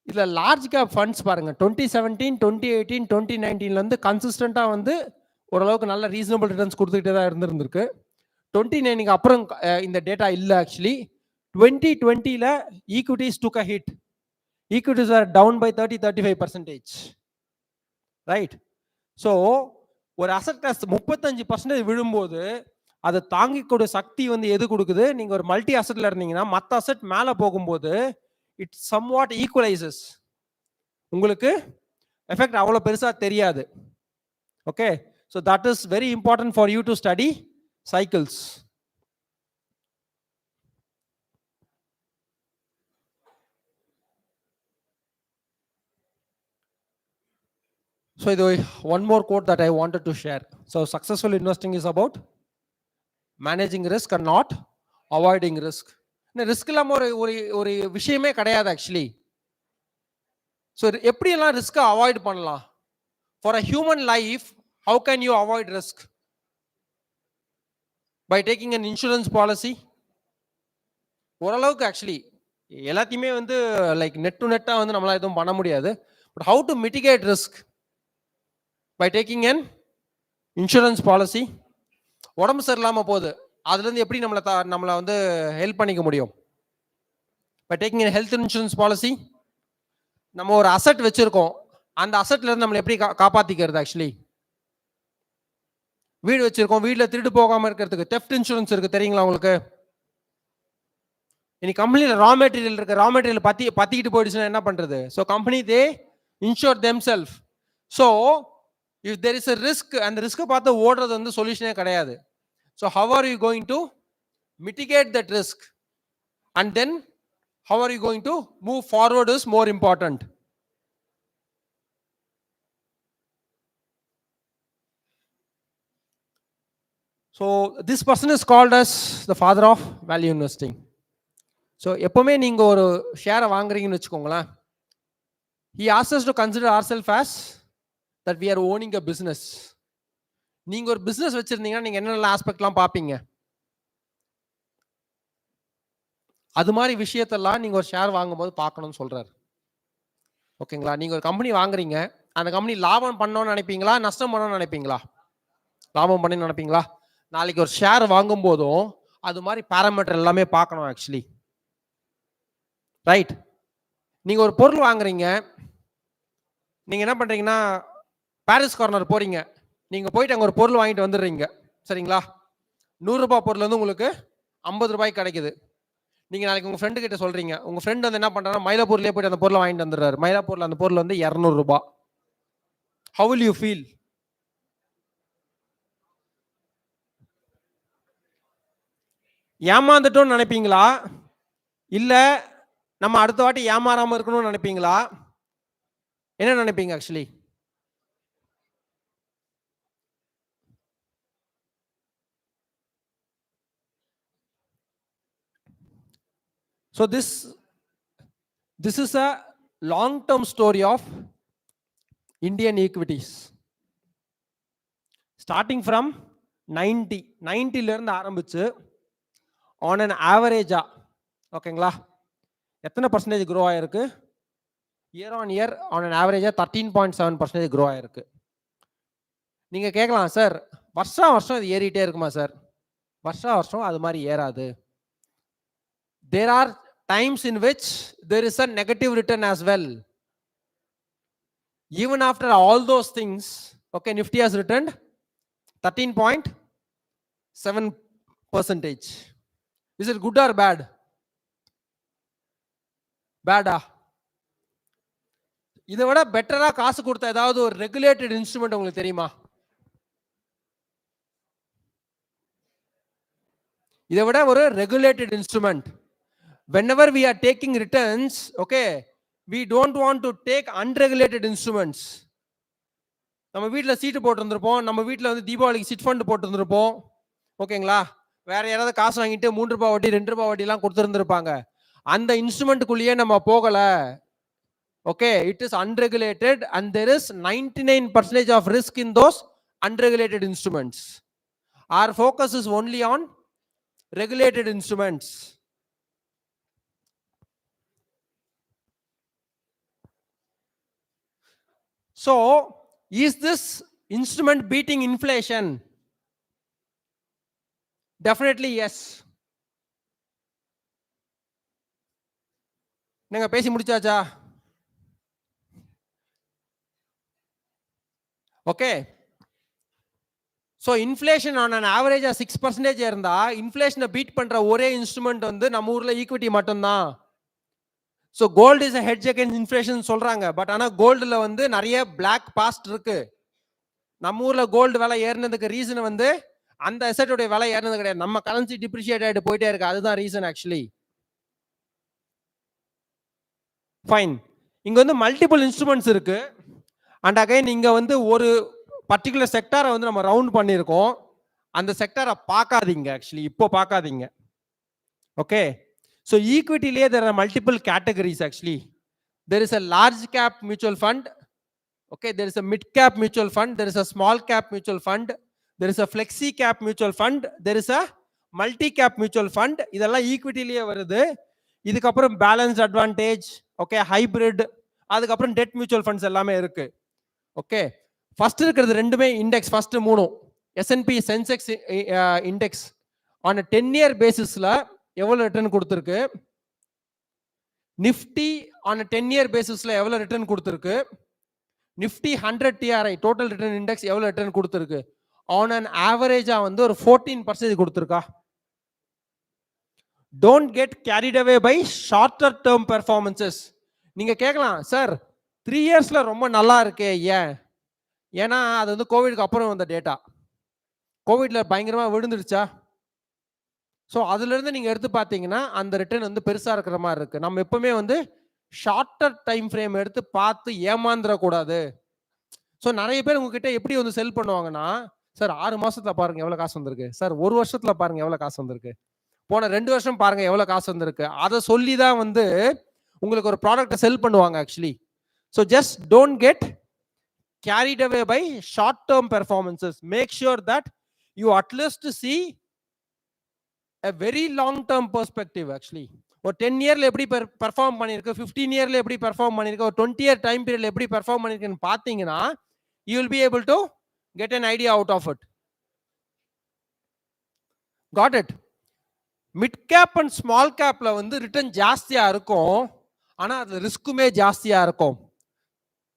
இதுல லார்ஜ் கேப் ஃபண்ட்ஸ் பாருங்க 2017, 2018, 2019ல வந்து கன்சிஸ்டண்டா வந்து ஓரளவுக்கு நல்ல ரீசனபிள் ரிட்டர்ன்ஸ் கொடுத்துக்கிட்டே தான் இருந்திருக்கு. 2019க்கு அப்புறம் இந்த டேட்டா இல்லை. ஆக்சுவலி 2020ல equities took a hit. Equities are down by 30-35%, right? So ஒரு அசட் கிளாஸ் 35% விழும்போது அதை தாங்கிக்கூடிய சக்தி வந்து எது கொடுக்குது? நீங்க ஒரு மல்டி அசட்ல இருந்தீங்கன்னா மற்ற அசட் மேலே போகும்போது இட் சம்வாட் ஈக்குவலைசஸ். உங்களுக்கு எஃபெக்ட் அவ்வளோ பெருசா தெரியாது. Okay, so that is very important for you to study cycles. So one more quote that I wanted to share. So successful investing is about managing risk and not avoiding risk. Risk இல்லாம ஒரு விஷயமே கிடையாது. Actually so எப்படியெல்லாம் ரிஸ்கை avoid பண்ணலாம்? For a human life how can you avoid risk? By taking an insurance policy. ஓரளவுக்கு actually எல்லாத்தையுமே வந்து லைக் நெட் டு நெட்டாக வந்து நம்மளால எதுவும் பண்ண முடியாது. But how to mitigate risk? By taking an insurance policy. உடம்பு சரியில்லாமல் போகுது, அதுலேருந்து எப்படி நம்மளை வந்து ஹெல்ப் பண்ணிக்க முடியும்? By taking an health insurance policy. நம்ம ஒரு அசட் வச்சிருக்கோம், அந்த அசட்ல இருந்து நம்மளை எப்படி காப்பாத்திக்கிறது? ஆக்சுவலி வீடு வச்சிருக்கோம், வீட்டில் திருடு போகாமல் இருக்கிறதுக்கு தெஃப்ட் இன்சூரன்ஸ் இருக்கு, தெரியுங்களா உங்களுக்கு? இன்னைக்கு கம்பெனியில் ரா மெட்டீரியல் இருக்கு, ரா மெட்டீரியல் பத்திக்கிட்டு போயிடுச்சுன்னா என்ன பண்றது? So company they insure them self. So if there is a risk, and the risk பார்த்து ஓடுறது வந்து சொல்யூஷனே கிடையாது. So how are you going to mitigate that risk, and then how are you going to move forward is more important. So this person is called as the father of value investing. So எப்பவுமே நீங்க ஒரு ஷேரை வாங்குறீங்கன்னு வச்சுக்கோங்களேன், he asks us to consider ourselves as that we are owning a business. நீங்க ஒரு business வச்சிருந்தீங்கன்னா நீங்க என்னென்ன ஆஸ்பெக்ட்லாம் பார்ப்பீங்க? அது மாதிரி விஷயத்தெல்லாம் நீங்க ஒரு ஷேர் வாங்கும்போது பார்க்கணும்னு சொல்றாரு. ஓகேங்களா? நீங்க ஒரு கம்பெனி வாங்குறீங்க, அந்த கம்பெனி லாபம் பண்ணணும்னு நினைப்பீங்களா, நஷ்டம் பண்ணணும்னு நினைப்பீங்களா? லாபம் பண்ணணும்னு நினைப்பீங்களா? நாளைக்கு ஒரு ஷேர் வாங்கும் போதும் அது மாதிரி பாராமீட்டர் எல்லாமே பார்க்கணும். Actually right? நீங்க ஒரு பொருள் வாங்குறீங்க, நீங்க என்ன பண்றீங்கன்னா பாரிஸ் கார்னர் போறீங்க, நீங்க போயிட்டு அங்க ஒரு பொருள் வாங்கிட்டு வந்துடுறீங்க, சரிங்களா? 100 ரூபாய் பொருள் வந்து உங்களுக்கு 50 ரூபாய்க்கு கிடைக்குது. நீங்க நாளைக்கு உங்க ஃப்ரெண்டு கிட்ட சொல்றீங்க, உங்க ஃப்ரெண்ட் வந்து என்ன பண்றாரு, மயிலாப்பூர்லயே போயிட்டு அந்த பொருளை வாங்கிட்டு வந்துடுறாரு. மயிலாப்பூர்ல அந்த பொருள் வந்து 200 ரூபாய். How will you feel? ஏமாந்துட்டோம்னு நினைப்பீங்களா, இல்ல நம்ம அடுத்த வாட்டி ஏமாறாம இருக்கணும்னு நினைப்பீங்களா? என்ன நினைப்பீங்க? Actually so this is a long term story of Indian equities, starting from 90லேருந்து ஆரம்பிச்சு ஆன் அன் ஆவரேஜா ஓகேங்களா எத்தனை பர்சன்டேஜ் க்ரோ ஆயிருக்கு? Year on year on an ஆவரேஜா 13.7% க்ரோ ஆயிருக்கு. நீங்க கேட்கலாம் சார் வருஷம் இது ஏறிட்டே இருக்குமா சார்? வருஷம் அது மாதிரி ஏறாது. There are times in which there is a negative return as well. Even after all those things, okay, Nifty has returned 13.7%. Is it good or bad? Bad. இதை விட பெட்டரா காசு கொடுத்த ஏதாவது ஒரு ரெகுலேட்டட் இன்ஸ்ட்ருமெண்ட் உங்களுக்கு தெரியுமா? இதை விட ஒரு regulated instrument. Whenever we are taking returns, okay, we don't want to take unregulated instruments. நம்ம வீட்டில் சீட்டு போட்டுருந்துருப்போம், நம்ம வீட்டில் வந்து தீபாவளிக்கு சிட் ஃபண்ட் போட்டுருந்துருப்போம், ஓகேங்களா? வேற யாராவது காசு வாங்கிட்டு 3 ரூபாய் வட்டி 2 ரூபாய் வட்டிலாம் கொடுத்துருந்துருப்பாங்க. அந்த இன்ஸ்ட்ருமெண்ட்டுக்குள்ளேயே நம்ம போகல. Okay, it is unregulated and there is 99% of risk in those unregulated instruments. Our focus is only on regulated instruments. So, is this instrument beating inflation? Definitely yes. நீங்க பேசி முடிச்சாச்சா? Okay. So inflation on an ஆவரேஜா 6% இருந்தா இன்ஃப்ளேஷனை beat பண்ற ஒரே instrument வந்து நம்ம ஊர்ல ஈக்விட்டி மட்டும்தான். So gold is a hedge against inflation சொல்றாங்க. பட் ஆனால் கோல்டுல வந்து நிறைய பிளாக் பாஸ்ட் இருக்கு. நம்ம ஊர்ல கோல்டு விலை ஏறினதுக்கு ரீசன் வந்து அந்த அசெட்டோட விலை ஏறினது கிடையாது, நம்ம கரன்சி டிப்ரிஷியேட் ஆகிட்டு போயிட்டே இருக்கு, அதுதான் ரீசன் ஆக்சுவலி. ஃபைன். இங்க வந்து மல்டிபிள் இன்ஸ்ட்ருமெண்ட்ஸ் இருக்கு. அண்ட் அகைன் இங்க வந்து ஒரு பர்டிகுலர் செக்டாரை வந்து நம்ம ரவுண்ட் பண்ணியிருக்கோம். அந்த செக்டாரை பார்க்காதீங்க, ஆக்சுவலி இப்போ பார்க்காதீங்க. ஓகே, ஸோ ஈக்விட்டிலேயே there are multiple categories actually. There is a large cap mutual fund, okay, there is a mid cap mutual fund, there is a small cap mutual fund, there is a flexi cap mutual fund, there is a multi cap mutual fund. இதெல்லாம் ஈக்விட்டிலேயே வருது. இதுக்கப்புறம் balance advantage, okay, hybrid, அதுக்கப்புறம் dead mutual funds எல்லாமே இருக்கு. Okay, first இருக்கிறது ரெண்டுமே index. First மூணும் S&P Sensex index on 10-year பேசிஸ்ல எவ்வளவு ரிட்டர்ன் கொடுத்துருக்கு, நிஃப்டி ஆன் 10-year பேசிஸ்ல எவ்வளவு ரிட்டர்ன் கொடுத்துருக்கு, Nifty 100 TRI total return index எவ்வளவு ரிட்டர்ன் கொடுத்துருக்கு, ஆன் அன் ஆவரேஜா வந்து ஒரு 14% கொடுத்துருக்கா. Don't get carried away by shorter term performances. நீங்க கேட்கலாம் சார் 3 இயர்ஸ்ல ரொம்ப நல்லா இருக்கே, ஏன்? ஏன்னா அது வந்து கோவிட்க்கு அப்புறம் வந்த டேட்டா. கோவிட்ல பயங்கரமா விழுந்துருச்சா? ஸோ அதுல இருந்து நீங்க எடுத்து பார்த்தீங்கன்னா அந்த ரிட்டர்ன் வந்து பெருசா இருக்கிற மாதிரி இருக்கு. நம்ம எப்பவுமே வந்து ஷார்ட்டர் டைம் ஃப்ரேம் எடுத்து பார்த்து ஏமாந்துடக்கூடாது. ஸோ நிறைய பேர் உங்ககிட்ட எப்படி வந்து செல் பண்ணுவாங்கன்னா, சார் 6 மாசத்துல பாருங்க எவ்வளவு காசு வந்திருக்கு, சார் 1 வருஷத்துல பாருங்க எவ்வளவு காசு வந்திருக்கு, போன 2 வருஷம் பாருங்க எவ்வளவு காசு வந்திருக்கு, அதை சொல்லி தான் வந்து உங்களுக்கு ஒரு ப்ராடக்ட்டை செல் பண்ணுவாங்க actually. So just don't get carried away by short term performances. Make sure that you at least see a very long term perspective actually. ஒரு 10 இயர்ல எப்படி பெர்ஃபார்ம் பண்ணிருக்கு, 15 இயர்ல எப்படி பெர்ஃபார்ம் பண்ணிருக்கு, ஒரு 20 இயர் டைம் பீரியட்ல எப்படி பெர்ஃபார்ம் பண்ணிருக்குன்னு பாத்தீங்கன்னா you will be able to get an idea out of it. Got it? Mid cap and small கேப்ல வந்து ரிட்டர்ன் ஜாஸ்தியா இருக்கும், ஆனா அது ரிஸ்க்குமே ஜாஸ்தியா இருக்கும்.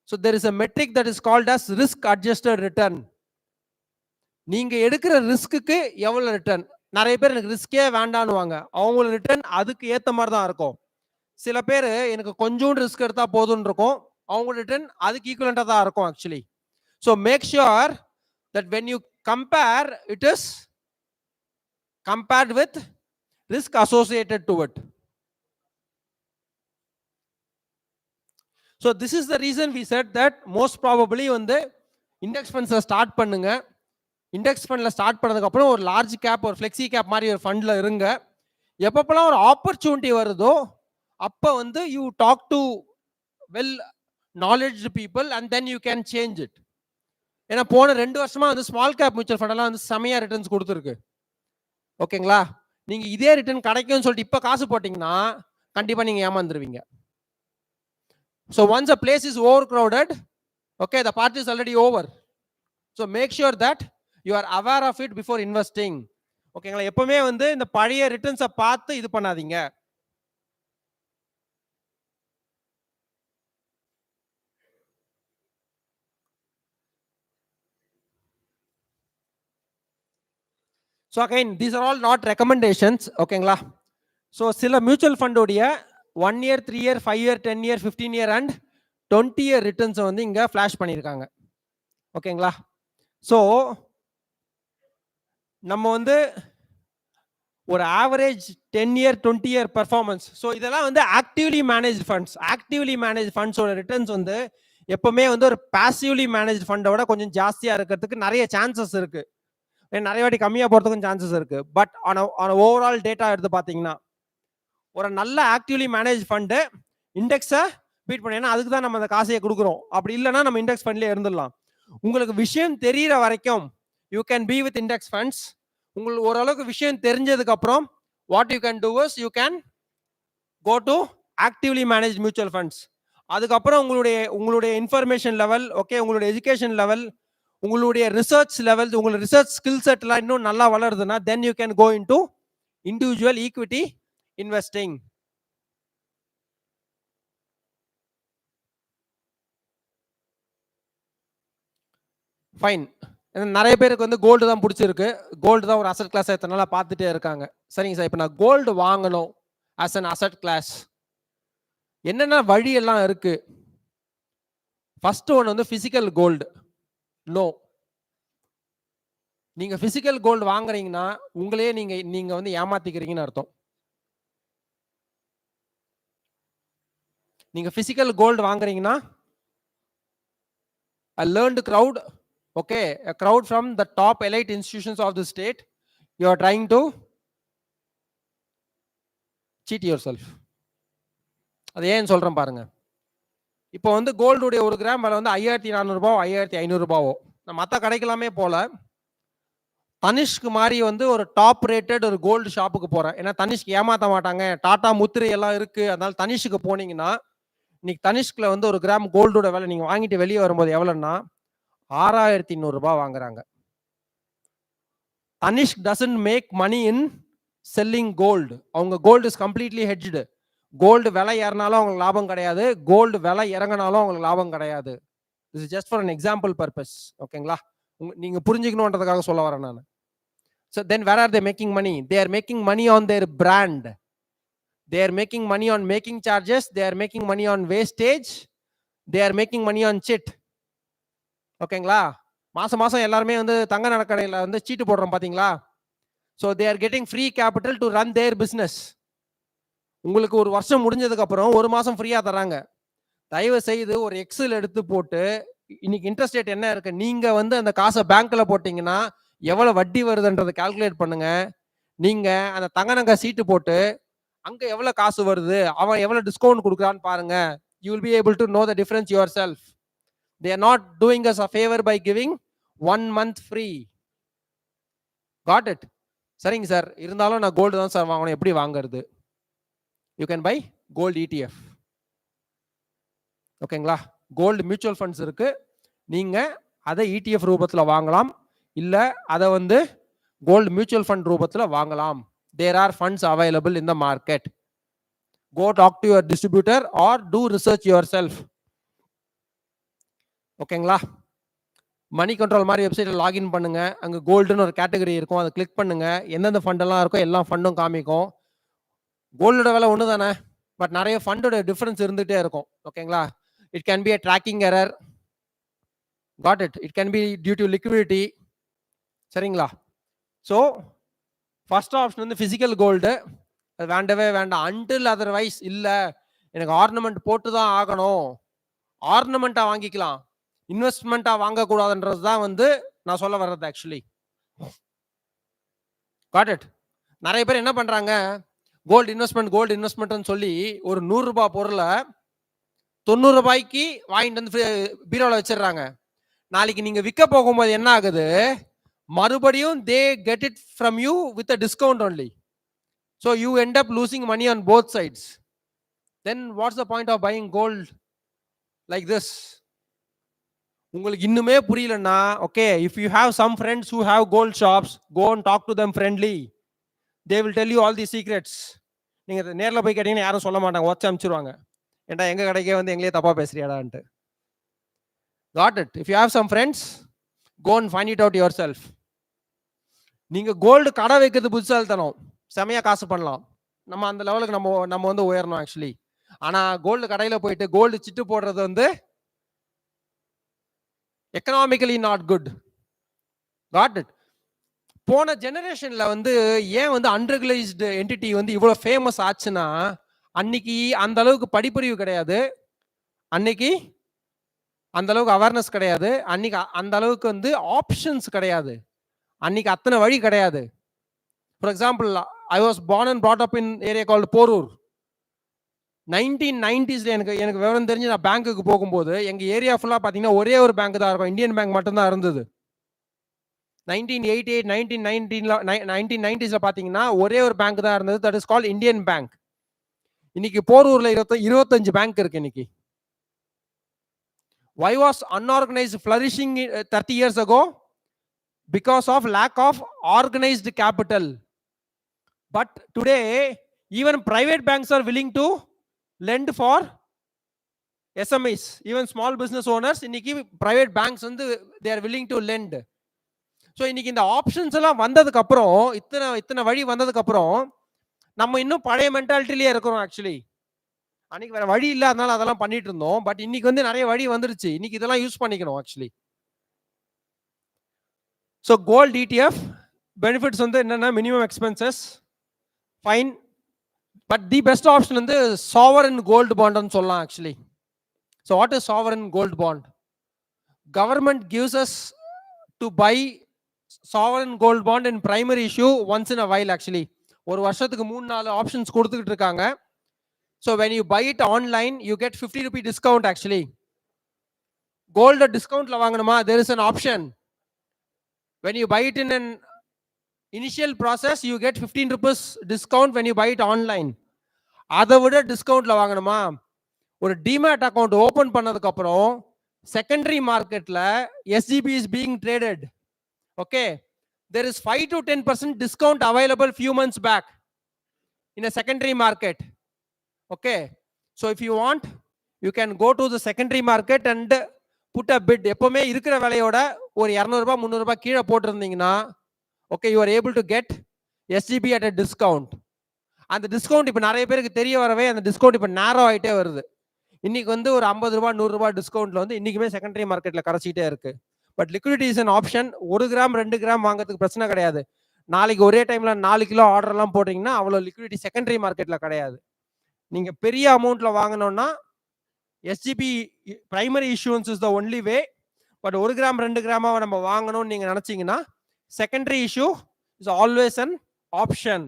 So there is a metric that is called as risk adjusted return. நீங்க எடுக்கிற ரிஸ்க்குக்கு எவ்வளவு ரிட்டர்ன். நிறைய பேர் எனக்கு ரிஸ்கே வேண்டான்னுவாங்க, அவங்களோட ரிட்டர்ன் அதுக்கு ஏத்த மாதிரி தான் இருக்கும். சில பேர் எனக்கு கொஞ்சோண்டு ரிஸ்க் எடுத்தா போதும்னு இருக்கும், அவங்களோட ரிட்டர்ன் அதுக்கு ஈக்குவலண்டா தான் இருக்கும் actually. So make sure that when you compare it is compared with risk associated to it. So this is the reason we said that most probably வந்து இண்டெக்ஸ் ஃபண்ட்ஸை ஸ்டார்ட் பண்ணுங்க. இண்டெக்ஸ் ஃபண்ட்ல ஸ்டார்ட் பண்ணதுக்கு அப்புறம் ஒரு large cap ஒரு flexi gap மாதிரி ஒரு ஃபண்ட்ல இருங்க. எப்பப்பெல்லாம் ஒரு ஆப்பர்ச்சுனிட்டி வருதோ அப்போ வந்து you talk to well knowledge people and then you can change it. ஏன்னா போன 2 வருஷமா வந்து ஸ்மால் கேப் மியூச்சுவல் ஃபண்ட் எல்லாம் வந்து செமையா ரிட்டர்ன்ஸ் கொடுத்துருக்கு. ஓகேங்களா? நீங்க இதே ரிட்டர்ன் கிடைக்கும்னு சொல்லிட்டு இப்ப காசு போட்டீங்கன்னா கண்டிப்பா நீங்க ஏமாந்துருவீங்க. So once a place is overcrowded, okay, the party is already over. So make sure that you are aware of it before investing. ஓகேங்களா? எப்பவுமே வந்து இந்த பழைய ரிட்டர்ன்ஸை பார்த்து இது பண்ணாதீங்க. So again, these are all not recommendations. ஓகேங்களா? So சில mutual ஃபண்டோடைய 1 year, 3 year, 5 year, 10 year, 15 year and 20 year ரிட்டர்ன்ஸை வந்து இங்க ஃபிளாஷ் பண்ணியிருக்காங்க. ஓகேங்களா? ஸோ நம்ம வந்து ஒரு average 10 year 20 year performance. So இதெல்லாம் வந்து actively manage funds. Actively manage ஃபண்ட்ஸோட ரிட்டர்ன்ஸ் வந்து எப்பவுமே வந்து ஒரு பாசிவ்லி மேனேஜ் ஃபண்டோட கொஞ்சம் ஜாஸ்தியா இருக்கிறதுக்கு நிறைய சான்சஸ் இருக்கு. நிறைய வாட்டி கம்மியா போறதுக்கும் சான்சஸ் இருக்கு. பட் ஆன ஓவரால் டேட்டா எடுத்து பார்த்தீங்கன்னா ஒரு நல்ல ஆக்டிவ்லி மேனேஜ் ஃபண்டு இண்டெக்ஸை பீட் பண்ணி, ஏன்னா அதுக்கு தான் நம்ம அந்த காசையை கொடுக்குறோம். அப்படி இல்லைன்னா நம்ம இண்டெக்ஸ் ஃபண்ட்லேயே இருந்துடலாம். உங்களுக்கு விஷயம் தெரிகிற வரைக்கும் you can be with index funds. உங்களுக்கு ஓரளவுக்கு விஷயம் தெரிஞ்சதுக்கு அப்புறம் what you can do is you can go to actively manage mutual funds. அதுக்கப்புறம் உங்களுடைய இன்ஃபர்மேஷன் லெவல், ஓகே, உங்களுடைய எஜுகேஷன் லெவல், உங்களுடைய ரிசர்ச் லெவல், உங்களுடைய ரிசர்ச் ஸ்கில் செட்லாம் இன்னும் நல்லா வளருதுன்னா then you can go into individual equity investing. Fine. நிறைய பேருக்கு வந்து கோல்டு தான் பிடிச்சிருக்கு. கோல்டு தான் ஒரு அசட் கிளாஸ் எத்தனை நாளாக பார்த்துட்டே இருக்காங்க. சரிங்க சார், இப்போ நான் கோல்டு வாங்கணும் ஆஸ் அன் அசட் கிளாஸ், என்னென்ன வழி எல்லாம் இருக்கு? ஃபர்ஸ்ட் ஒன் வந்து பிசிக்கல் கோல்டு. நோ, நீங்க பிசிக்கல் கோல்டு வாங்குறீங்கன்னா உங்களே நீங்க வந்து ஏமாத்திக்கிறீங்கன்னு அர்த்தம். நீங்க பிசிக்கல் கோல்டு வாங்குறீங்கன்னா a learned crowd, okay, a crowd from the top elite institutions of the state, you are trying to cheat yourself. அது ஏன் சொல்றேன் பாருங்க. இப்போ வந்து கோல்டுடைய 1 கிராம் விலை வந்து 5400 ரூபாய் 5500 ரூபாவோ, நான் மற்ற கடைக்கெல்லாமே போல தனிஷ்க்கு மாதிரி வந்து ஒரு டாப் ரேட்டட் ஒரு கோல்டு ஷாப்புக்கு போறேன். ஏன்னா தனிஷ்க்கு ஏமாத்த மாட்டாங்க, டாடா முத்திரை எல்லாம் இருக்கு. அதனால தனிஷ்க்கு போனீங்கன்னா இன்னைக்கு தனிஷ்குல வந்து 1 கிராம் கோல்டோட விலை நீங்க வாங்கிட்டு வெளியே வரும்போது எவ்வளவுன்னா 6200 ரூபாய் வாங்குறாங்க. Tanishq doesn't make money in selling gold. அவங்க gold is completely hedged. Gold விலை ஏறினாலும் அவங்களுக்கு லாபம் கிடையாது, கோல்டு விலை இறங்கினாலும் அவங்களுக்கு லாபம் கிடையாது. This is just for an example purpose. ஓகேங்களா? நீங்க புரிஞ்சுக்கணுன்றதுக்காக சொல்ல வரேன் நான். So then where are they making money? They are making money on their brand. They are making money on making charges. They are making money on wastage. They are making money on chit. ஓகேங்களா? மாசம் மாசம் எல்லாருமே வந்து தங்க நகைக்கடையில் வந்து சீட்டு போடுறோம் பாத்தீங்களா? So they are getting free capital to run their business. உங்களுக்கு ஒரு வருஷம் முடிஞ்சதுக்கு அப்புறம் 1 மாசம் ஃப்ரீயா தராங்க. தயவு செய்து ஒரு எக்ஸல் எடுத்து போட்டு இன்னைக்கு இன்ட்ரெஸ்ட் ரேட் என்ன இருக்கு, நீங்க வந்து அந்த காசை பேங்க்ல போட்டீங்கன்னா எவ்வளவு வட்டி வருதுன்றதை கால்குலேட் பண்ணுங்க. நீங்க அந்த தங்க நகை சீட்டு போட்டு அங்க எவ்வளவு காசு வருது, அவன் எவ்வளவு டிஸ்கவுண்ட் கொடுக்குறான்னு பாருங்க. You will be able to know the difference yourself. They are not doing us a favor by giving 1 month free. Got it? சரிங்க சார், இருந்தாலும் நான் கோல்டு தான் சார் வாங்கணும், எப்படி வாங்குறது? You can buy gold ETF. ஓகேங்களா? Gold mutual funds இருக்கு, நீங்க அதை ETF ரூபத்துல வாங்கலாம், இல்ல அதை வந்து கோல்டு மியூச்சுவல் ஃபண்ட் ரூபத்துல வாங்கலாம். There are funds available in the market. Go talk to your distributor or do research yourself. ஓகேங்களா? மணி கண்ட்ரோல் மாதிரி வெப்சைட்ல லாகின் பண்ணுங்க. அங்க கோல்டுன்னு ஒரு கேட்டகரி இருக்கும், அதை கிளிக் பண்ணுங்க. எந்தெந்த ஃபண்ட் எல்லாம் இருக்கோ எல்லா ஃபண்டும் காமிக்கும். கோல்டோட விலை ஒன்று தானே, பட் நிறைய ஃபண்டோட டிஃபரன்ஸ் இருந்துகிட்டே இருக்கும். ஓகேங்களா? It can be a tracking error. Got it? It can be due to liquidity. சரிங்களா? ஸோ ஃபர்ஸ்ட் ஆப்ஷன் வந்து பிசிக்கல் கோல்டு. அது வேண்டவே வேண்டாம். அன்டில் அதர்வைஸ் இல்லை எனக்கு ஆர்னமெண்ட் போட்டு தான் ஆகணும், ஆர்னமெண்ட்டா வாங்கிக்கலாம், இன்வெஸ்ட்மெண்ட்டா வாங்கக்கூடாதுன்றது தான் வந்து நான் சொல்ல வர்றது ஆக்சுவலி. Got it? நிறைய பேர் என்ன பண்றாங்க, கோல்டு இன்வெஸ்ட்மெண்ட் சொல்லி ஒரு 100 ரூபாய் பொருளை 90 ரூபாய்க்கு வாங்கிட்டு வந்து பீரோல வச்சிடறாங்க. நாளைக்கு நீங்க விற்க போகும்போது என்ன ஆகுது, மறுபடியும் they get it from you with a discount only. So you end up losing money on both sides. Then what's the point of buying gold like this? உங்களுக்கு இன்னுமே புரியலன்னா, okay, if you have some friends who have gold shops, go and talk to them friendly. They will tell you all the secrets. நீங்க நேர்ல போய் கேட்டீங்கன்னா யாரும் சொல்ல மாட்டாங்க, உடச்சு அனுப்பிச்சிருவாங்க. ஏன்டா எங்க கடைக்கே வந்து எங்களே தப்பா பேசுறியாடான்ட்டு. Got it? If you have some friends, go and find it out yourself. நீங்க கோல்டு கடை வைக்கிறது புத்திசாலித்தனம், செமையா காசு பண்ணலாம். நம்ம அந்த லெவலுக்கு நம்ம வந்து உயரணும் ஆக்சுவலி. ஆனா கோல்டு கடையில போயிட்டு கோல்டு சிட்டு போடுறது வந்து economically not good. Got it? போன ஜெனரேஷன்ல வந்து ஏன் வந்து அன்ரெகுலைஸ்டு என்டிட்டி வந்து இவ்வளவு ஃபேமஸ் ஆச்சுன்னா, அன்னைக்கு அந்த அளவுக்கு படிப்பறிவு கிடையாது, அன்னைக்கு அந்த அளவுக்கு அவேர்னஸ் கிடையாது, அன்னைக்கு அந்த அளவுக்கு வந்து ஆப்ஷன்ஸ் கிடையாது, அன்னைக்கு அத்தனை வழி கிடையாது. For example, I was born and brought up in area called Porur. 1990s எனக்கு விவரம் தெரிஞ்சு நான் பேங்க்குக்கு போகும்போது எங்க ஏரியா ஃபுல்லா பாத்தீங்கன்னா ஒரே ஒரு பேங்க் தான் இருக்கும், இந்தியன் பேங்க் மட்டும் தான் இருந்தது. 1988 1990s பாத்தீங்கன்னா ஒரே ஒரு பேங்க் தான் இருந்தது, that is called Indian bank. இன்னைக்கு போரூர்ல 25 பேங்க் இருக்கு இன்னைக்கு. Why was unorganized flourishing 30 years ago? Because of lack of organized capital. But today even private banks are willing to lend for SMEs, even small business owners. இன்னைக்கு private banks வந்து they are willing to lend. So இன்னைக்கு இந்த options எல்லாம் வந்ததுக்கு அப்புறம், இத்தனை வழி வந்ததுக்கு அப்புறம் நம்ம இன்னும் பழைய மென்டாலிட்டிலேயே இருக்கிறோம் ஆக்சுவலி. அன்னைக்கு வேற வழி இல்லை, அதனால அதெல்லாம் பண்ணிட்டு இருந்தோம். பட் இன்னைக்கு வந்து நிறைய வழி வந்துருச்சு, இன்னைக்கு இதெல்லாம் யூஸ் பண்ணிக்கணும் actually. So gold ETF benefits வந்து என்னன்னா minimum expenses, fine. But the best option வந்து சாவரன் கோல்டு பாண்ட்னு சொல்லலாம் actually. So what is sovereign gold bond? Government gives us to buy sovereign gold bond in primary issue once in a while actually. ஒரு வருஷத்துக்கு 3-4 options கொடுத்துக்கிட்டு இருக்காங்க. So when you buy it online you get 50 rupee discount actually. gold discountல வாங்கணுமா, there is an option. When you buy it in an initial process you get 15 rupees discount when you buy it online. அதை விட டிஸ்கவுண்ட்ல வாங்கணுமா, ஒரு demat account open பண்ணதுக்கு அப்புறம் secondary மார்க்கெட்ல SGB is being traded. Okay, there is 5 to 10% discount available few months back in a secondary market. Okay, so if you want you can go to the secondary market and put a bid. எப்பவுமே இருக்கிற விலையோட ஒரு 200 ரூபாய் 300 ரூபாய் கீழே போட்டிருந்தீங்கன்னா okay, you are able to get SGB at a discount. அந்த discount இப்போ நிறைய பேருக்கு தெரிய வரவே அந்த டிஸ்கவுண்ட் இப்போ நேரோ ஆகிட்டே வருது. இன்னைக்கு வந்து ஒரு 50 ரூபாய் 100 ரூபாய் டிஸ்கவுண்ட்ல வந்து இன்னைக்குமே செகண்டரி மார்க்கெட்ல கரைச்சிட்டே இருக்கு. But liquidity is an option. 1 gram 2 gram வாங்குறதுக்கு பிரச்சனை கிடையாது. நாளைக்கு ஒரே டைம்ல 4 கிலோ ஆர்டர் எல்லாம் போட்டீங்கன்னா அவ்வளோ லிக்விடிட்டி செகண்டரி மார்க்கெட்ல கிடையாது. நீங்க பெரிய அமௌண்ட்ல வாங்கணும்னா SGB primary issuance is the only way. But 1 gram 2 கிராமாவை நம்ம வாங்கணும்னு நீங்க நினைச்சீங்கன்னா secondary issue is always an option.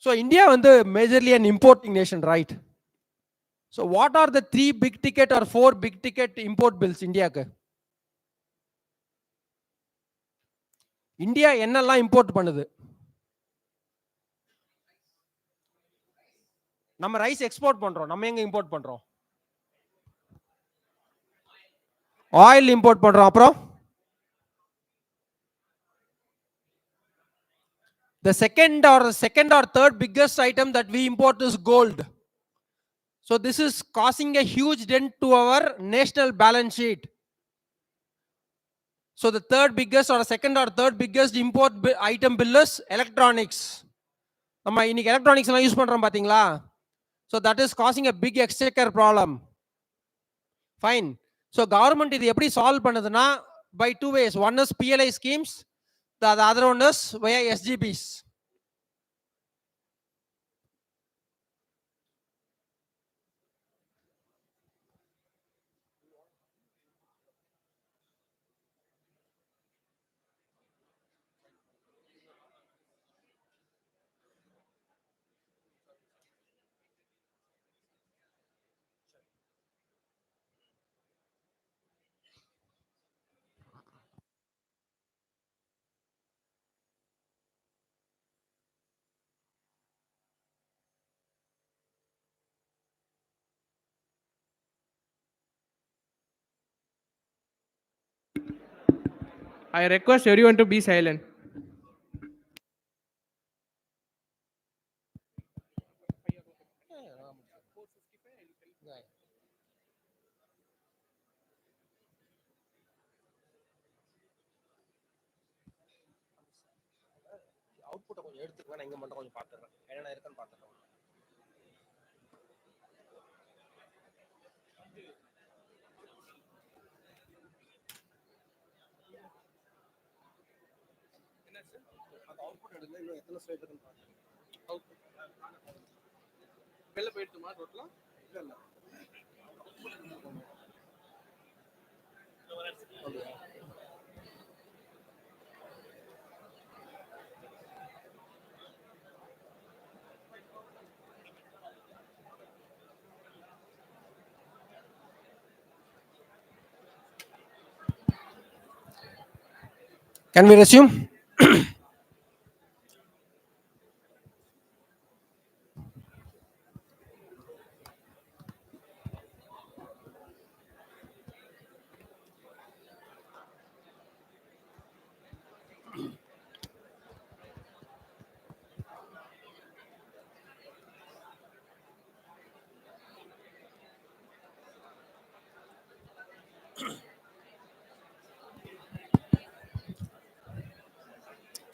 So India வந்து majorly an importing nation, right? So what are the 3 big ticket or 4 big ticket import bills இந்தியாக்கு? India என்னெல்லாம் import பண்ணுது? நம்ம rice export பண்றோம். நம்ம எங்க இம்போர்ட் பண்றோம்? ஆயில் இம்போர்ட் பண்றோம். அப்புறம் the second or third biggest item that we import is gold. So this is causing a huge dent to our national balance sheet. So the third biggest or second or third biggest import item bill is electronics. நம்ம இன்னைக்கு electronics எல்லாம் use பண்றோம் பாத்தீங்களா? So that is causing a big exchequer problem. Fine. So government இது எப்படி solve பண்ணுதுன்னா by 2 ways. One is PLI schemes, the other one is via SGBs. I request everyone to be silent. அவுட்புட்டை கொஞ்சம் எடுத்துக்குவேன், நான் இங்க மட்டும் கொஞ்சம் பார்த்துறேன், என்ன இருக்குன்னு பார்த்துறேன். அந்த அவுட்புட் எடுங்க, இன்னும் எத்தனை ஸ்லைட் இருக்குன்னு பார்த்துறேன். வெளில போயிட்டுமா டோட்டலா? இல்ல Can we resume?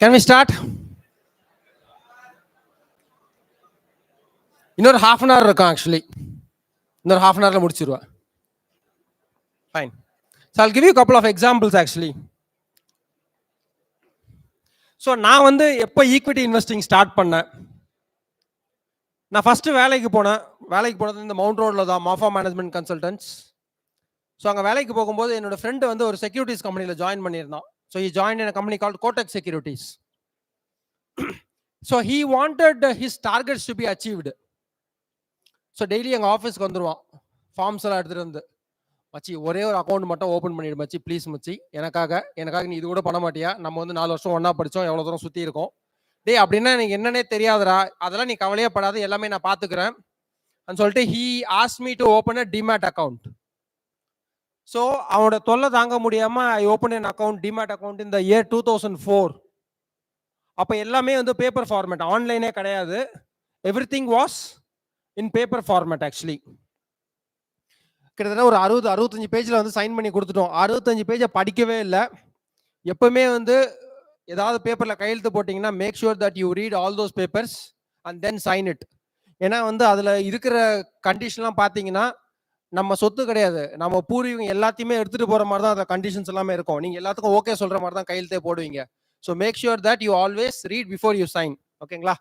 Can we start? இன்னொரு half an hour இருக்கும் ஆக்சுவலி, இன்னொரு half an hourல முடிச்சிருவேன். Fine. So I'll give you a couple of examples actually. So நான் வந்து எப்போ ஈக்விட்டி இன்வெஸ்டிங் ஸ்டார்ட் பண்ணேன், நான் ஃபஸ்ட்டு வேலைக்கு போனது இந்த மவுண்ட் ரோடில் தான், மாஃபா மேனேஜ்மெண்ட் கன்சல்டன்ட்ஸ். ஸோ அங்கே வேலைக்கு போகும்போது என்னோட ஃப்ரெண்டு வந்து ஒரு செக்யூரிட்டிஸ் கம்பெனியில் ஜாயின் பண்ணியிருந்தான். So he join in company called Kotak securities. So he wanted his targets to be achieved. So daily எங்கள் ஆஃபீஸ்க்கு வந்துடுவான், ஃபார்ம்ஸ் எல்லாம் எடுத்துகிட்டு வந்து, மச்சி ஒரே ஒரு அக்கௌண்ட் மட்டும் ஓப்பன் பண்ணிடு மச்சி ப்ளீஸ் மச்சி, எனக்காக நீ இது கூட பண்ண மாட்டியா, நம்ம வந்து 4 வருஷம் ஒன்றா படித்தோம், எவ்வளோ தூரம் சுற்றி இருக்கோம், டே அப்படின்னா எனக்கு என்னன்னே தெரியாதுடா, அதெல்லாம் நீ கவலையே படாது, எல்லாமே நான் பார்த்துக்கிறேன் அப்படின்னு சொல்லிட்டு he ask me to open a demat account. So அவனோட தொல்லை தாங்க முடியாமல் I open an account, demat account இந்த இயர் 2004. அப்போ எல்லாமே வந்து பேப்பர் ஃபார்மேட், ஆன்லைனே கிடையாது, everything was in paper format actually. கிட்டத்தட்ட ஒரு 60-65 பேஜில் வந்து சைன் பண்ணி கொடுத்துட்டோம். 65 பேஜை படிக்கவே இல்லை. எப்பவுமே வந்து ஏதாவது பேப்பரில் கையெழுத்து போட்டிங்கன்னா make sure that you read all those papers and then sign it. ஏன்னா வந்து அதில் இருக்கிற கண்டிஷன்லாம் பார்த்தீங்கன்னா நம்ம சொத்து கிடையாது, நம்ம பூர்வீகம் எல்லாத்தையுமே எடுத்துகிட்டு போகிற மாதிரி தான் அந்த கண்டிஷன்ஸ் எல்லாமே இருக்கும். நீங்கள் எல்லாத்துக்கும் ஓகே சொல்கிற மாதிரி தான் கையெழுத்தே போடுவீங்க. So make sure that you always read before you sign. ஓகேங்களா?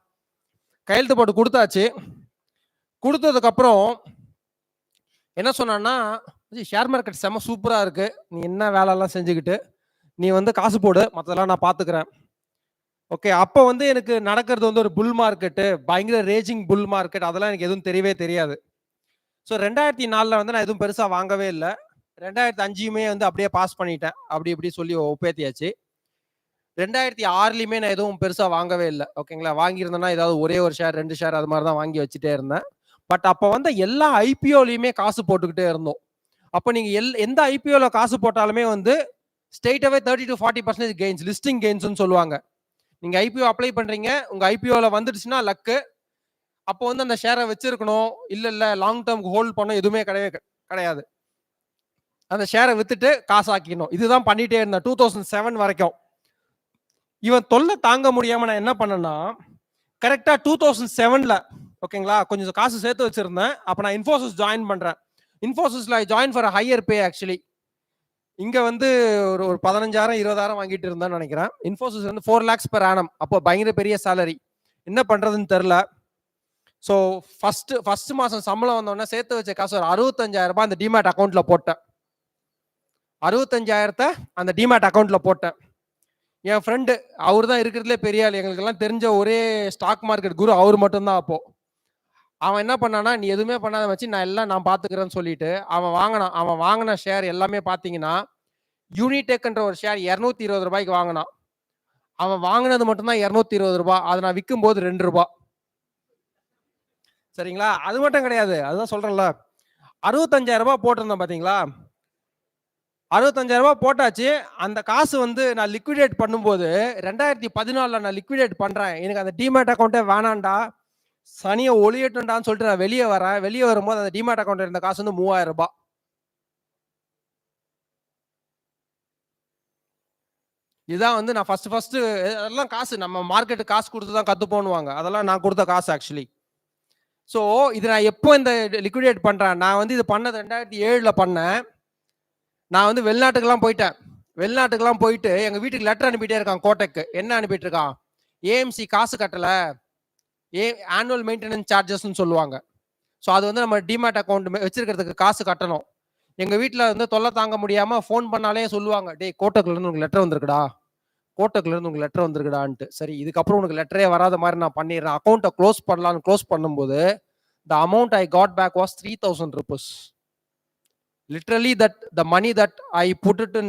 கையெழுத்து போட்டு கொடுத்தாச்சு. கொடுத்ததுக்கப்புறம் என்ன சொன்னான்னா, ஷேர் மார்க்கெட் செம்ம சூப்பராக இருக்குது, நீ என்ன வேலைலாம் செஞ்சுக்கிட்டு நீ வந்து காசு போடு, மற்றதெல்லாம் நான் பார்த்துக்கிறேன். ஓகே, அப்போ வந்து எனக்கு நடக்கிறது வந்து ஒரு புல் மார்க்கெட்டு, பயங்கர ரேஜிங் புல் மார்க்கெட், அதெல்லாம் எனக்கு எதுவும் தெரியவே தெரியாது. ஸோ 2004 வந்து நான் எதுவும் பெருசாக வாங்கவே இல்லை. 2005 வந்து அப்படியே பாஸ் பண்ணிட்டேன், அப்படி இப்படி சொல்லி ஒப்பேத்தியாச்சு. 2006 நான் எதுவும் பெருசாக வாங்கவே இல்லை. ஓகேங்களா? வாங்கியிருந்தேன்னா ஏதாவது ஒரே ஒரு ஷேர் 2 ஷேர் அது மாதிரி தான் வாங்கி வச்சுட்டே இருந்தேன். பட் அப்போ வந்து எல்லா ஐபிஓலையுமே காசு போட்டுக்கிட்டே இருந்தோம். அப்போ நீங்கள் எந்த ஐபிஓவில் காசு போட்டாலுமே வந்து ஸ்ட்ரெயிட்டாகவே 30 to 40% கெயின்ஸ், லிஸ்டிங் கெயின்ஸ்னு சொல்லுவாங்க. நீங்கள் ஐபிஓ அப்ளை பண்ணுறீங்க, உங்கள் ஐபிஓவில் வந்துடுச்சுன்னா லக்கு. அப்போ வந்து அந்த ஷேரை வச்சிருக்கணும், இல்லை லாங் டேர்முக்கு ஹோல்ட் பண்ண எதுவுமே கிடையாது. அந்த ஷேரை வித்துட்டு காசாக்கிக்கணும். இதுதான் பண்ணிகிட்டே இருந்தேன் 2007 வரைக்கும். இவன் தொல்லை தாங்க முடியாமல் நான் என்ன பண்ணேன்னா, கரெக்டாக 2007 ஓகேங்களா, கொஞ்சம் காசு சேர்த்து வச்சிருந்தேன். அப்போ நான் இன்ஃபோசிஸ் ஜாயின் பண்ணுறேன். இன்ஃபோசிஸில் I join for higher pay actually. இங்கே வந்து ஒரு 15,000-20,000 வாங்கிட்டு இருந்தேன்னு நினைக்கிறேன். இன்ஃபோசிஸ் வந்து 4 lakhs per annum. அப்போ பயங்கர பெரிய சேலரி, என்ன பண்ணுறதுன்னு தெரில. ஸோ ஃபஸ்ட்டு மாதம் சம்பளம் வந்தோடனே சேர்த்து வச்ச காசு ஒரு 65,000 அந்த டிமேட் அக்கௌண்ட்டில் போட்டேன். 65,000 அந்த டிமேட் அக்கௌண்ட்டில் போட்டேன். என் ஃப்ரெண்டு, அவர் தான் இருக்கிறதுலே பெரிய ஆள், எங்களுக்கெல்லாம் தெரிஞ்ச ஒரே ஸ்டாக் மார்க்கெட் குரு அவர் மட்டும்தான். அப்போது அவன் என்ன பண்ணானா, நீ எதுவுமே பண்ணாத வச்சு நான் பார்த்துக்கிறேன்னு சொல்லிட்டு அவன் வாங்கின ஷேர் எல்லாமே பார்த்தீங்கன்னா, யூனிடெக்ன்ற ஒரு ஷேர் 220 ரூபாய்க்கு வாங்கினான். அவன் வாங்கினது மட்டும்தான் 220 ரூபாய், அதை நான் விற்கும் போது 2 ரூபாய். சரிங்களா? அது மட்டும் கிடையாது, அதுதான் சொல்றேன்ல, 65,000 ரூபாய் போட்டிருந்தேன் பார்த்தீங்களா, 65,000 போட்டாச்சு. அந்த காசு வந்து நான் லிக்விடேட் பண்ணும்போது 2014 நான் லிக்விடேட் பண்றேன். எனக்கு அந்த டிமேட் அக்கௌண்ட்டே வேணாம்டா, சனிய ஒளியட்டும்டான்னு சொல்லிட்டு நான் வெளிய வரேன். வெளிய வரும்போது அந்த டிமேட் அக்கௌண்ட்ல இருந்த காசு வந்து ரூ. 3000. இதான் வந்து நான் ஃபர்ஸ்ட் அதெல்லாம் காசு நம்ம மார்க்கெட் காசு கொடுத்து தான் கத்துப்போனுவாங்க. அதெல்லாம் நான் கொடுத்த காசு ஆக்சுவலி. ஸோ இது நான் எப்போ இந்த லிக்விடேட் பண்றேன், நான் வந்து இது பண்ணது 2007ல பண்ணேன். நான் வந்து வெளிநாட்டுக்கெல்லாம் போயிட்டேன். வெளிநாட்டுக்கெல்லாம் போயிட்டு எங்க வீட்டுக்கு லெட்டர் அனுப்பிட்டே இருக்கான் கோட்டக்கு. என்ன அனுப்பிட்டு இருக்கான், ஏஎம்சி காசு கட்டல, ஆனுவல் மெயின்டெனன்ஸ் சார்ஜஸ்ன்னு சொல்லுவாங்க. ஸோ அது வந்து நம்ம டிமேட் அக்கௌண்ட் வச்சிருக்கிறதுக்கு காசு கட்டணும். எங்க வீட்டில் வந்து தொல்லை தாங்க முடியாம ஃபோன் பண்ணாலே சொல்லுவாங்க, டேய் கோட்டக்குல இருந்து உங்களுக்கு லெட்டர் வந்திருக்குடா, கோட்டக்குல இருந்து உங்களுக்கு லெட்டர் வந்திருக்குடான்ட்டு. சரி இதுக்கப்புறம் உனக்கு லெட்டரே வராத மாதிரி நான் பண்ணிடுறேன். அக்கௌண்ட்டை க்ளோஸ் பண்ணலான்னு க்ளோஸ் பண்ணும்போது the amount I got back was 3,000 rupees. Literally that the money that I put it in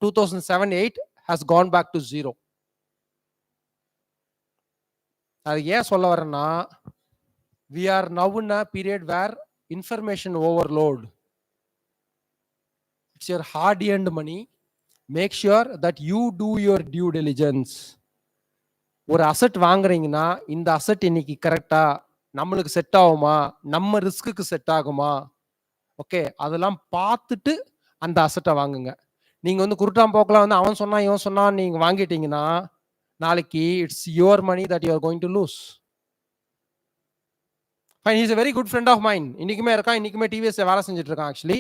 2007-8 has gone back to zero. அது ஏன் சொல்ல வரேன்னா, we are now in a period where information overload. It's your hard earned money. Make sure that you do your due diligence. ஒரு asset வாங்குறீங்கன்னா இந்த asset இன்னைக்கு கரெக்டா நம்மளுக்கு செட் ஆகுமா, நம்ம ரிஸ்க்கு செட் ஆகுமா, ஓகே அதெல்லாம் பார்த்துட்டு அந்த அசெட்டை வாங்குங்க. நீங்க வந்து குருட்டாம் போக்கெல்லாம் வந்து அவன் சொன்னா இவன் சொன்னான் நீங்க வாங்கிட்டீங்கன்னா நாளைக்கு it's your money that you are going to lose. Fine, is a very good friend of mine. இன்னைக்குமே இருக்கான், இன்னைக்குமே டிவிஎஸ்ல வேலை செஞ்சுட்டு இருக்கான் ஆக்சுவலி.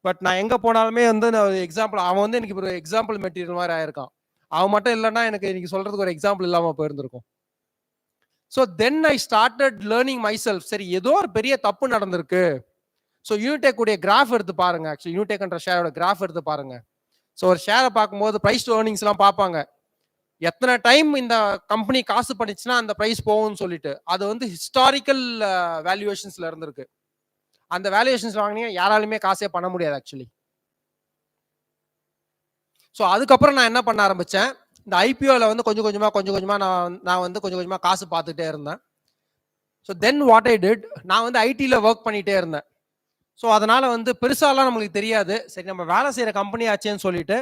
பட் நான் எங்க போனாலுமே வந்து எக்ஸாம்பிள் அவன் வந்து எனக்கு ஒரு எக்ஸாம்பிள் மெட்டீரியல் மாதிரி ஆயிருக்கான். அவன் மட்டும் இல்லைன்னா எனக்கு இன்னைக்கு சொல்றதுக்கு ஒரு எக்ஸாம்பிள் இல்லாம போயிருந்திருக்கும். So then I started learning myself. சரி ஏதோ ஒரு பெரிய தப்பு நடந்திருக்கு. ஸோ யூனிடெக் உடைய கிராஃப் எடுத்து பாருங்க. ஆக்சுவலி யூனிடெக்ன்ற ஷேரோட கிராஃப் எடுத்து பாருங்க. ஸோ ஒரு ஷேரை பார்க்கும்போது ப்ரைஸ் டு ஏர்னிங்ஸ் எல்லாம் பார்ப்பாங்க. எத்தனை டைம் இந்த கம்பெனி காசு பண்ணிச்சுன்னா அந்த ப்ரைஸ் போகும்னு சொல்லிட்டு அது வந்து ஹிஸ்டாரிக்கல் வேல்யூவேஷன்ஸ்ல இருந்திருக்கு. அந்த வேல்யூவேஷன்ஸ் வாங்கினீங்க யாராலுமே காசே பண்ண முடியாது ஆக்சுவலி. ஸோ அதுக்கப்புறம் நான் என்ன பண்ண ஆரம்பிச்சேன், இந்த ஐபிஓல வந்து கொஞ்சம் கொஞ்சமா நான் வந்து கொஞ்சம் கொஞ்சமா காசு பார்த்துட்டே இருந்தேன். So then what I did, நான் வந்து ஐடியில் ஒர்க் பண்ணிட்டே இருந்தேன். ஸோ அதனால வந்து பெருசாலாம் நம்மளுக்கு தெரியாது. சரி நம்ம வேலை செய்யற கம்பெனி ஆச்சேன்னு சொல்லிட்டு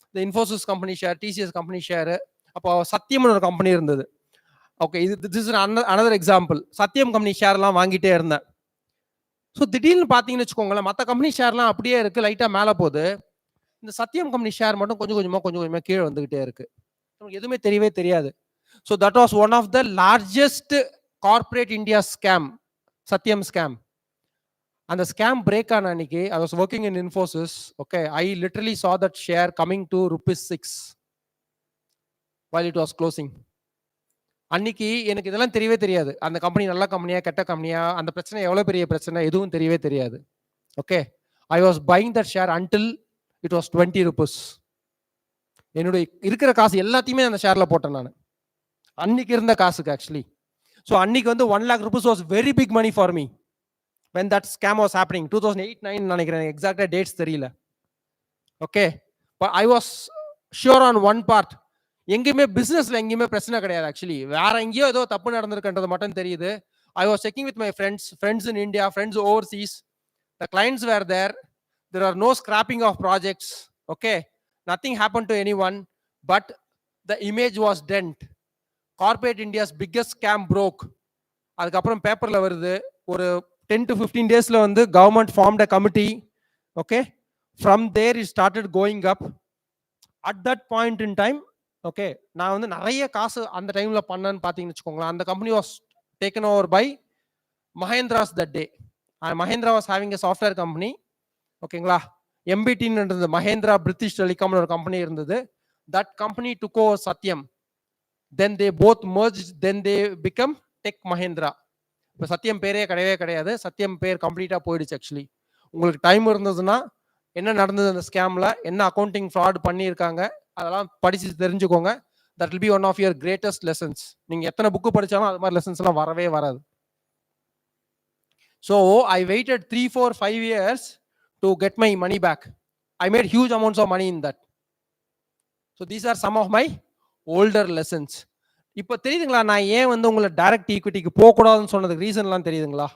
இந்த Infosys company share, TCS company share, அப்போ சத்தியம்னு ஒரு கம்பெனி இருந்தது. ஓகே இது திஸ் இஸ் அனதர் எக்ஸாம்பிள். சத்தியம் கம்பெனி ஷேர்லாம் வாங்கிட்டே இருந்தேன். ஸோ திடீர்னு பார்த்தீங்கன்னு வச்சுக்கோங்களேன், மற்ற கம்பெனி ஷேர்லாம் அப்படியே இருக்கு, லைட்டாக மேலே போகுது. இந்த சத்தியம் கம்பெனி ஷேர் மட்டும் கொஞ்சம் கொஞ்சமா கீழே வந்துகிட்டே இருக்கு. நமக்கு எதுவுமே தெரியவே தெரியாது. So that was one of the largest corporate India scam, Satyam scam. அந்த ஸ்கேம் பிரேக் ஆன அன்னைக்கு I was working in Infosys. Okay I literally saw that share coming to ₹6 while it was closing. அன்னைக்கு எனக்கு இதெல்லாம் தெரியவே தெரியாது. அந்த கம்பெனி நல்ல கம்பெனியா கெட்ட கம்பெனியா, அந்த பிரச்சனை எவ்வளவு பெரிய பிரச்சனை எதுவும் தெரியவே தெரியாது. Okay I was buying that share until it was ₹20. என்னுடைய இருக்கிற காசு எல்லாத்தையுமே அந்த ஷேர்ல போட்டேன் நான், அன்னைக்கு இருந்த காசுக்கு ஆக்சுவலி. ஸோ அன்னைக்கு வந்து ₹1,00,000 was very big money for me when that scam was happening. 2008-9 நினைக்கிறேன், எக்ஸாக்டா டேட்ஸ் தெரியல. Okay but I was sure on one part, எங்கேயுமே பிசினஸ்ல எங்கேயுமே பிரச்சனை கிடையாது ஆக்சுவலி. வேற எங்கேயோ ஏதோ தப்பு நடந்திருக்குன்றது மட்டும் தெரியுது. I was checking with my friends in India, friends overseas. The clients were there. There are no scrapping of projects. Okay, nothing happened to anyone, but the image was dent. Corporate India's biggest scam broke. அதுக்கப்புறம் பேப்பர்ல வருது, ஒரு 10 to 15 daysல வந்து government formed a committee. Okay, from there it started going up. At that point in time, okay, நான் வந்து நிறைய காசு அந்த டைம்ல பண்ணேன்னு பார்த்தீங்கன்னு வச்சுக்கோங்களேன். அந்த company was taken over by Mahindra's that day. Mahindra was having a software company. ஓகேங்களா, எம்பிடின்னு இருந்தது, மஹேந்திரா பிரிட்டிஷ் டெலிகாம்னு ஒரு கம்பெனி இருந்தது. That company took over Satyam. Then they both merge, then they become Tech Mahindra. இப்போ சத்யம் பேரே கிடையவே கிடையாது, சத்யம் பேர் கம்ப்ளீட்டா போயிடுச்சு ஆக்சுவலி. உங்களுக்கு டைம் இருந்ததுன்னா என்ன நடந்தது அந்த ஸ்கேம்ல, என்ன அக்கௌண்டிங் ஃப்ராட் பண்ணியிருக்காங்க அதெல்லாம் படிச்சு தெரிஞ்சுக்கோங்க. That will be one of your greatest lessons. நீங்க எத்தனை புக்கு படிச்சாலும் அது மாதிரி லெசன்ஸ் எல்லாம் வரவே வராது. So I weighted 3, 4, 5 years to get my money back. I made huge amounts of money in that. So these are some of my older lessons. இப்போ தெரியுதுங்களா நான் ஏன் வந்து உங்களை டைரக்ட் ஈக்விட்டிக்கு போக கூடாதுன்னு சொன்னதுக்கு ரீசன்லாம் தெரியுதுங்களா?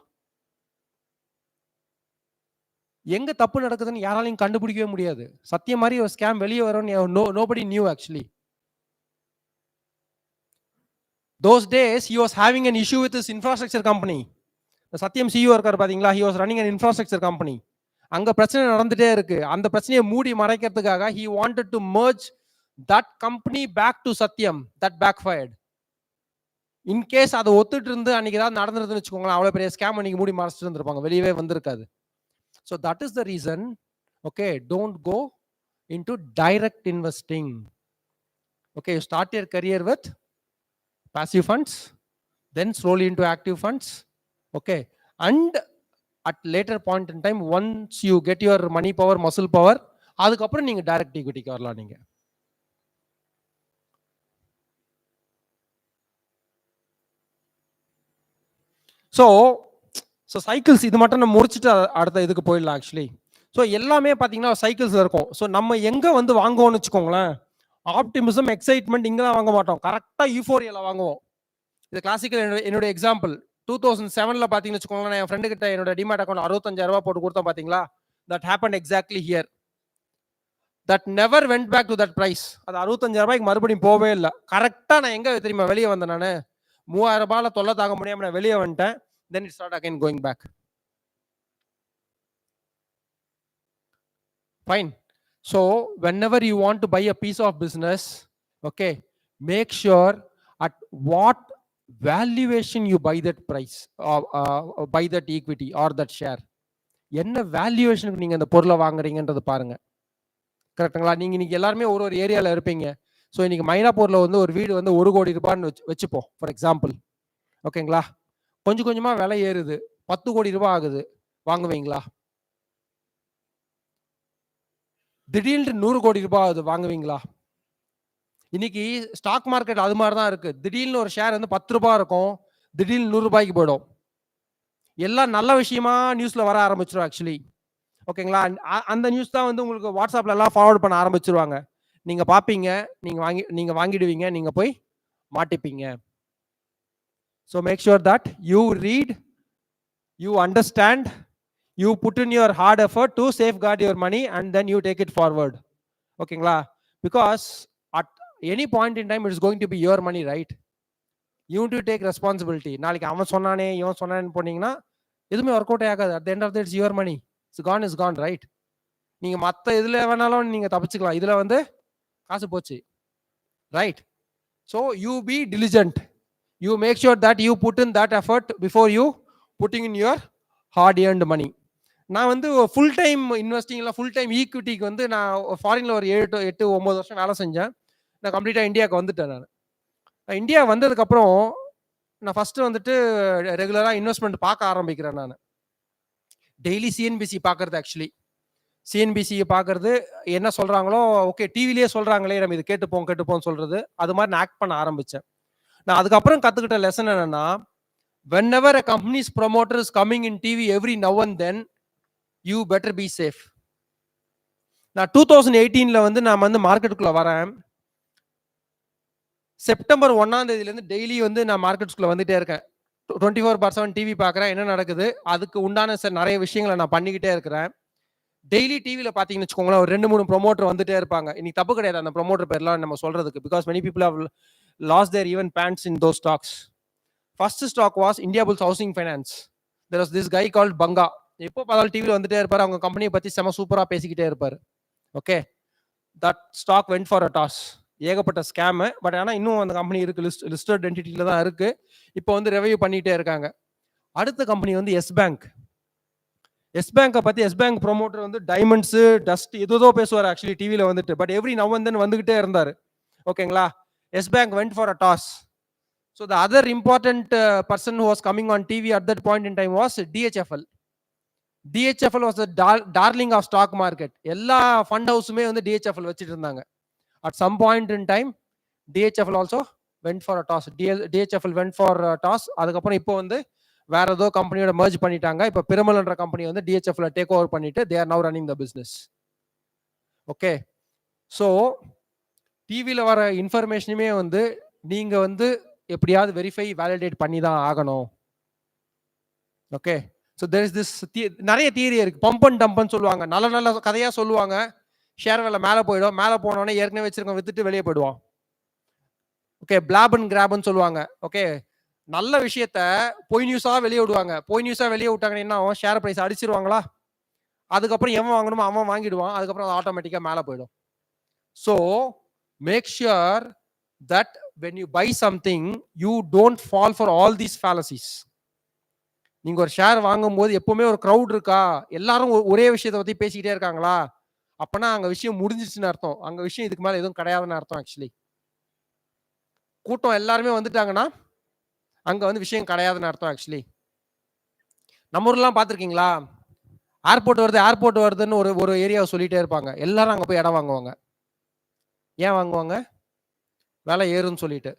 எங்க தப்பு நடக்குதுன்னு யாராலையும் கண்டுபிடிக்கவே முடியாது. சத்தியம் மாதிரி ஒரு ஸ்கேம் வெளியே வரும்னு nobody knew actually. Those days he was having an issue with his infrastructure company. சத்தியம் CEO இருக்காரு பாத்தீங்களா, he was running an infrastructure company. அங்க பிரச்சனை நடந்துட்டே இருக்கு. அந்த பிரச்சனையை மூடி மறைக்கிறதுக்காக he wanted to merge that company back to Satyam. That backfired. In case அதை ஒத்துட்டு இருந்து அன்னைக்கு ஏதாவது நடந்துருதுன்னு வச்சுக்கோங்களேன், அவ்வளவு பெரிய ஸ்கேம் அன்னைக்கு மூடி மறைச்சிட்டு இருந்திருப்பாங்க, வெளியவே வந்திருக்காது. So that is the reason, okay, don't go into direct investing. Okay, you start your career with passive funds, then slowly into active funds. Okay, and at later point in time, once you get your money power, muscle power, அதுக்கப்புறம் நீங்க direct ஈக்விட்டிக்கு வரலாம். நீங்க so cycles இது மட்டும் நம்ம முடிச்சுட்டு அடுத்த இதுக்கு போயிடலாம் ஆக்சுவலி. ஸோ எல்லாமே பார்த்தீங்கன்னா சைக்கிள்ஸ் இருக்கும். ஸோ நம்ம எங்கே வந்து வாங்குவோம்னு வச்சுக்கோங்களேன், ஆப்டிமிசம் எக்ஸைட்மெண்ட் இங்கே தான் வாங்க மாட்டோம், கரெக்டாக யூஃபோரியாவில் வாங்குவோம். இது கிளாசிக்கல் என்னுடைய எக்ஸாம்பிள். 2007 பார்த்தீங்கன்னு வச்சுக்கோங்களேன், என் ஃப்ரெண்டு கிட்ட என்னோட டிமேட் அக்கௌண்ட் 65,000 போட்டு கொடுத்தோம் பார்த்தீங்களா. That happen exactly here. That never went back to that price. அது 65,000 மறுபடியும் போவே இல்லை. கரெக்டாக நான் எங்கே தெரியுமா வெளியே வந்தேன், நான் 3,000 தொல்லை தாங்க முடியாமல் நான் வெளியே வந்துட்டேன். Then it start again going back. Fine. So whenever you want to buy a piece of business, okay, make sure at what valuation you buy that price or buy that equity or that share. என்ன வேல்யூவேஷனுக்கு நீங்க அந்த பொருளை வாங்குறீங்கன்றது பாருங்க. கரெக்டுங்களா? நீங்க இன்னைக்கு எல்லாருமே ஒரு ஏரியாவில் இருப்பீங்க. ஸோ இன்னைக்கு மயிலாப்பூர்ல வந்து ஒரு வீடு வந்து 1 கோடி ரூபான்னு வச்சுப்போம் ஃபார் எக்ஸாம்பிள். ஓகேங்களா? கொஞ்சம் கொஞ்சமா விலை ஏறுது, 10 கோடி ரூபாய் ஆகுது, வாங்குவீங்களா? திடீர்னு 100 கோடி ரூபாய் ஆகுது, வாங்குவீங்களா? இன்னைக்கு ஸ்டாக் மார்க்கெட் அது மாதிரி தான் இருக்கு. திடீர்னு ஒரு ஷேர் வந்து 10 ரூபாய் இருக்கும், திடீர்னு 100 ரூபாய்க்கு போயிடும். எல்லாம் நல்ல விஷயமா நியூஸ்ல வர ஆரம்பிச்சிடும் ஆக்சுவலி. ஓகேங்களா? அந்த நியூஸ் தான் வந்து உங்களுக்கு வாட்ஸ்அப்ல எல்லாம் ஃபார்வர்ட் பண்ண ஆரம்பிச்சிருவாங்க. நீங்க பாப்பீங்க, நீங்க வாங்கிடுவீங்க, நீங்க போய் மாட்டிப்பீங்க. So make sure that you read, you understand, you put in your hard effort to safeguard your money and then you take it forward. Okay, because at any point in time it is going to be your money, right? You need to take responsibility. நாளைக்கு அவன் சொன்னானே இவன் சொன்னானே போனீங்கன்னா எதுவுமே work out ஆகாது. At the end of the day, it's your money. It's gone is gone, right? நீங்க மத்த இதுல வேணாலும் நீங்க தப்பிச்சுக்கலாம், இதுல வந்து காசு போச்சு, right? So you be diligent. You make sure that you put in that effort before you putting in your hard earned money. நான் வந்து ஃபுல் டைம் இன்வெஸ்டிங்ல ஃபுல் டைம் ஈக்விட்டிக்கு வந்து நான் ஃபாரின்ல ஒரு 8-9 வருஷம் வேலை செஞ்சேன். நான் கம்ப்ளீட்டா இந்தியாவுக்கு வந்துட்டேன். நான் இந்தியா வந்ததுக்கப்புறம் நான் ஃபர்ஸ்ட் வந்துட்டு ரெகுலரா இன்வெஸ்ட்மெண்ட் பார்க்க ஆரம்பிக்கிறேன். நான் டெய்லி சிஎன்பிசி பார்க்கறது, ஆக்சுவலி சிஎன்பிசி பார்க்கறது, என்ன சொல்றாங்களோ ஓகே டிவிலேயே சொல்றாங்களே நம்ம இது கேட்டுப்போம் சொல்றது, அது மாதிரி நான் ஆக்ட் பண்ண ஆரம்பிச்சேன். நான் அதுக்கப்புறம் கத்துக்கிட்ட லெசன் என்னன்னா, whenever a company's promoter is coming in TV every now and then, you better be safe. நான் 2018ல வந்து நான் வந்து மார்க்கெட்டுக்குள்ள வரேன். செப்டம்பர் 1ஆம் தேதியிலேருந்து டெய்லி வந்து நான் மார்க்கெட்டுக்குள்ள வந்துட்டே இருக்கேன். 24/7 டிவி பார்க்குறேன், என்ன நடக்குது அதுக்கு உண்டான நிறைய விஷயங்களை நான் பண்ணிக்கிட்டே இருக்கிறேன். டெய்லி டிவியில் பார்த்தீங்கன்னு வச்சுக்கோங்களேன், ஒரு 2-3 ப்ரொமோட்டர் வந்துட்டே இருப்பாங்க. இன்னைக்கு தப்பு கிடையாது அந்த ப்ரொமோட்டர் பேர்லாம் நம்ம சொல்றதுக்கு, because many people have lost their even pants in those stocks. First stock was Indiabulls Housing Finance. There was this guy called Banga. எப்போ பார்த்தாலும் டிவியில் வந்துட்டே இருப்பார், அவங்க கம்பெனியை பற்றி செம சூப்பராக பேசிக்கிட்டே இருப்பார். Okay, that stock went for a toss. ஏகப்பட்ட ஸ்கேமு, பட் ஆனால் இன்னும் அந்த கம்பெனி இருக்கு, லிஸ்டட் என்டிட்டியில் தான் இருக்கு. இப்போ வந்து ரெவன்யூ பண்ணிகிட்டே இருக்காங்க. அடுத்த கம்பெனி வந்து எஸ் பேங்க். எஸ் பேங்கை பற்றி எஸ் பேங்க் ப்ரொமோட்டர் வந்து டைமண்ட்ஸு டஸ்ட் ஏதோ பேசுவார் ஆக்சுவலி டிவியில் வந்துட்டு, but every now and then வந்துகிட்டே இருந்தார். ஓகேங்களா? Yes Bank went for a toss. So the other important person who was coming on TV at that point in time was DHFL. DHFL was the darling of stock market. எல்லா fund ஹவுஸுமே வந்து DHFL வச்சுட்டு இருந்தாங்க. At some point in time, DHFL also went for a toss. DHFL went for a toss. அதுக்கப்புறம் இப்போ வந்து வேற ஏதோ கம்பெனியோட மர்ஜ் பண்ணிட்டாங்க. இப்போ பிரமல்ன்ற கம்பெனி வந்து DHFL டேக் ஓவர் பண்ணிட்டு they are now running the business. Okay, so டிவியில் வர இன்ஃபர்மேஷனுமே வந்து நீங்க வந்து எப்படியாவது வெரிஃபை வேலிடேட் பண்ணி தான் ஆகணும். Okay, so there is this நிறைய தியரி இருக்கு. பம்ப் அண்ட் டம்ப்னு சொல்லுவாங்க. நல்ல நல்ல கதையா சொல்லுவாங்க. ஷேர் விலை மேலே போயிடும். மேலே போனோடனே ஏற்கனவே வச்சிருக்கோம் வித்துட்டு வெளியே போயிடுவான். ஓகே, பிளாப் அண்ட் கிராப்னு சொல்லுவாங்க. ஓகே, நல்ல விஷயத்த பொய் நியூஸா வெளியே விடுவாங்க. பொய் நியூஸா வெளியே விட்டாங்கன்னா என்ன ஆகும்? ஷேர் பிரைஸ் அடிச்சிருவாங்களா? அதுக்கப்புறம் எவன் வாங்கணுமோ அவன் வாங்கிடுவான். அதுக்கப்புறம் அது ஆட்டோமேட்டிக்கா மேலே போயிடும். So make sure that when you buy something you don't fall for all these fallacies. நீங்க ஒரு ஷேர் வாங்கும்போது எப்பவுமே ஒரு crowd இருக்கா, எல்லாரும் ஒரே விஷயத்தை பத்தி பேசிக்கிட்டே இருக்காங்களா, அப்பனா அங்க விஷயம் முடிஞ்சிச்சுன்னு அர்த்தம். அங்க விஷயம் இதுக்கு மேல எதுவும் கிடையாதுன்னு அர்த்தம். ஆக்சுவலி கூட்டம் எல்லாருமே வந்துட்டாங்கன்னா அங்க வந்து விஷயம் கிடையாதுன்னு அர்த்தம். ஆக்சுவலி நம்ம ஊர்லாம் பார்த்துருக்கீங்களா, ஏர்போர்ட் வருதுன்னு ஒரு ஏரியாவை சொல்லிட்டே இருப்பாங்க. எல்லாரும் அங்க போய் இடம் வாங்குவாங்க. ஏன் வாங்குவாங்க? விலை ஏறும்னு சொல்லிட்டு.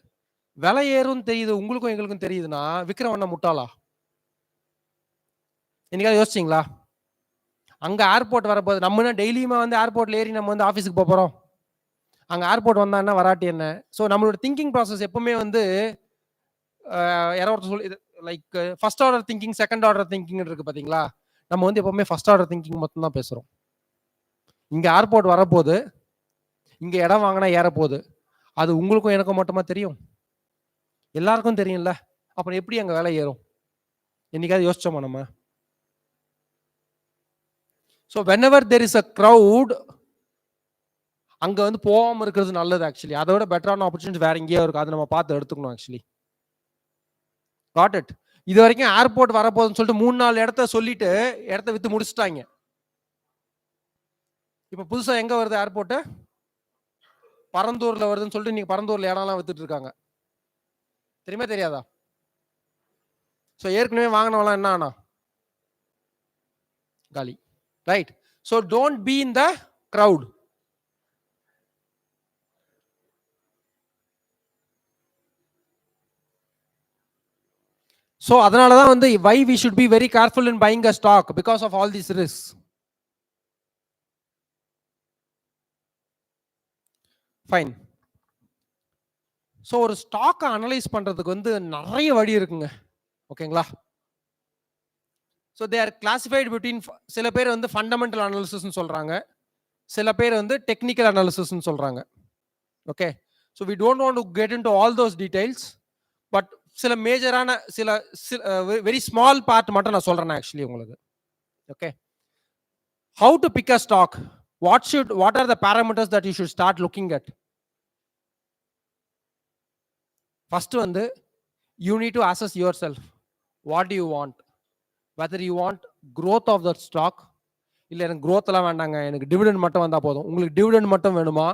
விலை ஏறும்னு தெரியுது, உங்களுக்கும் எங்களுக்கும் தெரியுதுன்னா விக்ரமண்ண முட்டாளா? என்னைக்காவது யோசிச்சிங்களா? அங்க ஏர்போர்ட் வரப்போது நம்ம டெய்லியுமா வந்து ஏர்போர்ட்ல ஏறி நம்ம வந்து ஆஃபீஸுக்கு போறோம். அங்க ஏர்போர்ட் வந்தா என்ன, வராட்டி என்ன? ஸோ நம்மளோட திங்கிங் ப்ராசஸ் எப்பவுமே வந்து யாரோ ஒருத்தர் சொல்லி like first order thinking, second order thinking இருக்கு பாத்தீங்களா? நம்ம வந்து எப்பவுமே ஃபர்ஸ்ட் ஆர்டர் திங்கிங் மட்டும் தான் பேசுறோம். இங்க ஏர்போர்ட் வரப்போது, இங்க இடம் வாங்கினா ஏறப்போகுது. அது உங்களுக்கும் எனக்கும் மட்டுமா தெரியும்? எல்லாருக்கும் தெரியும்ல. அப்புறம் எப்படி அங்க விலை ஏறும்? என்னைக்காவது யோசிச்சோமா நம்ம? So whenever there is a crowd, அங்க வந்து போகாம இருக்கிறது நல்லது. ஆக்சுவலி அதை விட பெட்டரான ஆப்பர்ச்சுனிட்டி வேற எங்கேயோ இருக்கு. அதை நம்ம பார்த்து எடுத்துக்கணும். Actually got it. இது வரைக்கும் ஏர்போர்ட் வரப்போகுதுன்னு சொல்லிட்டு 3-4 இடத்த சொல்லிட்டு இடத்த வித்து முடிச்சுட்டாங்க. இப்ப புதுசா எங்க வருது ஏர்போர்ட்? பரந்தூர்ல வருதுன்னு சொல்லிட்டு நீங்க பரந்தூர்ல இடம்லாம் வித்துட்டு இருக்காங்க. தெரியுமா தெரியாதா? ஸோ ஏற்கனவே வாங்கினவெல்லாம் என்ன ஆனா காலி. Right. So don't be in the crowd. So அதனால தான் வந்து why we should be very careful in buying a stock because of all these risks. Fine. So ஒரு ஸ்டாக்கை அனலைஸ் பண்றதுக்கு வந்து நிறைய வழி இருக்குங்க. ஓகேங்களா? So they R classified between, சில பேர் வந்து ஃபண்டமெண்டல் அனாலிசிஸ்ன்னு சொல்றாங்க, சில பேர் வந்து டெக்னிக்கல் அனாலிசிஸ்ன்னு சொல்றாங்க. Okay, so we don't want to get into all those details. But சில மேஜரான சில வெரி ஸ்மால் பார்ட் மட்டும் நான் சொல்றேன் ஆக்சுவலி உங்களுக்கு. Okay, how to pick a stock, what are the parameters that you should start looking at. First வந்து you need to assess yourself. What do you want? Whether you want growth of that stock, இல்லை எனக்கு growth எல்லாம் வேண்டாங்க, எனக்கு dividend மட்டும் வந்தால் போதும். உங்களுக்கு டிவிடெண்ட் மட்டும் வேணுமா?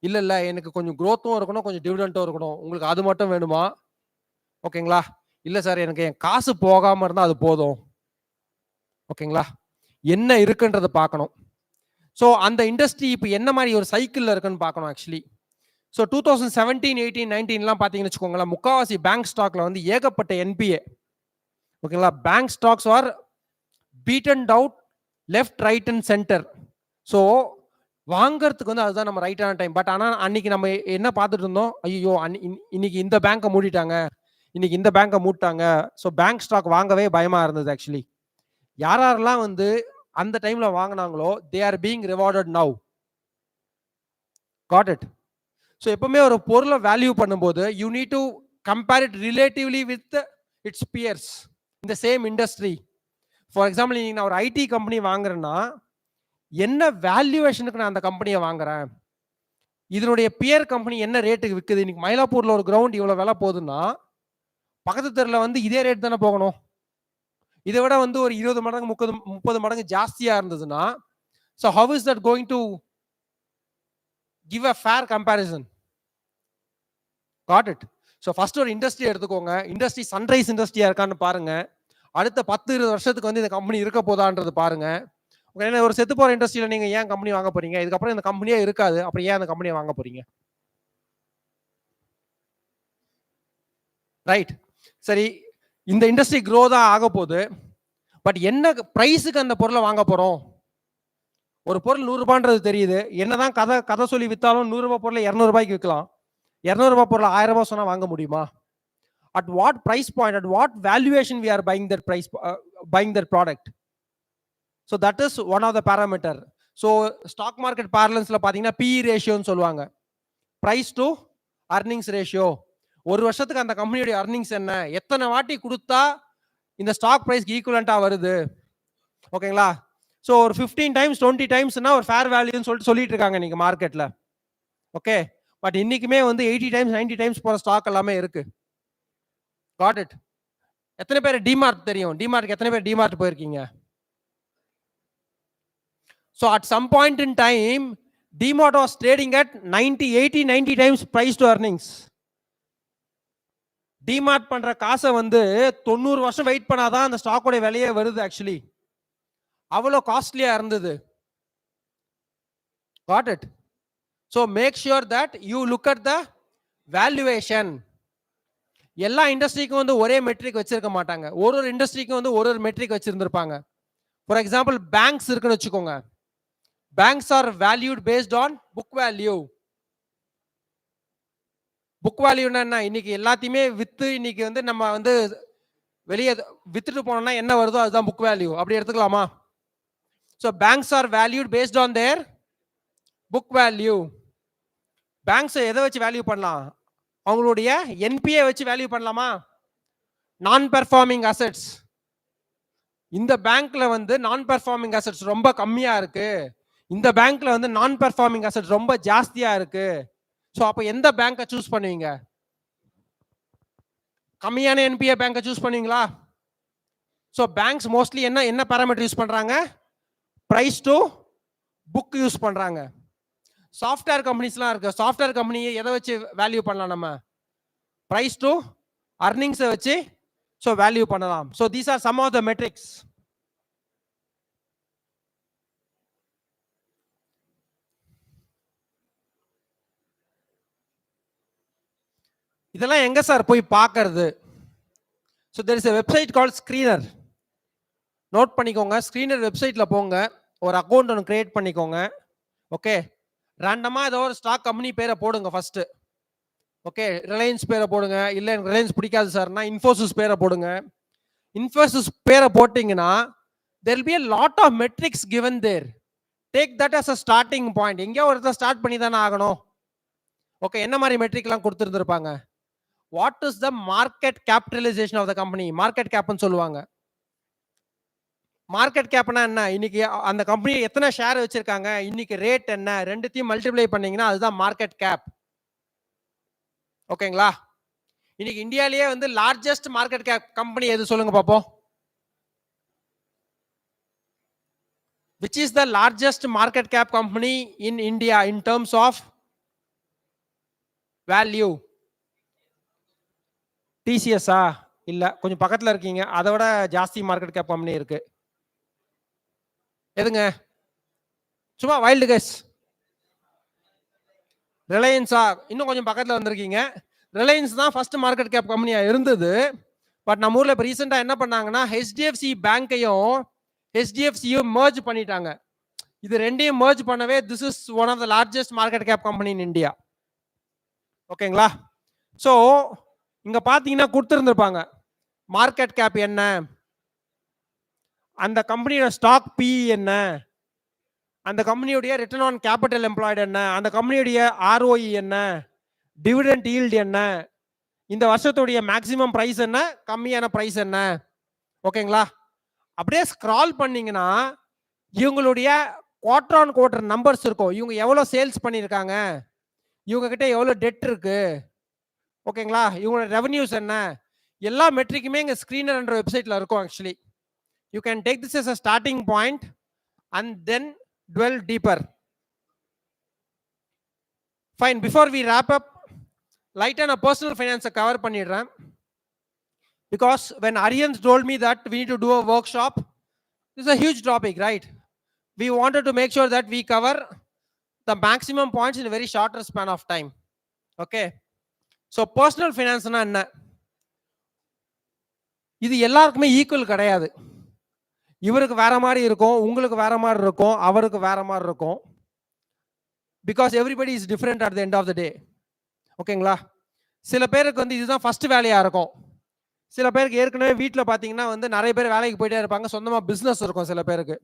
இல்லை எனக்கு கொஞ்சம் growthம் இருக்கணும், கொஞ்சம் டிவிடெண்ட்டும் இருக்கணும், உங்களுக்கு அது மட்டும் வேணுமா? ஓகேங்களா? இல்லை சார் எனக்கு என் காசு போகாமல் இருந்தால் அது போதும். ஓகேங்களா? என்ன இருக்குன்றதை பார்க்கணும். ஸோ அந்த இண்டஸ்ட்ரி இப்போ என்ன மாதிரி ஒரு சைக்கிளில் இருக்குன்னு பார்க்கணும் ஆக்சுவலி. ஸோ 2017, 18, 19 பார்த்தீங்கன்னு வச்சுக்கோங்களேன், முக்காவாசி பேங்க் ஸ்டாக்ல வந்து ஏகப்பட்ட என்பிஏ. ஓகேங்களா? Bank stocks are beaten out left, right and centre. So வாங்கறதுக்கு வந்து அதுதான் நம்ம ரைட்டான டைம். பட் ஆனால் அன்னைக்கு நம்ம என்ன பார்த்துட்டு இருந்தோம், ஐயோ இன்னைக்கு இந்த பேங்கை மூடிட்டாங்க, இன்னைக்கு இந்த பேங்கை மூட்டாங்க. ஸோ பேங்க் ஸ்டாக் வாங்கவே பயமா இருந்தது ஆக்சுவலி. யாரெல்லாம் வந்து அந்த டைம்ல வாங்கினாங்களோ they are being rewarded now. Got it. So எப்பவுமே ஒரு பொருளை வேல்யூ பண்ணும்போது you need to compare it relatively with its peers இந்த சேம் இண்டஸ்ட்ரி. ஃபார் எக்ஸாம்பிள், நீங்கள் நான் ஒரு ஐடி கம்பெனி வாங்குறேன்னா என்ன வேல்யூவேஷனுக்கு நான் அந்த கம்பெனியை வாங்குறேன், இதனுடைய பியர் கம்பெனி என்ன ரேட்டுக்கு விற்குது. இன்னைக்கு மயிலாப்பூர்ல ஒரு கிரவுண்ட் இவ்வளோ விலை போகுதுன்னா பக்கத்து தெருவில் வந்து இதே ரேட் தானே போகணும். இதை விட வந்து ஒரு 20 மடங்கு 30 மடங்கு ஜாஸ்தியா இருந்ததுன்னா, so how is that going to give a fair comparison? Got it. So first ஒரு இண்டஸ்ட்ரி எடுத்துக்கோங்க. இண்டஸ்ட்ரி சன்ரைஸ் இண்டஸ்ட்ரியா இருக்கான்னு பாருங்க. அடுத்த 10-20 வருஷத்துக்கு வந்து இந்த கம்பெனி இருக்க போதான்றது பாருங்க. ஏன்னா ஒரு செத்து போற இண்டஸ்ட்ரியில நீங்க ஏன் கம்பெனி வாங்க போறீங்க? இதுக்கப்புறம் இந்த கம்பெனியே இருக்காது, அப்புறம் ஏன் அந்த கம்பெனியை வாங்க போறீங்க? ரைட். சரி, இந்த இண்டஸ்ட்ரி க்ரோ தான் ஆக போகுது. பட் என்ன பிரைஸுக்கு அந்த பொருளை வாங்க போறோம்? ஒரு பொருள் 100 ரூபான்றது தெரியுது. என்னதான் கதை சொல்லி வித்தாலும் 100 ரூபாய் பொருளை 200 ரூபாய்க்கு விற்கலாம். 200 ரூபாய் பொருளை 1000 ரூபாய் சொன்னா வாங்க முடியுமா? At what price point, at what valuation we are buying that price, buying that product. So that is one of the parameter. So stock market parlance la pathina PE ratio nu solluvaanga, price to earnings ratio. ஒரு வருஷத்துக்கு அந்த கம்பெனியோட earnings என்ன, எத்தனை வாட்டி கொடுத்தா இந்த stock பிரைஸ்க்கு ஈக்குவலண்டா வருது. ஓகேங்களா? ஸோ ஒரு 15 டைம்ஸ் 20 டைம்ஸ்னா ஒரு ஃபேர் வேல்யூன்னு சொல்லிட்டு இருக்காங்க இன்னைக்கு மார்க்கெட்ல. ஓகே, பட் இன்னைக்குமே வந்து 80 டைம்ஸ் 90 டைம்ஸ் போற ஸ்டாக் எல்லாமே இருக்கு. Got it. எத்தனை பேர் டிமார்ட் தெரியும்? டிமார்ட் எத்தனை பேர் டிமார்ட் போயிருக்கீங்க? So at some point in time, DMart was trading at 90 times price to earnings. DMart பண்ற காசை வந்து 90 வருஷம் வெயிட் பண்ணாதான் அந்த ஸ்டாக்கோட விலையே வருது. ஆக்சுவலி அவ்வளோ காஸ்ட்லியா இருந்தது. Got it? So make sure that you look at the valuation. எல்லா இண்டஸ்ட்ரிக்கும் வந்து ஒரே மெட்ரிக் வச்சிருக்க மாட்டாங்க. ஒரு இண்டஸ்ட்ரிக்கும் வந்து ஒரு மெட்ரிக் வச்சிருந்திருப்பாங்க. ஃபார் எக்ஸாம்பிள் பேங்க்ஸ் இருக்குன்னு வச்சுக்கோங்க. Banks are valued based on book value. Book வேல்யூன்னா இன்னைக்கு எல்லாத்தையுமே வித்து இன்னைக்கு வந்து நம்ம வந்து வெளியே வித்துட்டு போனோம்னா என்ன வருதோ அதுதான் புக் வேல்யூ. அப்படி எடுத்துக்கலாமா? So banks R valued based on their book value. Banks எதை வச்சு வேல்யூ பண்ணலாம்? அவங்களுடைய என்பிஏ வச்சு வேல்யூ பண்ணலாமா? நான் பெர்ஃபார்மிங் அசெட்ஸ். இந்த பேங்க்ல வந்து நான் பெர்ஃபார்மிங் அசெட்ஸ் ரொம்ப கம்மியா இருக்கு, இந்த பேங்க்ல வந்து நான் பெர்ஃபார்மிங் அசெட்ஸ் ரொம்ப ஜாஸ்தியா இருக்கு. ஸோ அப்போ எந்த பேங்கை சூஸ் பண்ணுவீங்க? கம்மியான என்பிஏ பேங்கை சூஸ் பண்ணுவீங்களா? ஸோ பேங்க்ஸ் மோஸ்ட்லி என்ன பாராமீட்டர் யூஸ் பண்றாங்க? பிரைஸ் டு புக் யூஸ் பண்றாங்க. சாஃப்ட்வேர் கம்பெனிஸ்லாம் இருக்கு. சாஃப்ட்வேர் கம்பெனியை எதை வச்சு வேல்யூ பண்ணலாம்? நம்ம பிரைஸ் டு அர்னிங்ஸை வச்சு ஸோ வேல்யூ பண்ணலாம். So these are some of the metrics. இதெல்லாம் எங்க சார் போய் பார்க்கறது? So there is a website call screener. Note பண்ணிக்கோங்க. ஸ்க்ரீனர் வெப்சைட்ல போங்க, ஒரு அக்கௌண்ட் ஒன்று கிரியேட் பண்ணிக்கோங்க. ஓகே, ரேண்டமா ஏதோ ஒரு ஸ்டாக் கம்பெனி பேரை போடுங்க ஃபர்ஸ்ட். ஓகே, ரிலையன்ஸ் பேரை போடுங்க. இல்லை எனக்கு ரிலையன்ஸ் பிடிக்காது சார்னா இன்ஃபோசிஸ் பேரை போடுங்க. இன்ஃபோசிஸ் பேரை போட்டிங்கன்னா there will be a lot of metrics given there. Take that as a starting point. எங்கேயோ ஒரு இடத்துல ஸ்டார்ட் பண்ணி தானே ஆகணும். ஓகே, என்ன மாதிரி மெட்ரிக்லாம் கொடுத்துருந்துருப்பாங்க? What is the market capitalisation of the company? Market கேப்னு சொல்லுவாங்க. மார்க்கெட் கேப்னா என்ன? இன்னைக்கு அந்த கம்பெனி எத்தனை ஷேர் வச்சிருக்காங்க, இன்னைக்கு ரேட் என்ன, ரெண்டுத்தையும் மல்டிப்ளை பண்ணீங்கன்னா அதுதான் மார்க்கெட் கேப். ஓகேங்களா? இன்னைக்கு இந்தியாலேயே வந்து லார்ஜஸ்ட் மார்க்கெட் கேப் கம்பெனி எது சொல்லுங்க பாப்போம்? Which is the largest market cap company in India in terms of value? TCS இல்ல, கொஞ்சம் பக்கத்துல இருக்கீங்க. அதை விட ஜாஸ்தி மார்க்கெட் கேப் கம்பெனி இருக்கு. எதுங்க? சும்மா வைல்டு கெஸ். ரிலையன்ஸா? இன்னும் கொஞ்சம் பக்கத்துல வந்திருக்கீங்க. ரிலையன்ஸ் தான் ஃபர்ஸ்ட் மார்க்கெட் கேப் கம்பெனியா இருந்தது. பட் நம்ம ஊர்ல இப்போ ரீசெண்டா என்ன பண்ணாங்கன்னா HDFC பேங்கையும் HDFCயும் merge பண்ணிட்டாங்க. இது ரெண்டையும் merge பண்ணவே this is one of the largest market cap company in India. ஓகேங்களா? ஸோ இங்க பாத்தீங்கன்னா கொடுத்துருந்துருப்பாங்க மார்க்கெட் கேப் என்ன, அந்த கம்பெனியோட ஸ்டாக் PE என்ன, அந்த கம்பெனியுடைய ரிட்டர்ன் ஆன் கேபிட்டல் எம்ப்ளாய்டு என்ன, அந்த கம்பெனியுடைய ROE என்ன, டிவிடெண்ட் ஈல்டு என்ன, இந்த வருஷத்துடைய மேக்ஸிமம் பிரைஸ் என்ன, கம்மியான பிரைஸ் என்ன. ஓகேங்களா? அப்படியே ஸ்க்ரால் பண்ணீங்கன்னா இவங்களுடைய குவார்டர் ஆன் குவார்டர் நம்பர்ஸ் இருக்கும். இவங்க எவ்வளோ சேல்ஸ் பண்ணியிருக்காங்க, இவங்க கிட்ட எவ்வளோ டெட் இருக்கு, ஓகேங்களா, இவங்களோட ரெவன்யூஸ் என்ன, எல்லா மெட்ரிக்குமே இங்கே ஸ்க்ரீனர் என்ற வெப்சைட்ல இருக்கும். Actually you can take this as a starting point and then dwell deeper. Fine. Before we wrap up, light on a personal finance cover பண்ணிடுறேன். Because when Aryan told me that we need to do a workshop, this is a huge topic, right? We wanted to make sure that we cover the maximum points in a very shorter span of time. Okay. So personal finance na enna? இது எல்லாருக்குமே equal கிடையாது. இவருக்கு வேற மாதிரி இருக்கும், உங்களுக்கு வேற மாதிரி இருக்கும், அவருக்கு வேற மாதிரி இருக்கும். Because everybody is different at the end of the day. ஓகேங்களா? சில பேருக்கு வந்து இதுதான் ஃபர்ஸ்ட் வேலையா இருக்கும், சில பேருக்கு ஏற்கனவே வீட்டில் பார்த்தீங்கன்னா வந்து நிறைய பேர் வேலைக்கு போயிட்டே இருப்பாங்க, சொந்தமாக பிஸ்னஸ் இருக்கும் சில பேருக்கு.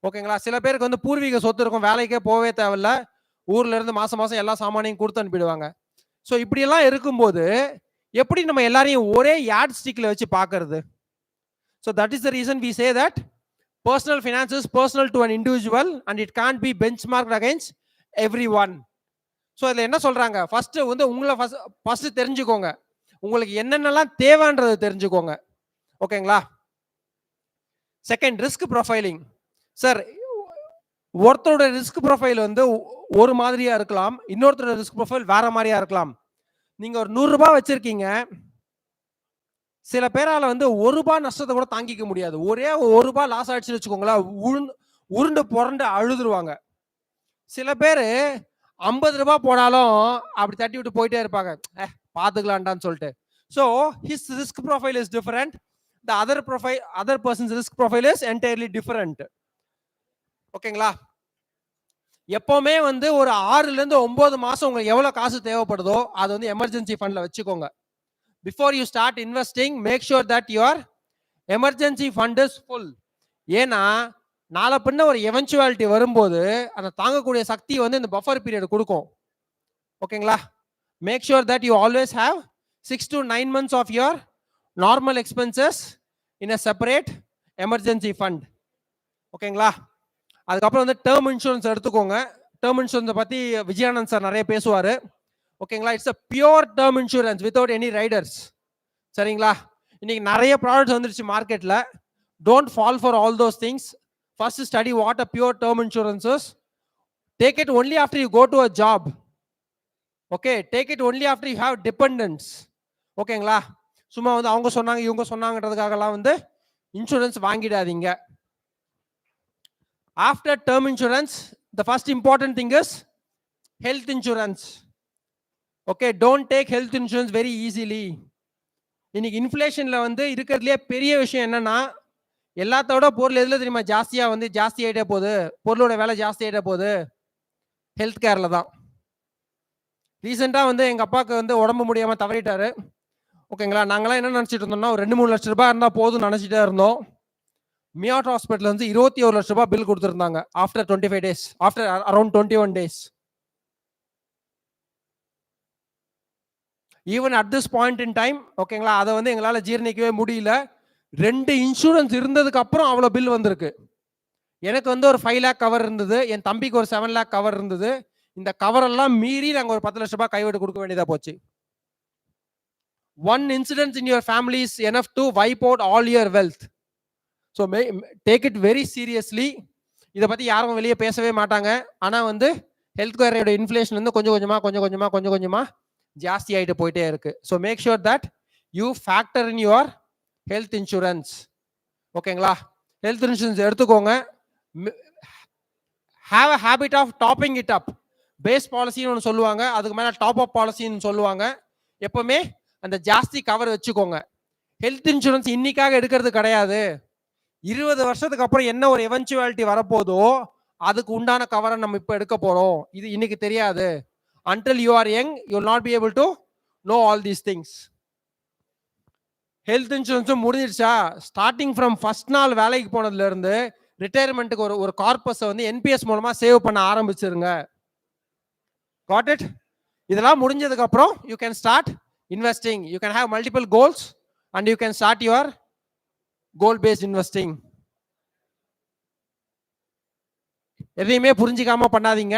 ஓகேங்களா? சில பேருக்கு வந்து பூர்வீக சொத்து இருக்கும், வேலைக்கே போகவே தேவையில்ல, ஊர்ல இருந்து மாசம் மாசம் எல்லா சாமானையும் கொடுத்து அனுப்பிடுவாங்க. ஸோ இப்படியெல்லாம் இருக்கும்போது எப்படி நம்ம எல்லாரையும் ஒரே யார்ட் ஸ்டிக்ல வச்சு பார்க்கறது? So that is the reason we say that personal finance is personal to an individual and it can't be benchmarked against everyone. So இதில் என்ன சொல்றாங்க? ஃபர்ஸ்ட் வந்து உங்களை ஃபர்ஸ்ட் தெரிஞ்சுக்கோங்க, உங்களுக்கு என்னென்னலாம் தேவைன்றதை தெரிஞ்சுக்கோங்க. ஓகேங்களா? Second, risk profiling. சார், ஒருத்தரோட ரிஸ்க் ப்ரொஃபைல் வந்து ஒரு மாதிரியா இருக்கலாம், இன்னொருத்தரோட ரிஸ்க் ப்ரொஃபைல் வேற மாதிரியா இருக்கலாம். நீங்க ஒரு 100 ரூபாய் வச்சிருக்கீங்க, சில பேரால வந்து 1 ரூபாய் நஷ்டத்தை கூட தாங்கிக்க முடியாது. ஒரே 1 ரூபாய் லாஸ் ஆயிடுச்சுன்னு வச்சுக்கோங்களேன், உருண்டு புரண்டு அழுதுருவாங்க. சில பேர் 50 ரூபாய் போனாலும் அப்படி தட்டி விட்டு போயிட்டே இருப்பாங்க, பாத்துக்கலாம்டான்னு சொல்லிட்டு. So his risk profile is different, the other persons risk profile is entirely different. ஓகேங்களா? எப்பவுமே வந்து ஒரு 6ல இருந்து 9 மாசம் உங்களுக்கு எவ்வளவு காசு தேவைப்படுதோ அது வந்து எமர்ஜென்சி ஃபண்ட்ல வச்சுக்கோங்க. Before you start investing, make sure that your emergency fund is full. ஏன்னா நாளை பின்ன ஒரு எவென்ச்சுவாலிட்டி வரும்போது அந்த தாங்கக்கூடிய சக்தி வந்து இந்த பஃபர் பீரியட் கொடுக்கும். ஓகேங்களா? Make sure that you always have 6 to 9 months of your normal expenses in a separate emergency fund. ஓகேங்களா? அதுக்கப்புறம் வந்து டேர்ம் இன்சூரன்ஸ் எடுத்துக்கோங்க. டேர்ம் இன்சூரன்ஸை பற்றி விஜயானந்த் சார் நிறைய பேசுவார். ஓகேங்களா? It's a pure term insurance without any riders. சரிங்களா? இன்னைக்கு நிறைய ப்ராடக்ட்ஸ் வந்துருச்சு மார்க்கெட்டில். Don't fall for all those things. First study what a pure term insurances. Take it only after you go to a job. Okay, take it only after you have dependence. ஓகேங்களா? சும்மா வந்து அவங்க சொன்னாங்க இவங்க சொன்னாங்கன்றதுக்காகலாம் வந்து insurance வாங்கிடாதீங்க. After term insurance, the first important thing is health insurance. Okay, don't take health insurance very easily. இன்னைக்கு இன்ஃப்ளேஷன்ல வந்து இருக்கிறதுலே பெரிய விஷயம் என்னன்னா, எல்லாத்தோட பொருள் எதுல தெரியுமா ஜாஸ்தியா வந்து ஜாஸ்தி ஆயிட்டே போகுது, பொருளோட விலை ஜாஸ்தி ஆயிட்டே போகுது, ஹெல்த் கேர்ல தான். ரீசெண்டா வந்து எங்க அப்பாவுக்கு வந்து உடம்பு முடியாம தவறிட்டாரு. ஓகேங்களா? நாங்களாம் என்ன நினைச்சிட்டு இருந்தோம்னா ஒரு 2-3 லட்சம் ரூபாய் இருந்தா போதும் நினைச்சிட்டே இருந்தோம். மியாட் ஹாஸ்பிட்டல் வந்து 21 லட்சம் ரூபாய் பில் கொடுத்துருந்தாங்க after 25 days, after around 21 days. Even at this point in time, ஓகேங்களா, அதை வந்து எங்களால் ஜீர்ணிக்கவே முடியல. 2 இன்சூரன்ஸ் இருந்ததுக்கு அப்புறம் அவ்வளோ பில் வந்திருக்கு. எனக்கு வந்து ஒரு 5 lakh கவர் இருந்தது, என் தம்பிக்கு ஒரு 7 lakh கவர் இருந்தது. இந்த கவர் எல்லாம் மீறி நாங்கள் ஒரு 10 லட்சம் ரூபாய் கைவிட்டு கொடுக்க வேண்டியதா போச்சு. One incident in your family is enough to wipe out all your wealth. So take it very seriously. இதை பற்றி யாரும் வெளியே பேசவே மாட்டாங்க. ஆனால் வந்து ஹெல்த் கேரோட இன்ஃப்ளேஷன் வந்து கொஞ்சம் கொஞ்சமாக ஜாஸ்தி ஆகிட்டு போயிட்டே இருக்கு. So make sure that you factor in your health insurance. ஓகேங்களா? ஹெல்த் இன்சூரன்ஸ் எடுத்துக்கோங்க. Have a habit of topping it up. Base பாலிசின்னு ஒன்று சொல்லுவாங்க, அதுக்கு மேலே டாப் அப் பாலிசின்னு சொல்லுவாங்க. எப்பவுமே அந்த ஜாஸ்தி கவர் வச்சுக்கோங்க. ஹெல்த் இன்சூரன்ஸ் இன்னைக்காக எடுக்கிறது கிடையாது. 20 வருஷத்துக்கு அப்புறம் என்ன ஒரு எவென்ச்சுவாலிட்டி வரப்போதோ அதுக்கு உண்டான கவரை நம்ம இப்போ எடுக்க போறோம். இது இன்னைக்கு தெரியாது. until you are young you will not be able to know all these things. Health இன்சூரன்ஸும் முடிஞ்சிருச்சா, ஸ்டார்டிங் ஃப்ரம் ஃபர்ஸ்ட் நாள் வேலைக்கு போனதுல இருந்து ரிட்டையர்மெண்ட்டுக்கு ஒரு கார்பஸை வந்து என்பிஎஸ் மூலமா சேவ் பண்ண ஆரம்பிச்சிருங்க. Got it? இதெல்லாம் முடிஞ்சதுக்கு அப்புறம் you can start investing. You can have multiple goals and you can start your goal based investing. எதையுமே புரிஞ்சிக்காம பண்ணாதீங்க.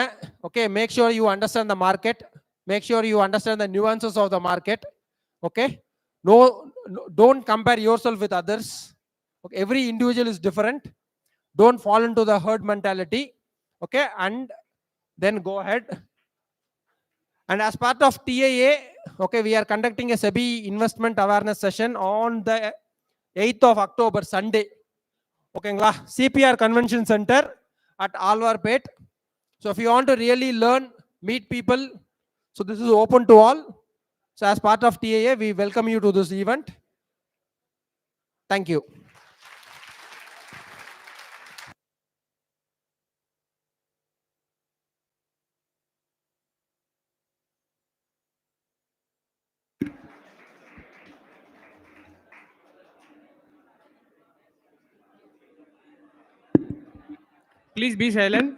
Okay, make sure you understand the market, make sure you understand the nuances of the market. Okay, don't compare yourself with others. Okay, every individual is different. Don't fall into the herd mentality. Okay, and then go ahead. And as part of TIAA, okay, we are conducting a SEBI investment awareness session on the 8th of October, Sunday. ஓகேங்களா? CPR Convention Center at Alwarpet. So if you want to really learn, meet people, so this is open to all. So as part of TIAA, we welcome you to this event. Thank you. Please be silent.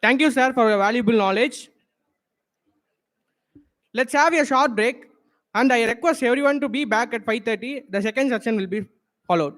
Thank you, sir, for your valuable knowledge. Let's have a short break, and I request everyone to be back at 5:30. The second session will be followed.